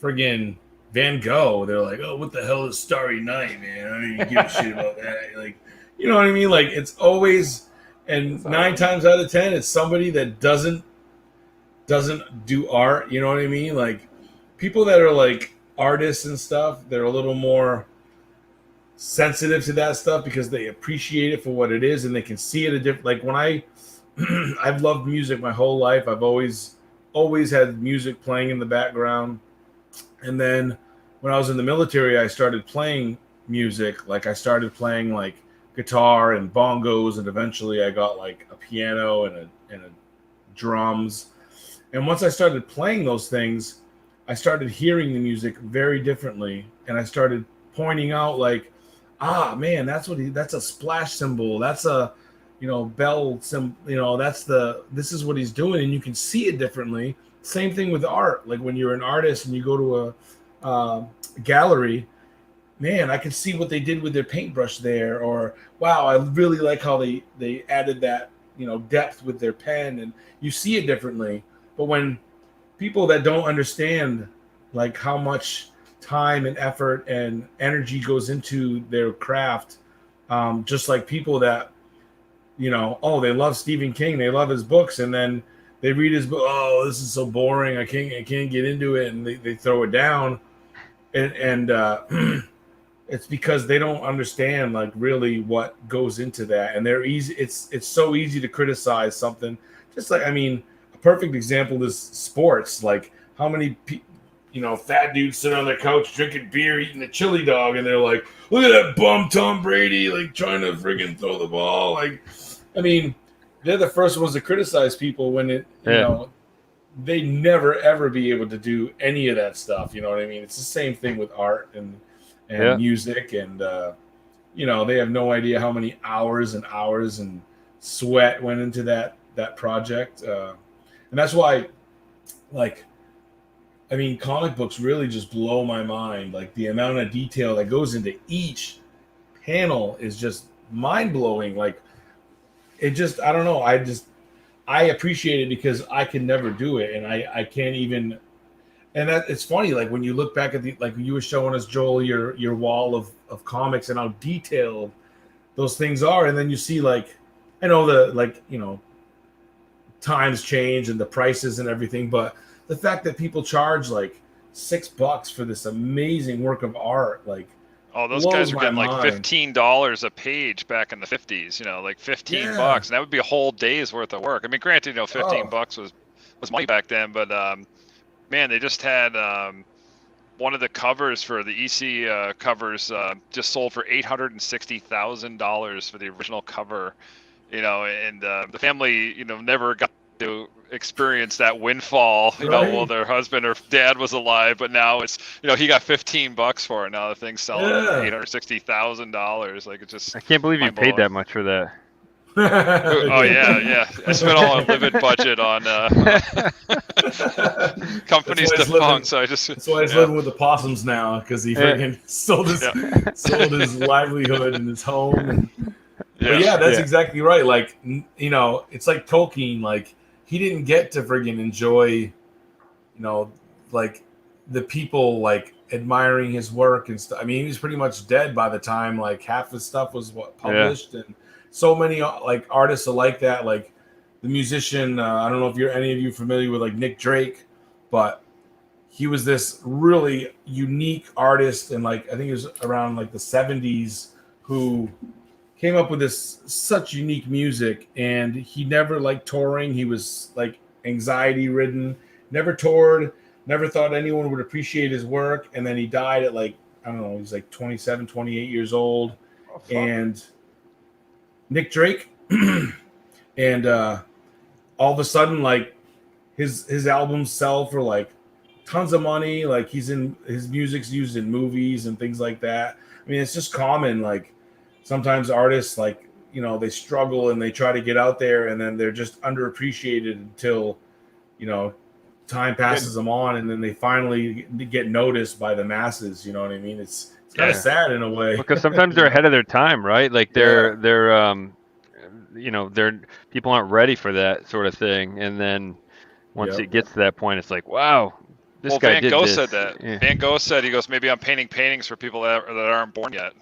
friggin' Van Gogh. They're like, oh, what the hell is Starry Night, man? I don't even give a shit about that. Like, you know what I mean? Like, it's always, and 9 times out of 10, it's somebody that doesn't do art. You know what I mean? Like, people that are like artists and stuff, they're a little more sensitive to that stuff because they appreciate it for what it is and they can see it a different. Like when I've loved music my whole life. I've always had music playing in the background. And then when I was in the military, I started playing music. Like I started playing like guitar and bongos, and eventually I got like a piano and a drums. And once I started playing those things, I started hearing the music very differently, and I started pointing out like, man, that's a splash cymbal. That's a, bell cymbal. This is what he's doing, and you can see it differently. Same thing with art. Like when you're an artist and you go to a gallery, man, I can see what they did with their paintbrush there, or wow, I really like how they added that, depth with their pen, and you see it differently. But when people that don't understand like how much time and effort and energy goes into their craft, just like people that, they love Stephen King, they love his books, and then they read his book, oh, this is so boring, I can't get into it, and they throw it down, and it's because they don't understand like really what goes into that, and they're easy. It's so easy to criticize something. Just like, a perfect example is sports. Like how many fat dudes sit on their couch drinking beer, eating a chili dog, and they're like, look at that bum Tom Brady, like trying to friggin' throw the ball. Like, they're the first ones to criticize people when they never ever be able to do any of that stuff. You know what I mean? It's the same thing with art and music, and they have no idea how many hours and hours and sweat went into that project, and that's why, like, comic books really just blow my mind. Like the amount of detail that goes into each panel is just mind blowing. Like it just, I don't know. I appreciate it because I can never do it, and I can't even. And that it's funny, like when you look back at like you were showing us, Joel, your wall of comics and how detailed those things are, and then you see like, I know times change and the prices and everything, but the fact that people charge like $6 for this amazing work of art, like, oh, those guys were getting like $15 a page back in the 50s, like $15, and that would be a whole day's worth of work. Granted, $15 was money back then, but man, they just had one of the covers for the EC covers just sold for $860,000 for the original cover, and the family, never got to experience that windfall, while their husband or dad was alive. But now it's, he got $15 for it. Now the thing's selling at $860,000. Like, it's just, I can't believe you paid that much for that. Oh yeah. I spent all a Livid budget on companies defunct. So that's why he's living with the possums now, because he freaking sold his livelihood and his home. But that's exactly right. Like, it's like Tolkien. Like, he didn't get to friggin' enjoy, like the people like admiring his work and stuff. He was pretty much dead by the time like half his stuff was published, and so many like artists are like that. Like the musician, I don't know if any of you familiar with like Nick Drake, but he was this really unique artist, and like I think it was around like the 70s, who came up with this such unique music, and he never liked touring. He was like anxiety ridden, never toured, never thought anyone would appreciate his work. And then he died at like, I don't know, he's like 27, 28 years old. And Nick Drake, and all of a sudden, like his albums sell for like tons of money. Like his music's used in movies and things like that. It's just common. Like sometimes artists, like, they struggle and they try to get out there, and then they're just underappreciated until, time passes them on, and then they finally get noticed by the masses. You know what I mean? It's kind of sad in a way. Because sometimes they're ahead of their time, right? Like they're people aren't ready for that sort of thing, and then once it gets to that point, it's like, wow, this guy Van did Gogh this. said that. Yeah. Van Gogh said, he goes, maybe I'm painting paintings for people that aren't born yet.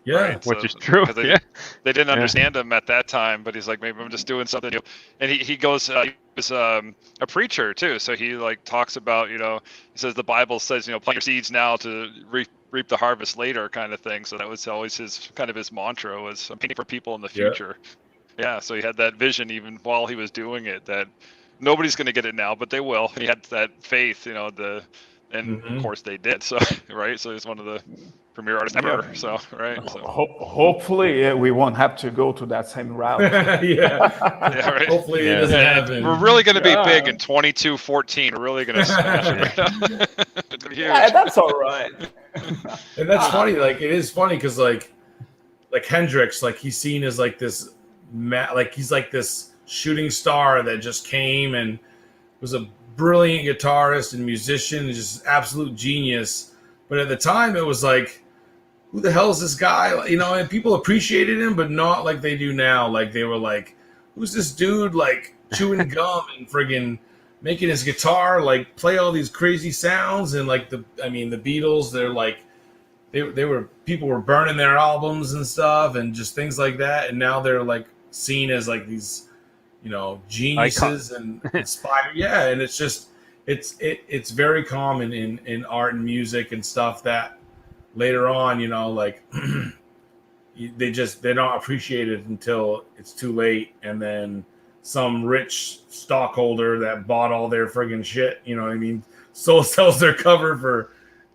Yeah, right? Which is true. They didn't understand him at that time, but he's like, maybe I'm just doing something new. And he goes, was a preacher too, so he like talks about, he says the Bible says, plant your seeds now to reap the harvest later, kind of thing. So that was always his mantra, was I'm painting for people in the future. Yeah, so he had that vision even while he was doing it, that nobody's going to get it now, but they will. He had that faith, and of course they did. So right, so he's one of the premier artists ever. So right, so hopefully we won't have to go to that same route. yeah, right. Hopefully it doesn't happen. We're really going to be big in 2214. We're really going to smash it right now. It's gonna be huge. Yeah, that's all right. And that's funny. Like, it is funny because like Hendrix, like he's seen as like this, like he's like this shooting star that just came and was a brilliant guitarist and musician, and just absolute genius. But at the time, it was like, who the hell is this guy? And people appreciated him, but not like they do now. Like, they were like, who's this dude, like, chewing gum and friggin' making his guitar, like, play all these crazy sounds? And, like, the Beatles, they're like, people were burning their albums and stuff and just things like that. And now they're, like, seen as, like, these, geniuses and inspired. Yeah, and it's just, it's very common in art and music and stuff that later on, like they're not appreciated until it's too late, and then some rich stockholder that bought all their friggin' shit, sells their cover for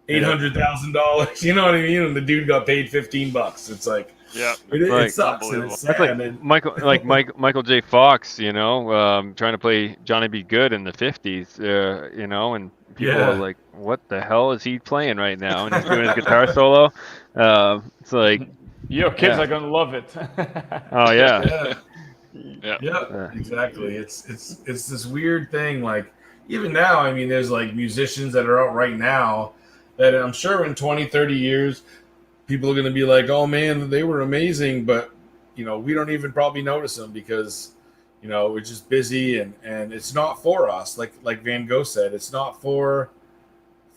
$800,000, you know what I mean? And the dude got paid $15. It's like, yeah, it sucks. And it's sad. That's like Michael J. Fox, trying to play Johnny B. Good in the 50s, and people are like, what the hell is he playing right now? And he's doing his guitar solo. It's like, your kids are gonna love it. Oh yeah. Yeah, exactly. It's this weird thing. Like, even now, I mean, there's like musicians that are out right now that I'm sure in 20, 30 years, people are going to be like, oh man, they were amazing, but we don't even probably notice them because we're just busy, and it's not for us. Like Van Gogh said, it's not for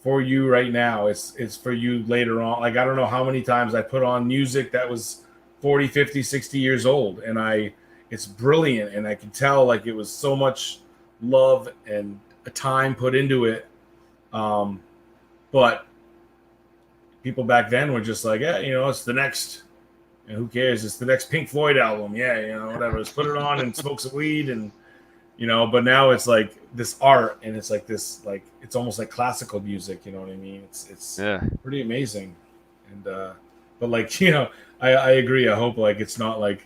you right now. It's for you later on. Like, I don't know how many times I put on music that was 40, 50, 60 years old, and it's brilliant, and I can tell like it was so much love and a time put into it. But people back then were just like, yeah, it's the next, and who cares? It's the next Pink Floyd album. Yeah, whatever. Let's put it on and smoke some weed, and but now it's like this art, and it's like this, like, it's almost like classical music. You know what I mean? It's pretty amazing. And but like, I agree. I hope like it's not like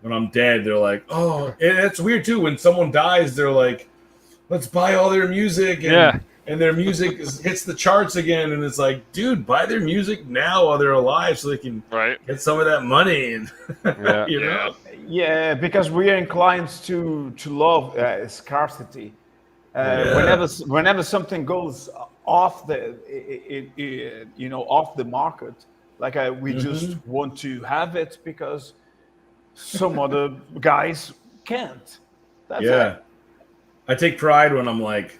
when I'm dead, they're like, oh, and it's weird too. When someone dies, they're like, let's buy all their music. And their music hits the charts again, and it's like, dude, buy their music now while they're alive so they can get some of that money. And Yeah, because we are inclined to love scarcity. Whenever something goes off off the market, like we just want to have it because some other guys can't. That's it. I take pride when I'm like,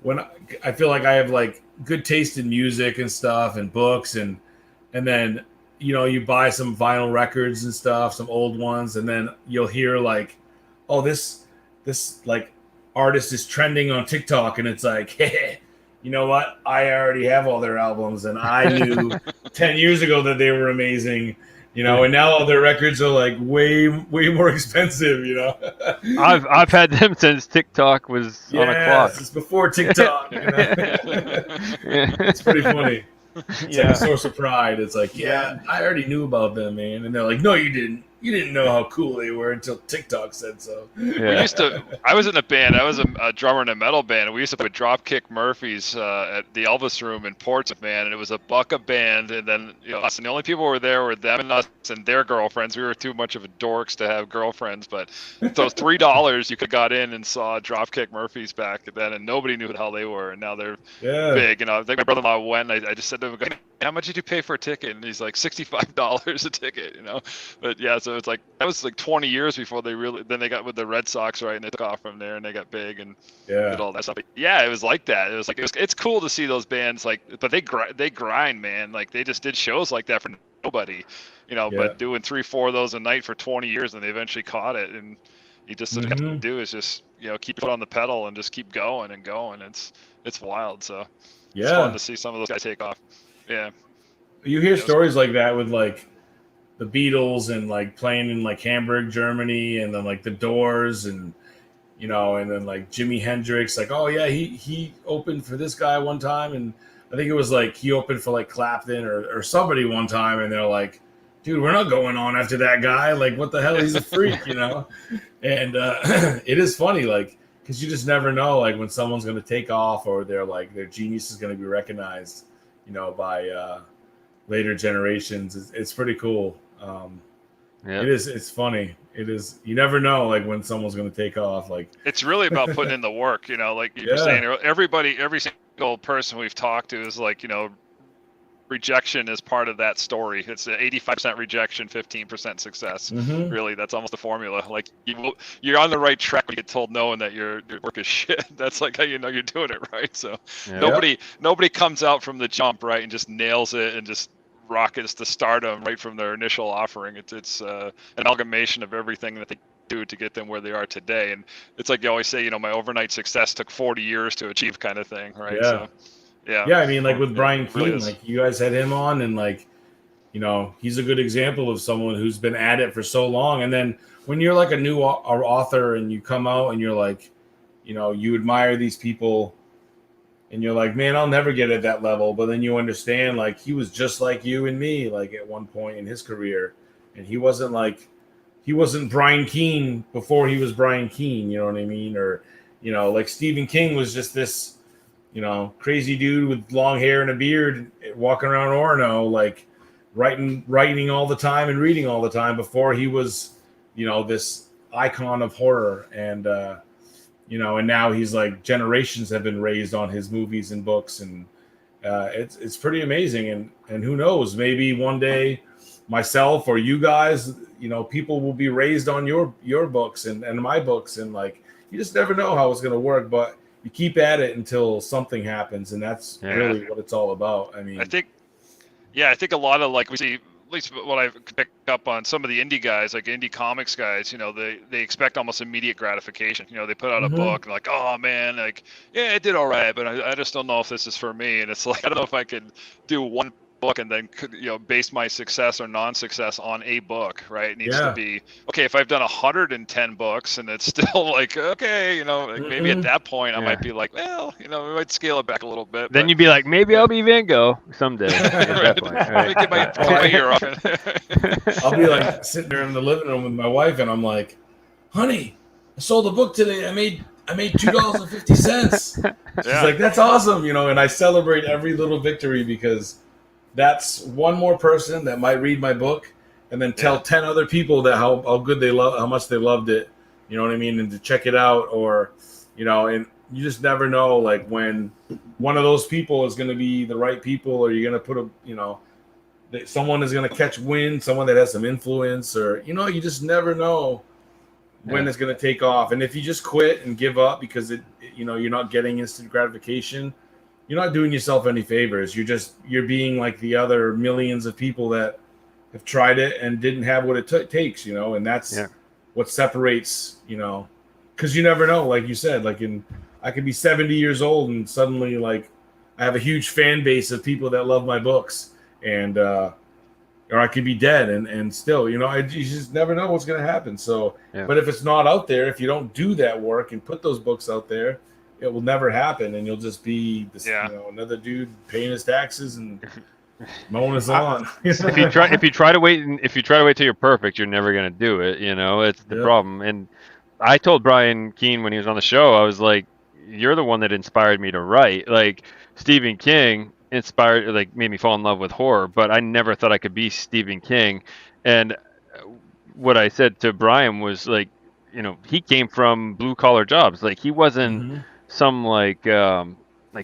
when I feel like I have like good taste in music and stuff and books, and then you buy some vinyl records and stuff, some old ones, and then you'll hear like, oh, this like artist is trending on TikTok, and it's like, hey, you know what? I already have all their albums, and I knew 10 years ago that they were amazing. And now all their records are like way more expensive. I've had them since TikTok was on a clock. It's before TikTok. It's pretty funny. It's like a source of pride. It's like, I already knew about them, man. And they're like, no, you didn't. You didn't know how cool they were until TikTok said so. I was in a band. I was a drummer in a metal band, and we used to play Dropkick Murphys at the Elvis Room in Portsmouth, man. And it was a buck a band, and then us. And the only people who were there were them and us and their girlfriends. We were too much of a dorks to have girlfriends, but those $3 you could got in and saw Dropkick Murphys back then, and nobody knew how they were. And now they're big. I think my brother-in-law went. I just said to him, how much did you pay for a ticket? And he's like, $65 a ticket, But yeah, so it's like, that was like 20 years before then they got with the Red Sox, right? And they took off from there, and they got big and did all that stuff. But yeah, it was like that. It was like, it's cool to see those bands, like, but they grind, man. Like, they just did shows like that for nobody, but doing 3-4 of those a night for 20 years, and they eventually caught it. And You just what you have to do is just keep your foot on the pedal and just keep going and going. It's wild. So it's fun to see some of those guys take off. Yeah. You hear stories like that with like the Beatles and like playing in like Hamburg, Germany, and then like the Doors and and then like Jimi Hendrix, like, oh yeah, he opened for this guy one time, and I think it was like he opened for like Clapton or somebody one time, and they're like, dude, we're not going on after that guy. Like, what the hell? He's a freak, And it is funny, like, because you just never know, like, when someone's going to take off or their genius is going to be recognized, by later generations. It's pretty cool. It is. It's funny. It is. You never know, like, when someone's going to take off. Like, it's really about putting in the work. Like you were saying, every single person we've talked to is like, rejection is part of that story. It's 85% rejection, 15% success. Really, that's almost the formula. Like you're on the right track when you get told no and that your work is shit. That's like how you're doing it right. So nobody comes out from the jump right and just nails it and just rockets to stardom right from their initial offering. It's an amalgamation of everything that they do to get them where they are today. And it's like you always say, my overnight success took 40 years to achieve, kind of thing, right? Yeah. So I mean, like with Brian Keane, like you guys had him on, and like he's a good example of someone who's been at it for so long. And then when you're like a new author and you come out and you're like, you admire these people and you're like, man, I'll never get at that level. But then you understand, like, he was just like you and me, like at one point in his career. And he wasn't Brian Keane before he was Brian Keane, you know what I mean? Or, like Stephen King was just this, crazy dude with long hair and a beard walking around Orono, like writing all the time and reading all the time before he was, this icon of horror. And, and now he's like, generations have been raised on his movies and books, and it's pretty amazing. And who knows, maybe one day myself or you guys, people will be raised on your books and my books, and like, you just never know how it's going to work, but you keep at it until something happens, and that's really what it's all about. I mean, I think a lot of, like, we see, at least what I've picked up on some of the indie guys, like indie comics guys, they expect almost immediate gratification. They put out a book and like, oh man, like, yeah, it did all right, but I just don't know if this is for me. And it's like, I don't know if I could do one book and then base my success or non-success on a book, right? It needs to be, okay, if I've done 110 books and it's still like, okay, like maybe at that point I might be like, well, we might scale it back a little bit. Then you'd be like, maybe I'll be Van Gogh someday. At that point, right? Get my year off. I'll be like sitting there in the living room with my wife, and I'm like, honey, I sold a book today. I made $2.50. She's like, that's awesome, and I celebrate every little victory, because that's one more person that might read my book and then tell 10 other people that how good they love, how much they loved it, you know what I mean, and to check it out, or and you just never know, like, when one of those people is going to be the right people, or you're going to put someone is going to catch wind, someone that has some influence, or you just never know when it's going to take off. And if you just quit and give up because you're not getting instant gratification, you're not doing yourself any favors. You're being like the other millions of people that have tried it and didn't have what it takes, and that's what separates, because you never know, like you said, like I could be 70 years old and suddenly, like, I have a huge fan base of people that love my books, and or I could be dead and still, you just never know what's going to happen. So, but if it's not out there, if you don't do that work and put those books out there, it will never happen, and you'll just be this, another dude paying his taxes and mowing his lawn. If you try to wait till you're perfect, you're never gonna do it. It's the problem. And I told Brian Keane when he was on the show, I was like, "You're the one that inspired me to write." Like, Stephen King made me fall in love with horror, but I never thought I could be Stephen King. And what I said to Brian was like, he came from blue collar jobs. Like, he wasn't some like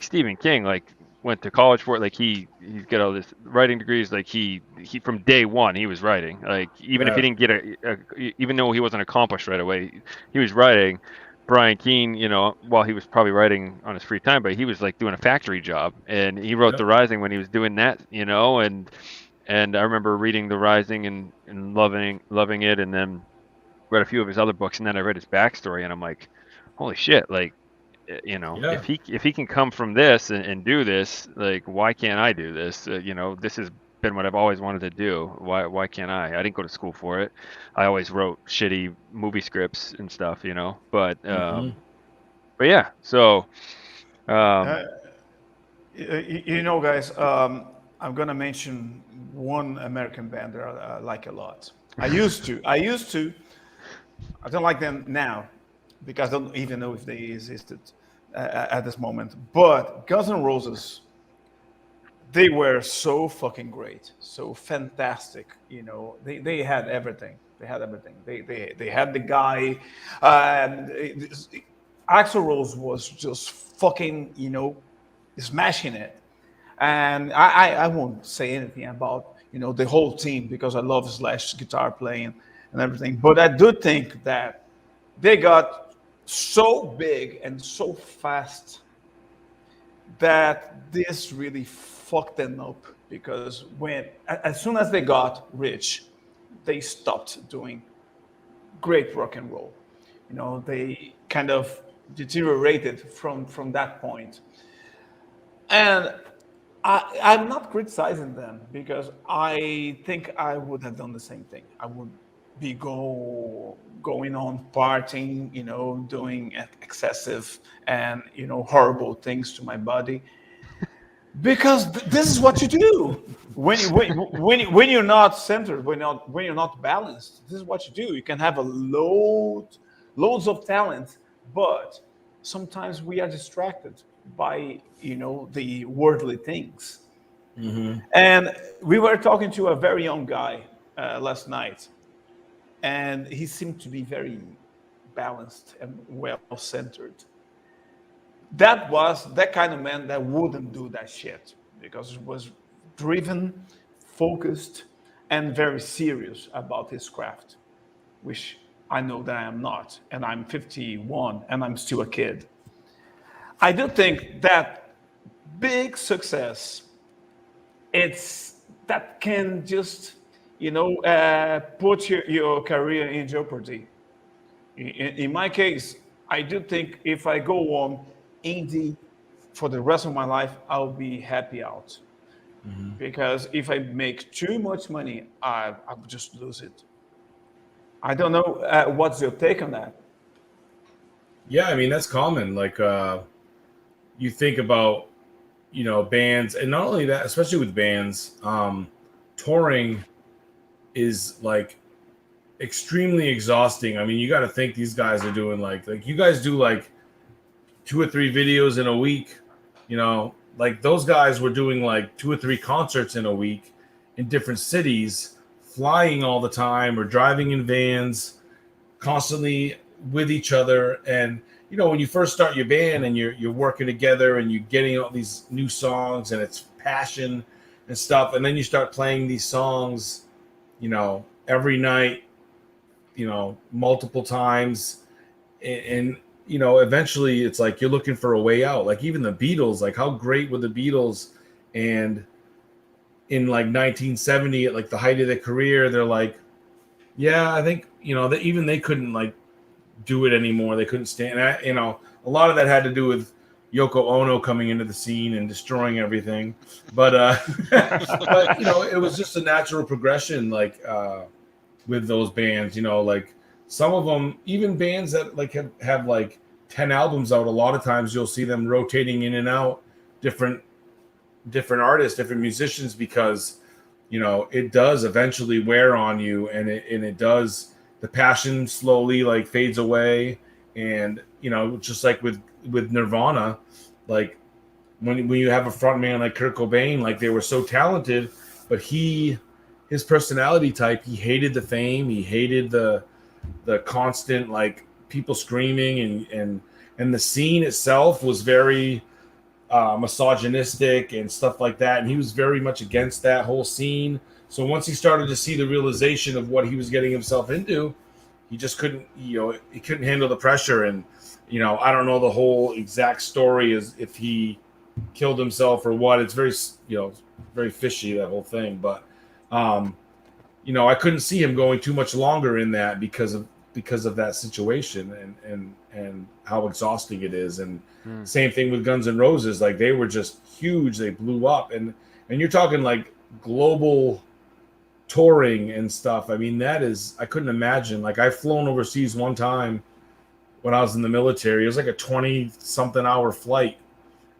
Stephen King, like, went to college for it. Like, he's got all this writing degrees. Like, he from day one he was writing. Like, even if he didn't get even though he wasn't accomplished right away, he was writing. Brian Keane, while he was probably writing on his free time, but he was like doing a factory job, and he wrote The Rising when he was doing that, and I remember reading The Rising and loving it, and then read a few of his other books, and then I read his backstory, and I'm like, holy shit! Like, Yeah. if he can come from this and do this, like, why can't I do this? This has been what I've always wanted to do. Why can't I? I didn't go to school for it. I always wrote shitty movie scripts and stuff, Mhm. but yeah. So Uh, guys, I'm gonna mention one American band that I like a lot. I used to. I don't like them now because I don't even know if they existed at this moment. But Guns N' Roses, they were so fucking great, so fantastic. They had everything. They had everything. They had the guy. Axl Rose was just fucking, smashing it. And I won't say anything about the whole team because I love Slash guitar playing and everything. But I do think that they got so big and so fast that this really fucked them up because as soon as they got rich, they stopped doing great rock and roll. They kind of deteriorated from that point. And I'm not criticizing them because I think I would have done the same thing. I would be going on partying, doing excessive and horrible things to my body because this is what you do when you're not centered, when you're not balanced. This is what you do. You can have loads of talent, but sometimes we are distracted by the worldly things. Mhm. And we were talking to a very young guy last night, and he seemed to be very balanced and well centered. That was that kind of man that wouldn't do that shit because he was driven, focused, and very serious about his craft, which I know that I am not. And I'm 51 and I'm still a kid. I do think that big success, it's that can just, put your career in jeopardy. In my case, I do think if I go on indie for the rest of my life, I'll be happy out. Because if I make too much money, I would just lose it. I don't know. What's your take on that? Yeah, I mean that's common. Like you think about bands, and not only that, especially with bands, touring is like extremely exhausting. I mean, you got to think these guys are doing like you guys do like 2 or 3 videos in a week. Like those guys were doing like 2 or 3 concerts in a week in different cities, flying all the time or driving in vans, constantly with each other. And when you first start your band and you're working together and you're getting all these new songs and it's passion and stuff, and then you start playing these songs, every night, multiple times, and eventually it's like you're looking for a way out. Like even the Beatles, like how great were the Beatles? And in like 1970, at like the height of their career, they're like, yeah, I think that even they couldn't like do it anymore. They couldn't stand. A lot of that had to do with Yoko Ono coming into the scene and destroying everything. But but it was just a natural progression. Like with those bands, like some of them, even bands that like have like 10 albums out, a lot of times you'll see them rotating in and out different artists, different musicians, because it does eventually wear on you, and it does, the passion slowly like fades away. And just like with Nirvana, like when you have a front man like Kurt Cobain, like they were so talented, but his personality type, he hated the fame, he hated the constant like people screaming, and the scene itself was very misogynistic and stuff like that, and he was very much against that whole scene. So once he started to see the realization of what he was getting himself into, he just couldn't he couldn't handle the pressure. And I don't know the whole exact story, as if he killed himself or what. It's very very fishy, that whole thing. But I couldn't see him going too much longer in that because of because of that situation and how exhausting it is. And same thing with Guns N' Roses. Like, they were just huge. They blew up. And you're talking like global touring and stuff. I mean, I couldn't imagine. Like, I've flown overseas one time when I was in the military. It was like a 20-something hour flight.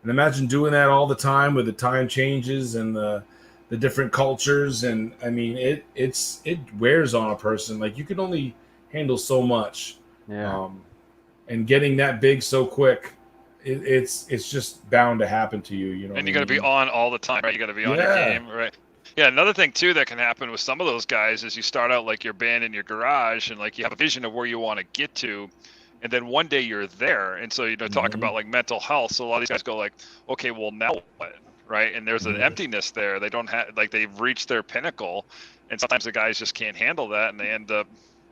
And imagine doing that all the time with the time changes and the different cultures. And I mean, it wears on a person. Like, you can only handle so much. Yeah. And getting that big so quick, it's just bound to happen to you. You know, and you got to be on all the time, right? You got to be on your game, right? Yeah, another thing too that can happen with some of those guys is you start out like your band in your garage and like you have a vision of where you want to get to, and then one day you're there. And so, talk about like mental health. So a lot of these guys go like, okay, well, now what, right? And there's an emptiness there. They don't have, like, they've reached their pinnacle, and sometimes the guys just can't handle that, and they end up,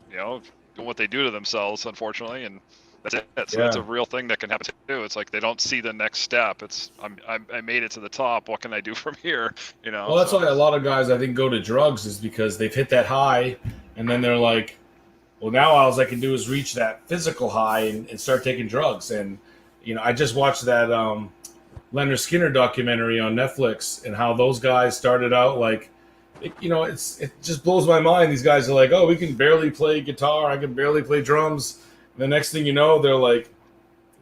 doing what they do to themselves, unfortunately, and that's it. So that's a real thing that can happen too. It's like they don't see the next step. It's I made it to the top. What can I do from here? Well, that's why a lot of guys, I think, go to drugs, is because they've hit that high, and then they're like, well, now all I can do is reach that physical high and start taking drugs. And I just watched that Leonard Skinner documentary on Netflix, and how those guys started out like, it just blows my mind. These guys are like, oh, we can barely play guitar. I can barely play drums. The next thing you know, they're like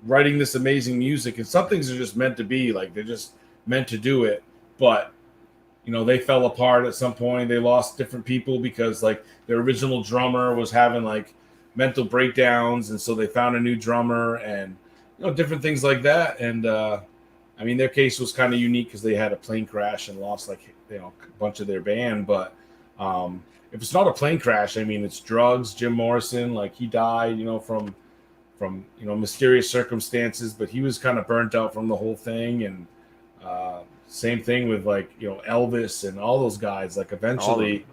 writing this amazing music, and some things are just meant to be. Like, they're just meant to do it. But they fell apart at some point. They lost different people because like their original drummer was having like mental breakdowns, and so they found a new drummer, and different things like that. And I mean, their case was kind of unique because they had a plane crash and lost like a bunch of their band. But if it's not a plane crash, I mean, it's drugs. Jim Morrison, like, he died, from mysterious circumstances, but he was kind of burnt out from the whole thing. And same thing with like, Elvis and all those guys. Like, eventually,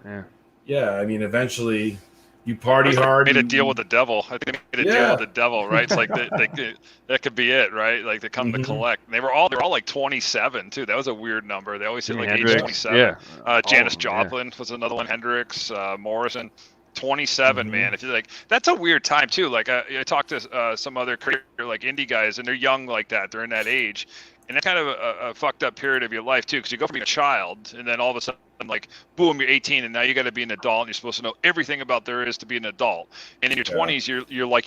eventually you party hard. Made a deal with the devil. I think they made a deal with the devil, right? It's like that could be it, right? Like, they come to collect. And they were all like 27 too. That was a weird number. They always hit like age 27. Yeah. Janis Joplin was another one. Hendrix, Morrison, 27. Man, if you're like, that's a weird time too. Like, I talked to some other career like indie guys, and they're young like that. They're in that age. And that's kind of a fucked up period of your life too, because you go from being a child, and then all of a sudden, like, boom, you're 18, and now you got to be an adult, and you're supposed to know everything about there is to be an adult. And in your 20s,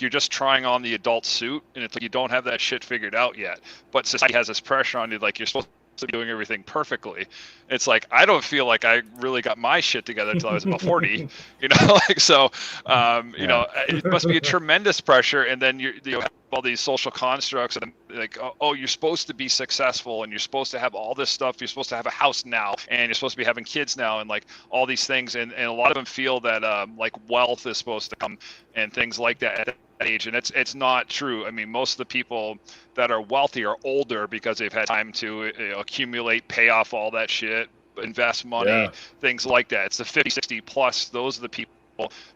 you're just trying on the adult suit, and it's like you don't have that shit figured out yet. But society has this pressure on you, like you're supposed to be doing everything perfectly. It's like, I don't feel like I really got my shit together until I was about 40, like, so, it must be a tremendous pressure. And then you have all these social constructs, and like, oh, you're supposed to be successful, and you're supposed to have all this stuff. You're supposed to have a house now, and you're supposed to be having kids now, and like all these things. And a lot of them feel that like wealth is supposed to come and things like that at that age. And it's not true. I mean, most of the people that are wealthy are older because they've had time to accumulate, pay off all that shit, invest money, things like that. It's the 50, 60 plus. Those are the people.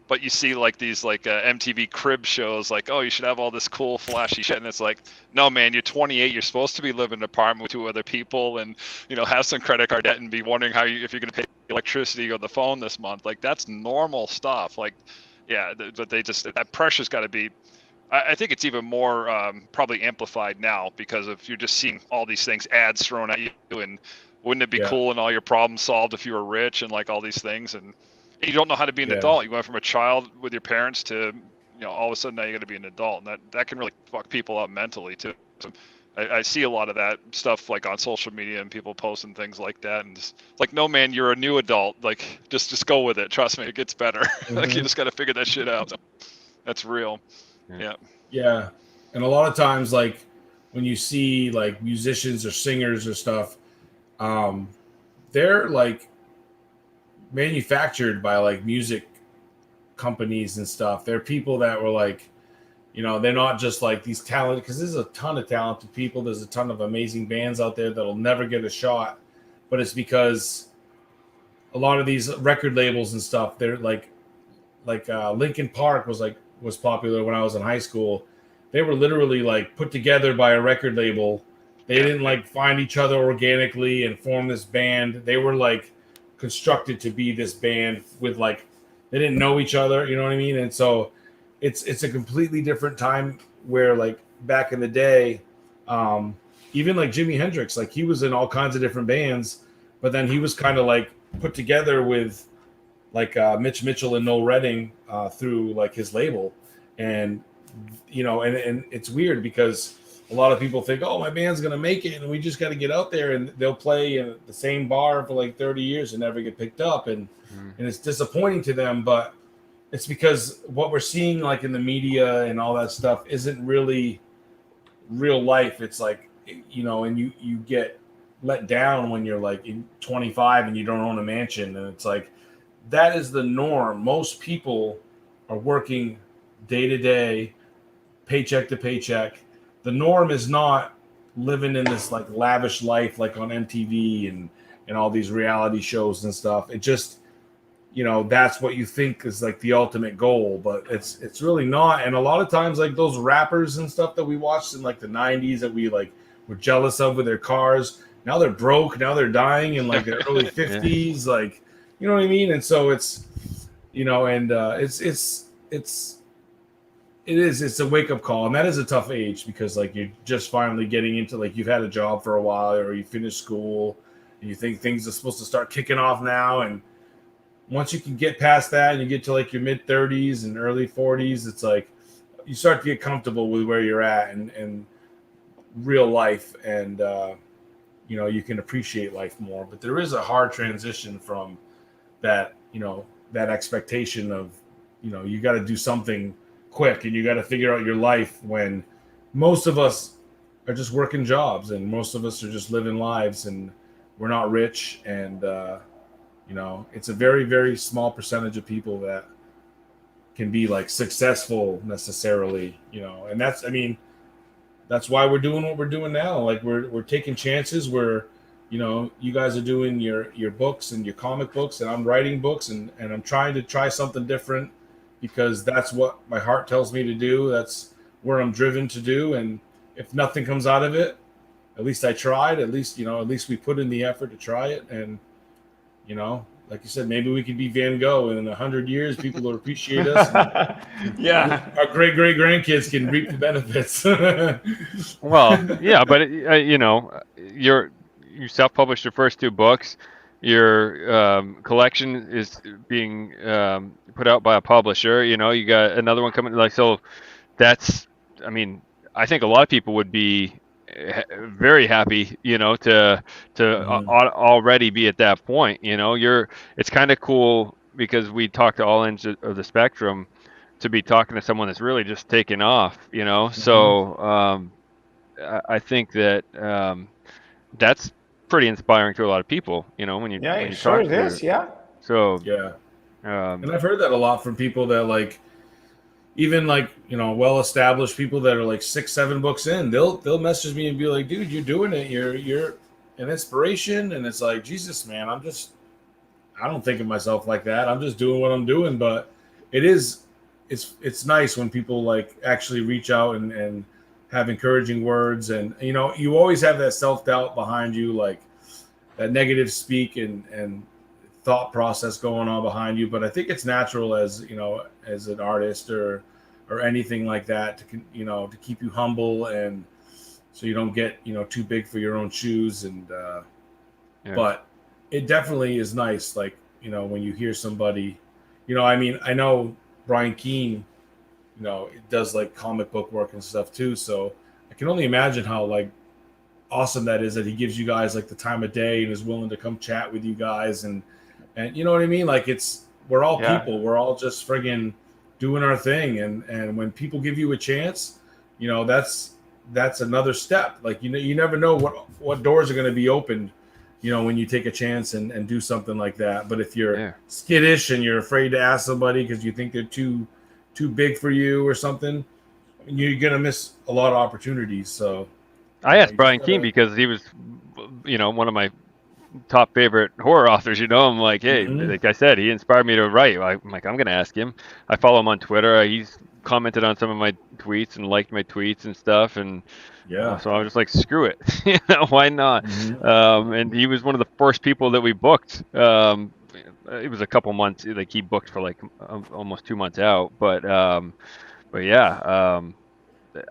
But you see like these like MTV crib shows, like, oh, you should have all this cool flashy shit, and it's like, no, man, you're 28, you're supposed to be living in an apartment with two other people, and have some credit card debt, and be wondering if you're going to pay electricity or the phone this month. Like, that's normal stuff. Like, but that pressure's got to be, I think it's even more probably amplified now, because if you're just seeing all these things, ads thrown at you, and wouldn't it be cool and all your problems solved if you were rich, and like all these things, and you don't know how to be an adult. You went from a child with your parents to, all of a sudden now you got to be an adult, and that can really fuck people up mentally too. So I see a lot of that stuff like on social media, and people posting things like that, and just like, no, man, you're a new adult. Like, just go with it. Trust me, it gets better. Like, you just got to figure that shit out. So, that's real. Yeah. And a lot of times, like, when you see like musicians or singers or stuff, they're like manufactured by like music companies and stuff. They're people that were like, they're not just like these talented, because there's a ton of talented people. There's a ton of amazing bands out there that'll never get a shot, but it's because a lot of these record labels and stuff, they're like Linkin Park was popular when I was in high school. They were literally like put together by a record label. They didn't like find each other organically and form this band. They were like constructed to be this band with like, they didn't know each other, you know what I mean? And so it's a completely different time where like back in the day, even like Jimi Hendrix, like he was in all kinds of different bands, but then he was kind of like put together with like Mitch Mitchell and Noel Redding through like his label. And and it's weird because a lot of people think, oh, my band's gonna make it and we just got to get out there, and they'll play in the same bar for like 30 years and never get picked up, and it's disappointing to them. But it's because what we're seeing like in the media and all that stuff isn't really real life. It's like, and you get let down when you're like 25 and you don't own a mansion, and it's like that is the norm. Most people are working day to day, paycheck to paycheck. The norm is not living in this like lavish life like on MTV and all these reality shows and stuff. It just, that's what you think is like the ultimate goal, but it's really not. And a lot of times like those rappers and stuff that we watched in like the 90s that we like were jealous of with their cars, now they're broke, now they're dying in like their early 50s, like, you know what I mean? And so it's, it's a wake-up call, and that is a tough age because like you're just finally getting into like you've had a job for a while or you finished school and you think things are supposed to start kicking off now, and once you can get past that and you get to like your mid-30s and early 40s, it's like you start to get comfortable with where you're at and real life, and you can appreciate life more. But there is a hard transition from that, that expectation of you got to do something quick and you got to figure out your life, when most of us are just working jobs and most of us are just living lives and we're not rich. And it's a very, very small percentage of people that can be like successful necessarily, and that's why we're doing what we're doing now. Like we're taking chances. You guys are doing your books and your comic books, and I'm writing books, and I'm trying to try something different because that's what my heart tells me to do. That's where I'm driven to do. And if nothing comes out of it, at least I tried. At least we put in the effort to try it. And, like you said, maybe we could be Van Gogh, and in 100 years, people will appreciate us. Yeah. Our great grandkids can reap the benefits. Well, yeah, but you self-published your first two books. Your collection is being put out by a publisher. You got another one coming. Like, so that's, I think a lot of people would be very happy, to already be at that point. It's kind of cool because we talk to all ends of the spectrum to be talking to someone that's really just taking off. So I think that that's pretty inspiring to a lot of people, when you sure talk it to is, yeah. So yeah, and I've heard that a lot from people that like, even like well-established people that are like 6-7 books in, they'll message me and be like, dude, you're doing it, you're an inspiration. And it's like, Jesus, man, I don't think of myself like that. I'm just doing what I'm doing. But it's nice when people like actually reach out and have encouraging words. And you always have that self-doubt behind you, like that negative speak and thought process going on behind you. But I think it's natural as an artist or anything like that to keep you humble, and so you don't get too big for your own shoes. And but it definitely is nice, like when you hear somebody, I know Brian Keene does like comic book work and stuff too, so I can only imagine how like awesome that is that he gives you guys like the time of day and is willing to come chat with you guys, and you know what I mean? Like we're all people, we're all just friggin' doing our thing, and when people give you a chance, that's another step. Like you never know what doors are going to be opened, when you take a chance and do something like that. But if you're skittish and you're afraid to ask somebody because you think they're too big for you or something, you're going to miss a lot of opportunities. So I asked Brian Keene because he was one of my top favorite horror authors. I'm like, hey, like I said, he inspired me to write. I'm like, I'm gonna ask him. I follow him on Twitter. He's commented on some of my tweets and liked my tweets and stuff, and so I was just like, screw it, why not? And he was one of the first people that we booked it was a couple months. Like he booked for like almost 2 months out. But yeah,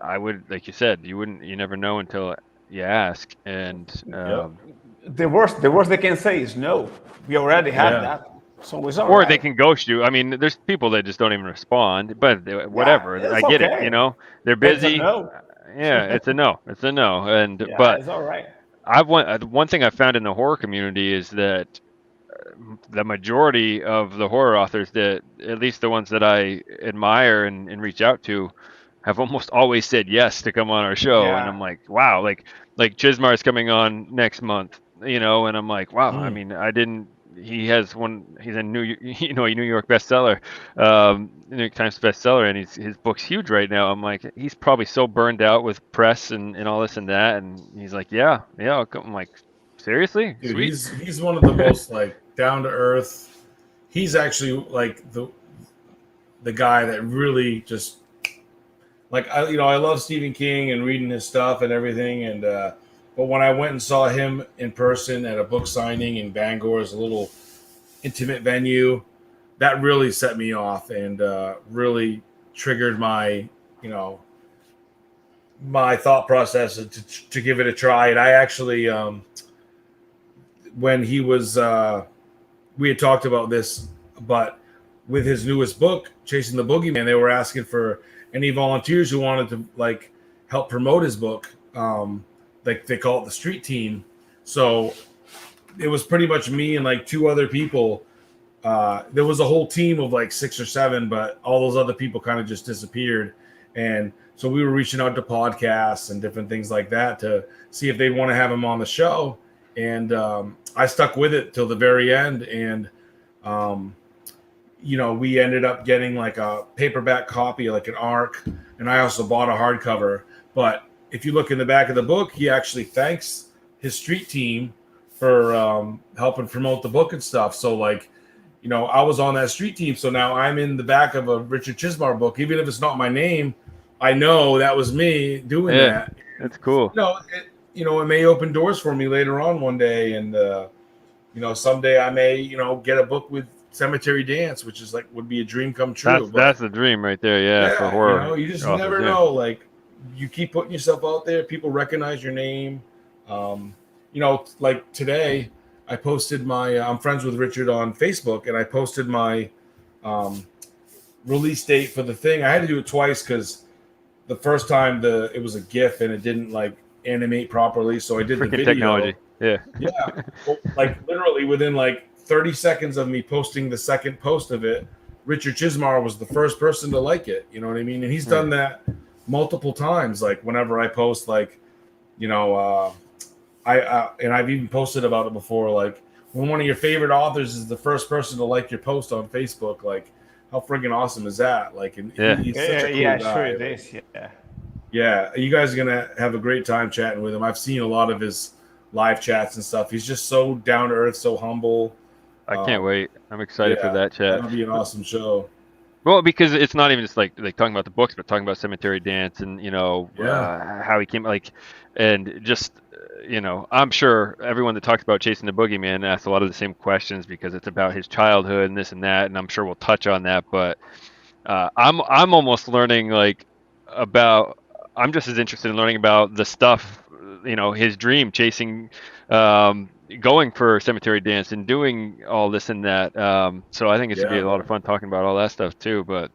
I would, like you said, you never know until you ask. And Yep. The worst they can say is no. We already had Yeah. that, so it's all or right. they can ghost you. I mean, there's people that just don't even respond. But whatever, it's I get it. okay. You know, they're It's a busy. no. Yeah, it's a no. It's a no. And Yeah, but it's all right. one thing I found in the horror community is that the majority of the horror authors, that at least the ones that I admire and reach out to, have almost always said yes to come on our show. And Yeah. I'm like, wow, like Chismar's coming on next month, and I'm like, wow. I mean, I didn't. He's a New York bestseller, New York Times bestseller, and his book's huge right now. I'm like, he's probably so burned out with press and all this and that, and he's like, yeah, I'll come. I'm like, seriously? Dude, Sweet. he's one of the most like down to earth. He's actually like the guy that really just like I love Stephen King and reading his stuff and everything, and but when I went and saw him in person at a book signing in Bangor's, a little intimate venue, that really set me off and really triggered my my thought process to give it a try. And I actually when he was we had talked about this, but with his newest book, Chasing the Boogeyman, they were asking for any volunteers who wanted to like help promote his book. Like they call it the street team. So it was pretty much me and like two other people. There was a whole team of like 6 or 7, but all those other people kind of just disappeared. And so we were reaching out to podcasts and different things like that to see if they'd want to have him on the show. And I stuck with it till the very end. And, we ended up getting like a paperback copy, like an ARC. And I also bought a hardcover. But if you look in the back of the book, he actually thanks his street team for helping promote the book and stuff. So like, I was on that street team. So now I'm in the back of a Richard Chismar book. Even if it's not my name, I know that was me doing that. That's cool. It may open doors for me later on one day. And, someday I may, get a book with Cemetery Dance, which is like, would be a dream come true. That's the dream right there. Yeah, for horror. You just never know. Like, you keep putting yourself out there. People recognize your name. Like today, I posted I'm friends with Richard on Facebook, and I posted my release date for the thing. I had to do it twice because the first time it was a GIF and it didn't like animate properly. So I did the video. Technology. Yeah. Yeah. Like literally within like 30 seconds of me posting the second post of it, Richard Chismar was the first person to like it. You know what I mean? And he's done that multiple times. Like whenever I post, like, I've even posted about it before. Like when one of your favorite authors is the first person to like your post on Facebook, like how friggin' awesome is that? Like, he's such a cool guy. Sure it is. Yeah. You guys are gonna have a great time chatting with him. I've seen a lot of his live chats and stuff. He's just so down to earth, so humble. I can't wait. I'm excited for that chat. That'll be an awesome show. Well, because it's not even just like talking about the books, but talking about Cemetery Dance and how he came, like, and just I'm sure everyone that talks about Chasing the Boogeyman asks a lot of the same questions because it's about his childhood and this and that, and I'm sure we'll touch on that. But I'm almost learning I'm just as interested in learning about the stuff, his dream chasing, going for Cemetery Dance and doing all this and that. So I think it's gonna be a lot of fun talking about all that stuff too. But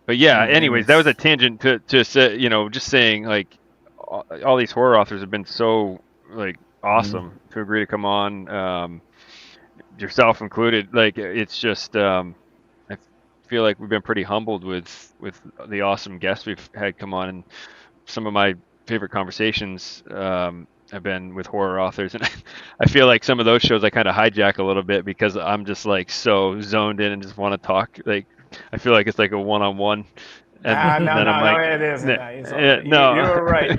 yeah. Anyways, that was a tangent to say, just saying like all these horror authors have been so like awesome to agree to come on, yourself included. Like it's just I feel like we've been pretty humbled with the awesome guests we've had come on, and some of my favorite conversations have been with horror authors, and I feel like some of those shows I kind of hijack a little bit because I'm just like so zoned in and just want to talk. Like I feel like it's like a one-on-one. And no, it isn't. No, you're right.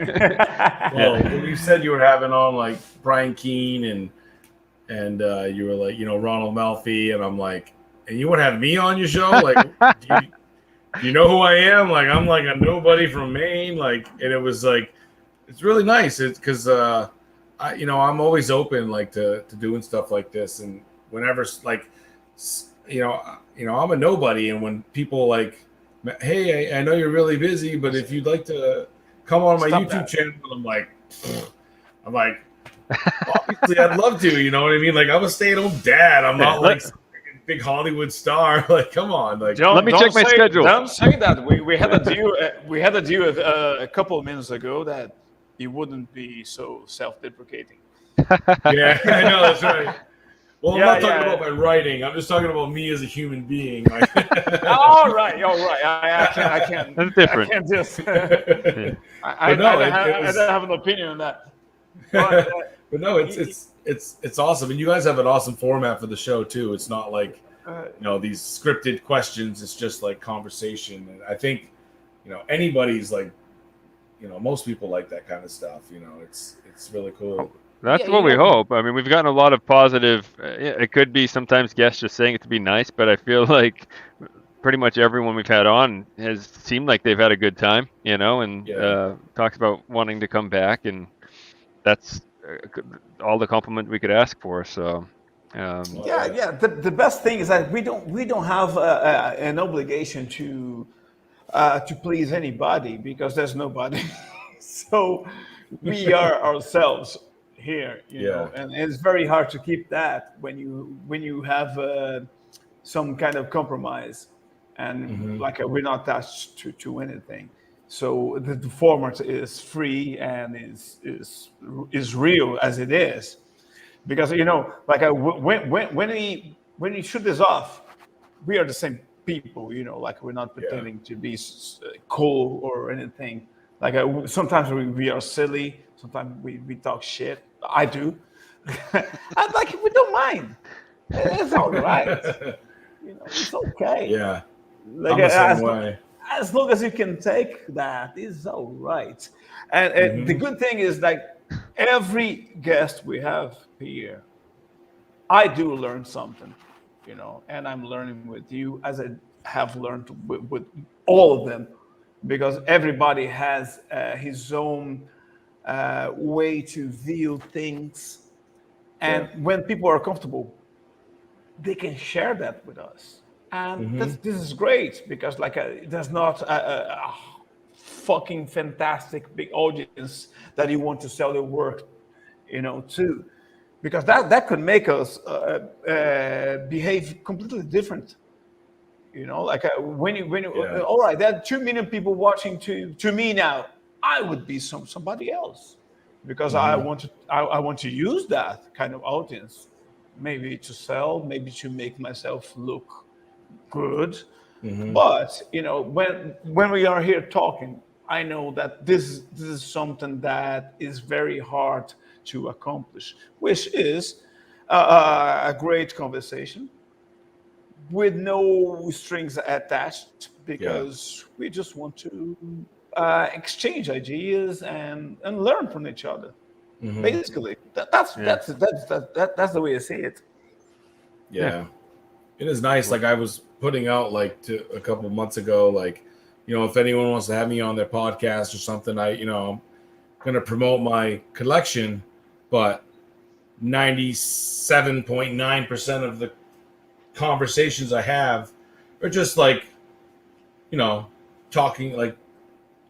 Well, when you said you were having on like Brian Keene and you were like Ronald Malfi, and I'm like, and you want to have me on your show? Like, do you know who I am? Like, I'm like a nobody from Maine. Like, and it was like, it's really nice. It's because I'm always open like to doing stuff like this, and whenever like, I'm a nobody, and when people like, hey, I know you're really busy, but if you'd like to come on my Stop YouTube that. channel, I'm like, obviously I'd love to, you know what I mean? Like I'm a stay-at-home dad. I'm not like some freaking big Hollywood star. Like, come on, like Let me check my schedule. Don't say that. We had a deal. We had a deal a couple of minutes ago that you wouldn't be so self-deprecating. yeah, I know that's right. Well, I'm Yeah, not talking yeah. about my writing. I'm just talking about me as a human being. Like, All right. I can't. That's different. I can't just. Yeah. I don't have an opinion on that. But, but no, it's awesome, and you guys have an awesome format for the show too. It's not like these scripted questions. It's just like conversation, and I think anybody's like most people like that kind of stuff. It's really cool. That's what we hope. I mean, we've gotten a lot of positive. It could be sometimes guests just saying it to be nice, but I feel like pretty much everyone we've had on has seemed like they've had a good time, and talks about wanting to come back, and that's all the compliment we could ask for. So, yeah. The best thing is that we don't have an obligation to please anybody because there's nobody. So we are ourselves here, you know, and it's very hard to keep that when you have some kind of compromise, and like we're not attached to anything. So the format is free and is real as it is, because like when we shoot this off, we are the same people, like we're not pretending to be cool or anything. Like sometimes we are silly, sometimes we talk shit. I do. And like we don't mind. It's all right. It's okay. Yeah. Like I'm the same way. As long as you can take that, it's all right. And the good thing is that every guest we have here, I do learn something, and I'm learning with you as I have learned with all of them, because everybody has his own way to view things. And when people are comfortable, they can share that with us. And this is great, because like there's not a fucking fantastic big audience that you want to sell your work, to, because that could make us behave completely different. Like when you all right, there are 2 million people watching to me now. I would be somebody else, because I want to use that kind of audience, maybe to sell, maybe to make myself look good. But when we are here talking, I know that this is something that is very hard to accomplish, which is a great conversation with no strings attached, because we just want to exchange ideas and learn from each other. Basically, that's the way I see it. Yeah. It is nice. Like I was putting out like a couple of months ago, like, if anyone wants to have me on their podcast or something, I'm going to promote my collection, but 97.9% of the conversations I have are just like, talking like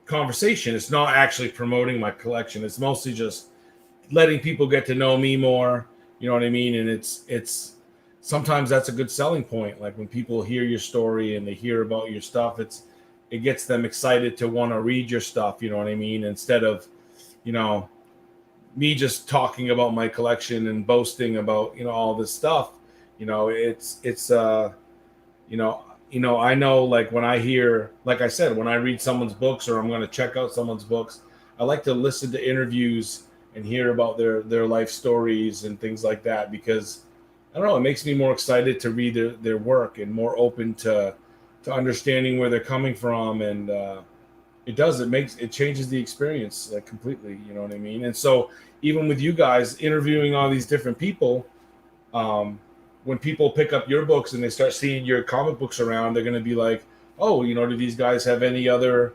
conversation. It's not actually promoting my collection. It's mostly just letting people get to know me more. You know what I mean? And it's sometimes that's a good selling point. Like when people hear your story and they hear about your stuff, it gets them excited to want to read your stuff. You know what I mean? Instead of, me just talking about my collection and boasting about, all this stuff. I know, like when I hear, like I said, when I read someone's books or I'm going to check out someone's books, I like to listen to interviews and hear about their life stories and things like that, because I don't know, it makes me more excited to read their work and more open to understanding where they're coming from. And it changes the experience like completely. You know what I mean? And so even with you guys interviewing all these different people, when people pick up your books and they start seeing your comic books around, they're going to be like, oh, do these guys have any other,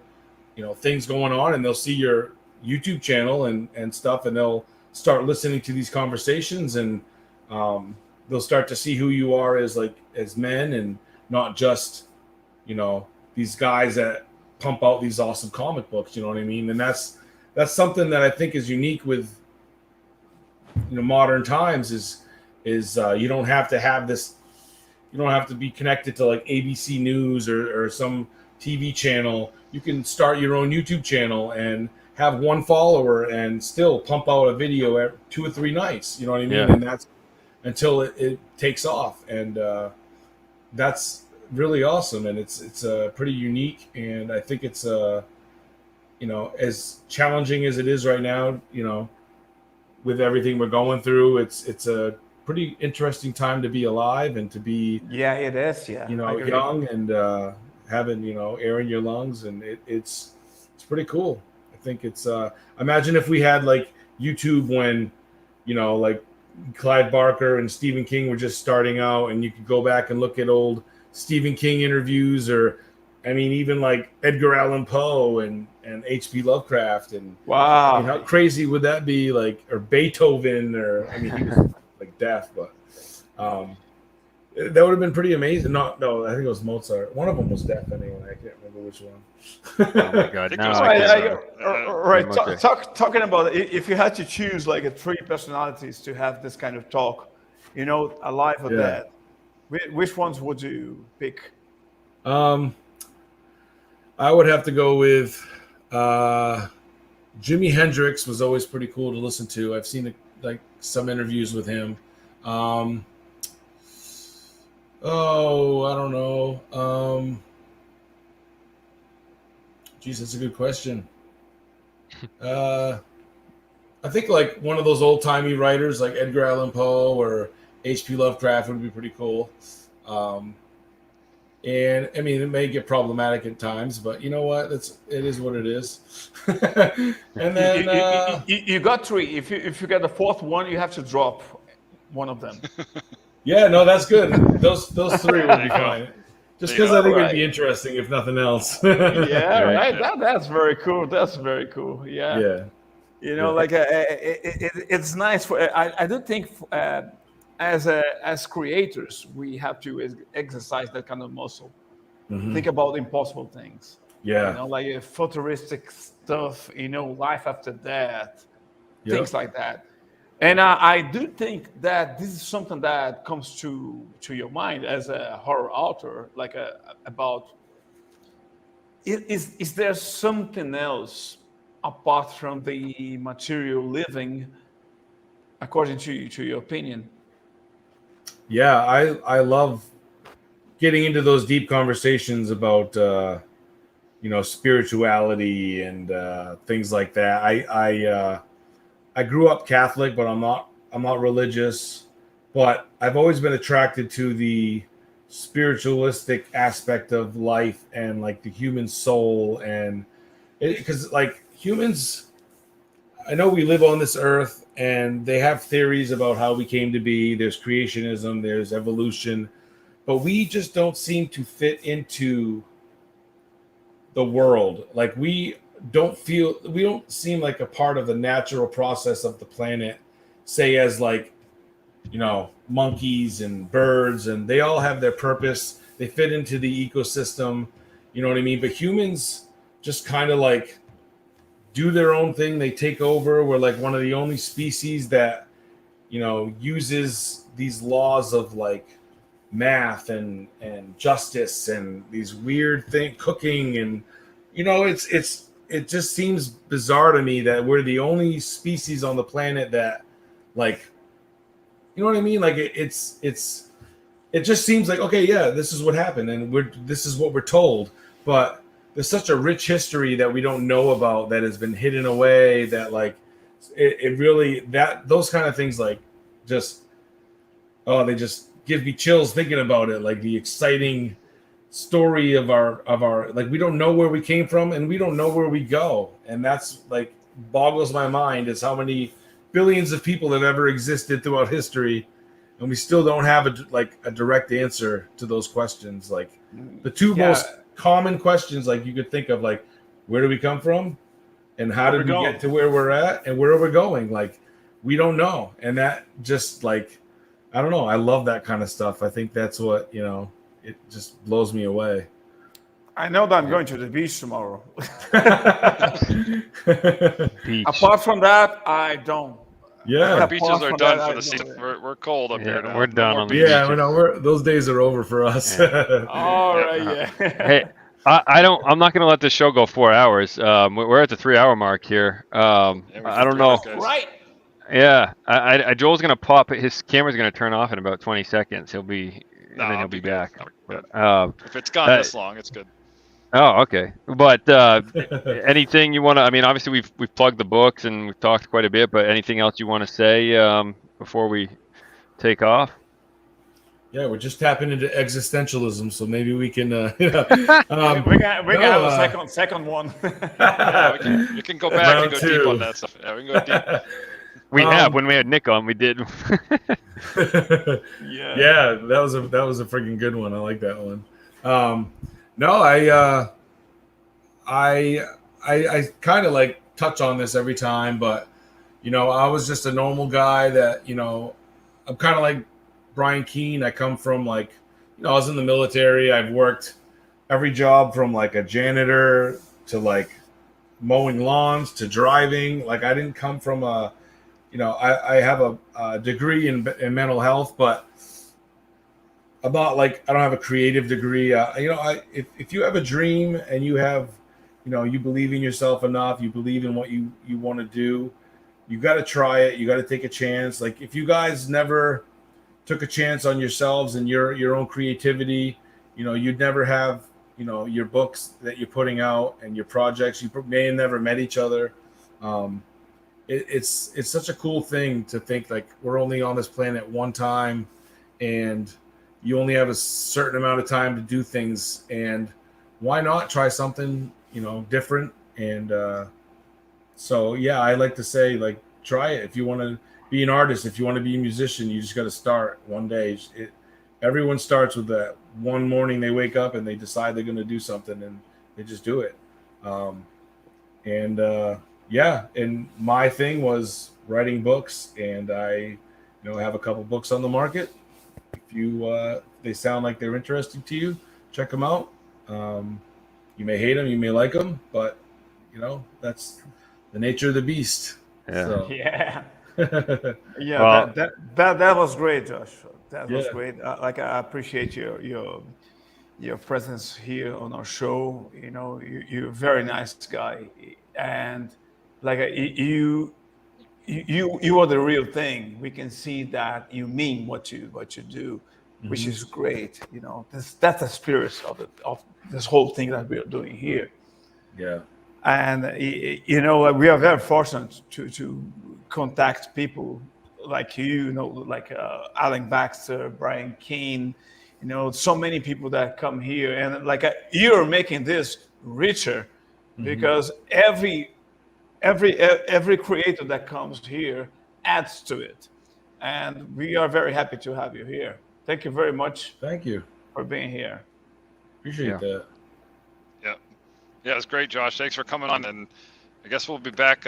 things going on? And they'll see your YouTube channel and stuff, and they'll start listening to these conversations, and they'll start to see who you are as men, and not just, these guys that pump out these awesome comic books. You know what I mean? And that's something that I think is unique with modern times. Is you don't have to have this. You don't have to be connected to like ABC News or some TV channel. You can start your own YouTube channel and have one follower and still pump out a video every 2 or 3 nights. You know what I mean? Yeah. And that's until it takes off. And that's really awesome. And it's pretty unique. And I think it's, as challenging as it is right now, with everything we're going through, it's a pretty interesting time to be alive and to be, it is. Yeah. young and having, air in your lungs. And it's pretty cool. I think it's, imagine if we had like YouTube when, like Clive Barker and Stephen King were just starting out, and you could go back and look at old Stephen King interviews, or, I mean, even like Edgar Allan Poe and H.P. Lovecraft. And wow, I mean, how crazy would that be? Like, or Beethoven, or, I mean, he was like deaf, but that would have been pretty amazing. No, I think it was Mozart. One of them was deaf anyway. I can't remember which one. Oh my God! Now talking about if you had to choose like 3 personalities to have this kind of talk, alive or dead, which ones would you pick? I would have to go with Jimi Hendrix. Was always pretty cool to listen to. I've seen like some interviews with him. I don't know. Geez, that's a good question. I think like one of those old timey writers like Edgar Allan Poe or H.P. Lovecraft would be pretty cool. And I mean, it may get problematic at times, but you know what? It is what it is. And then you got 3. If you get the 4th one, you have to drop one of them. Yeah, no, that's good. Those 3 would be fine. Just because I think it'd be interesting, if nothing else. Yeah, right. That's very cool. That's very cool. Yeah. Yeah. Like it's nice for. I do think as creators, we have to exercise that kind of muscle. Mm-hmm. Think about impossible things. Yeah. Like futuristic stuff. Life after death, things like that. And I do think that this is something that comes to your mind as a horror author, like about is there something else apart from the material living, according to your opinion? Yeah, I love getting into those deep conversations about spirituality and things like that. I grew up Catholic, but I'm not religious. But I've always been attracted to the spiritualistic aspect of life and like the human soul, and because like humans, I know we live on this earth, and they have theories about how we came to be. There's creationism, there's evolution, but we just don't seem to fit into the world. Like we don't seem like a part of the natural process of the planet, say as like, monkeys and birds, and they all have their purpose. They fit into the ecosystem, you know what I mean? But humans just kind of like do their own thing. They take over. We're like one of the only species that, uses these laws of like math and justice and these weird cooking, and it just seems bizarre to me that we're the only species on the planet that, like, you know what I mean? Like it just seems like, okay, yeah, this is what happened, and this is what we're told. But there's such a rich history that we don't know about, that has been hidden away, that like it really, those kind of things like just, they just give me chills thinking about it. Like the exciting story of our like, we don't know where we came from, and we don't know where we go, and that's like boggles my mind, is how many billions of people have ever existed throughout history, and we still don't have a direct answer to those questions. Like the 2 most common questions, like you could think of, like, where do we come from, and how did we get to where we're at, and where are we going? Like we don't know. And that just like, I don't know. I love that kind of stuff. I think that's what, it just blows me away. I know that I'm going to the beach tomorrow. Beach. Apart from that, I don't. Yeah. Our beaches Apart are from done that, for I the season. don't. We're cold up here now. We're done more on the beaches. Yeah, those days are over for us. All Yeah. right, yeah. Hey, I'm not going to let this show go 4 hours. We're at the 3 hour mark here. Yeah, we I don't can know. do it, guys. Right. Yeah, Joel's going to pop. His camera's going to turn off in about 20 seconds. And then I'll he'll be good. back. I'll be good. But, If it's gone this long, it's good. oh, okay. But anything you want to? I mean, obviously we've plugged the books and we've talked quite a bit. But anything else you want to say before we take off? Yeah, we're just tapping into existentialism, so maybe we can. We can have a second one. Yeah, we can go back and Round go two. deep on that stuff. Yeah, we can go deep. We have when we had Nick on. We did. Yeah, that was a freaking good one. I like that one. No, I kind of like touch on this every time, but I was just a normal guy that I'm kind of like Brian Keene. I come from like I was in the military. I've worked every job from like a janitor to like mowing lawns to driving. Like I didn't come from a I have a degree in mental health, but I'm not like I don't have a creative degree. If you have a dream and you have, you believe in yourself enough, you believe in what you want to do, you got to try it. You got to take a chance. Like if you guys never took a chance on yourselves and your own creativity, you'd never have, your books that you're putting out and your projects. You may have never met each other. It's such a cool thing to think like we're only on this planet one time and you only have a certain amount of time to do things, and why not try something different? And so yeah, I like to say like try it. If you want to be an artist, if you want to be a musician, you just got to start one day. Everyone starts with that one morning they wake up and they decide they're going to do something and they just do it. Yeah, and my thing was writing books, and I, have a couple books on the market. If they sound like they're interesting to you, check them out. You may hate them, you may like them, but that's the nature of the beast. Yeah. So. Yeah. Yeah. Well, that was great, Josh. That was Yeah. great. I appreciate your presence here on our show. You're a very nice guy, and like you are the real thing. We can see that you mean what you do, which is great. That's the spirit of this whole thing that we are doing here. Yeah. And we are very fortunate to contact people like like Alan Baxter, Brian Keene, so many people that come here, and like you're making this richer because every creator that comes here adds to it, and we are very happy to have you here. Thank you very much Thank you. for being here. Appreciate that. Yeah, it's great, Josh. Thanks for coming on, and I guess we'll be back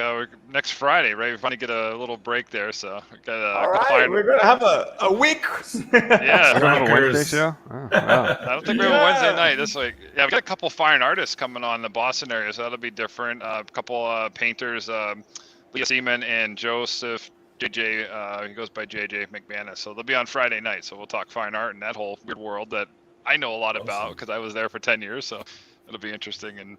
next Friday, right? We finally get a little break there, so we got All right, we're gonna have a week. Yeah, we have a Crackers. Wednesday show. Oh, wow. I don't think we have a Wednesday night this week. Yeah, we got a couple fine artists coming on in the Boston area, so that'll be different. A couple painters, Leah Seaman and Joseph JJ. He goes by JJ McManus. So they'll be on Friday night. So we'll talk fine art and that whole weird world that I know a lot about because I was there for 10 years. So it'll be interesting, and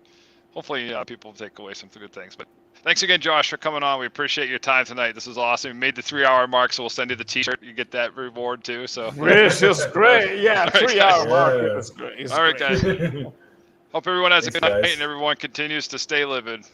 hopefully people take away some good things. But thanks again, Josh, for coming on. We appreciate your time tonight. This was awesome. We made the 3 hour mark, so we'll send you the T-shirt. You get that reward too. So Which is great. Yeah, 3 hour mark. Yeah. It's great. It's all right, great. guys. Hope everyone has a Thanks, good night guys. and everyone continues to stay livid.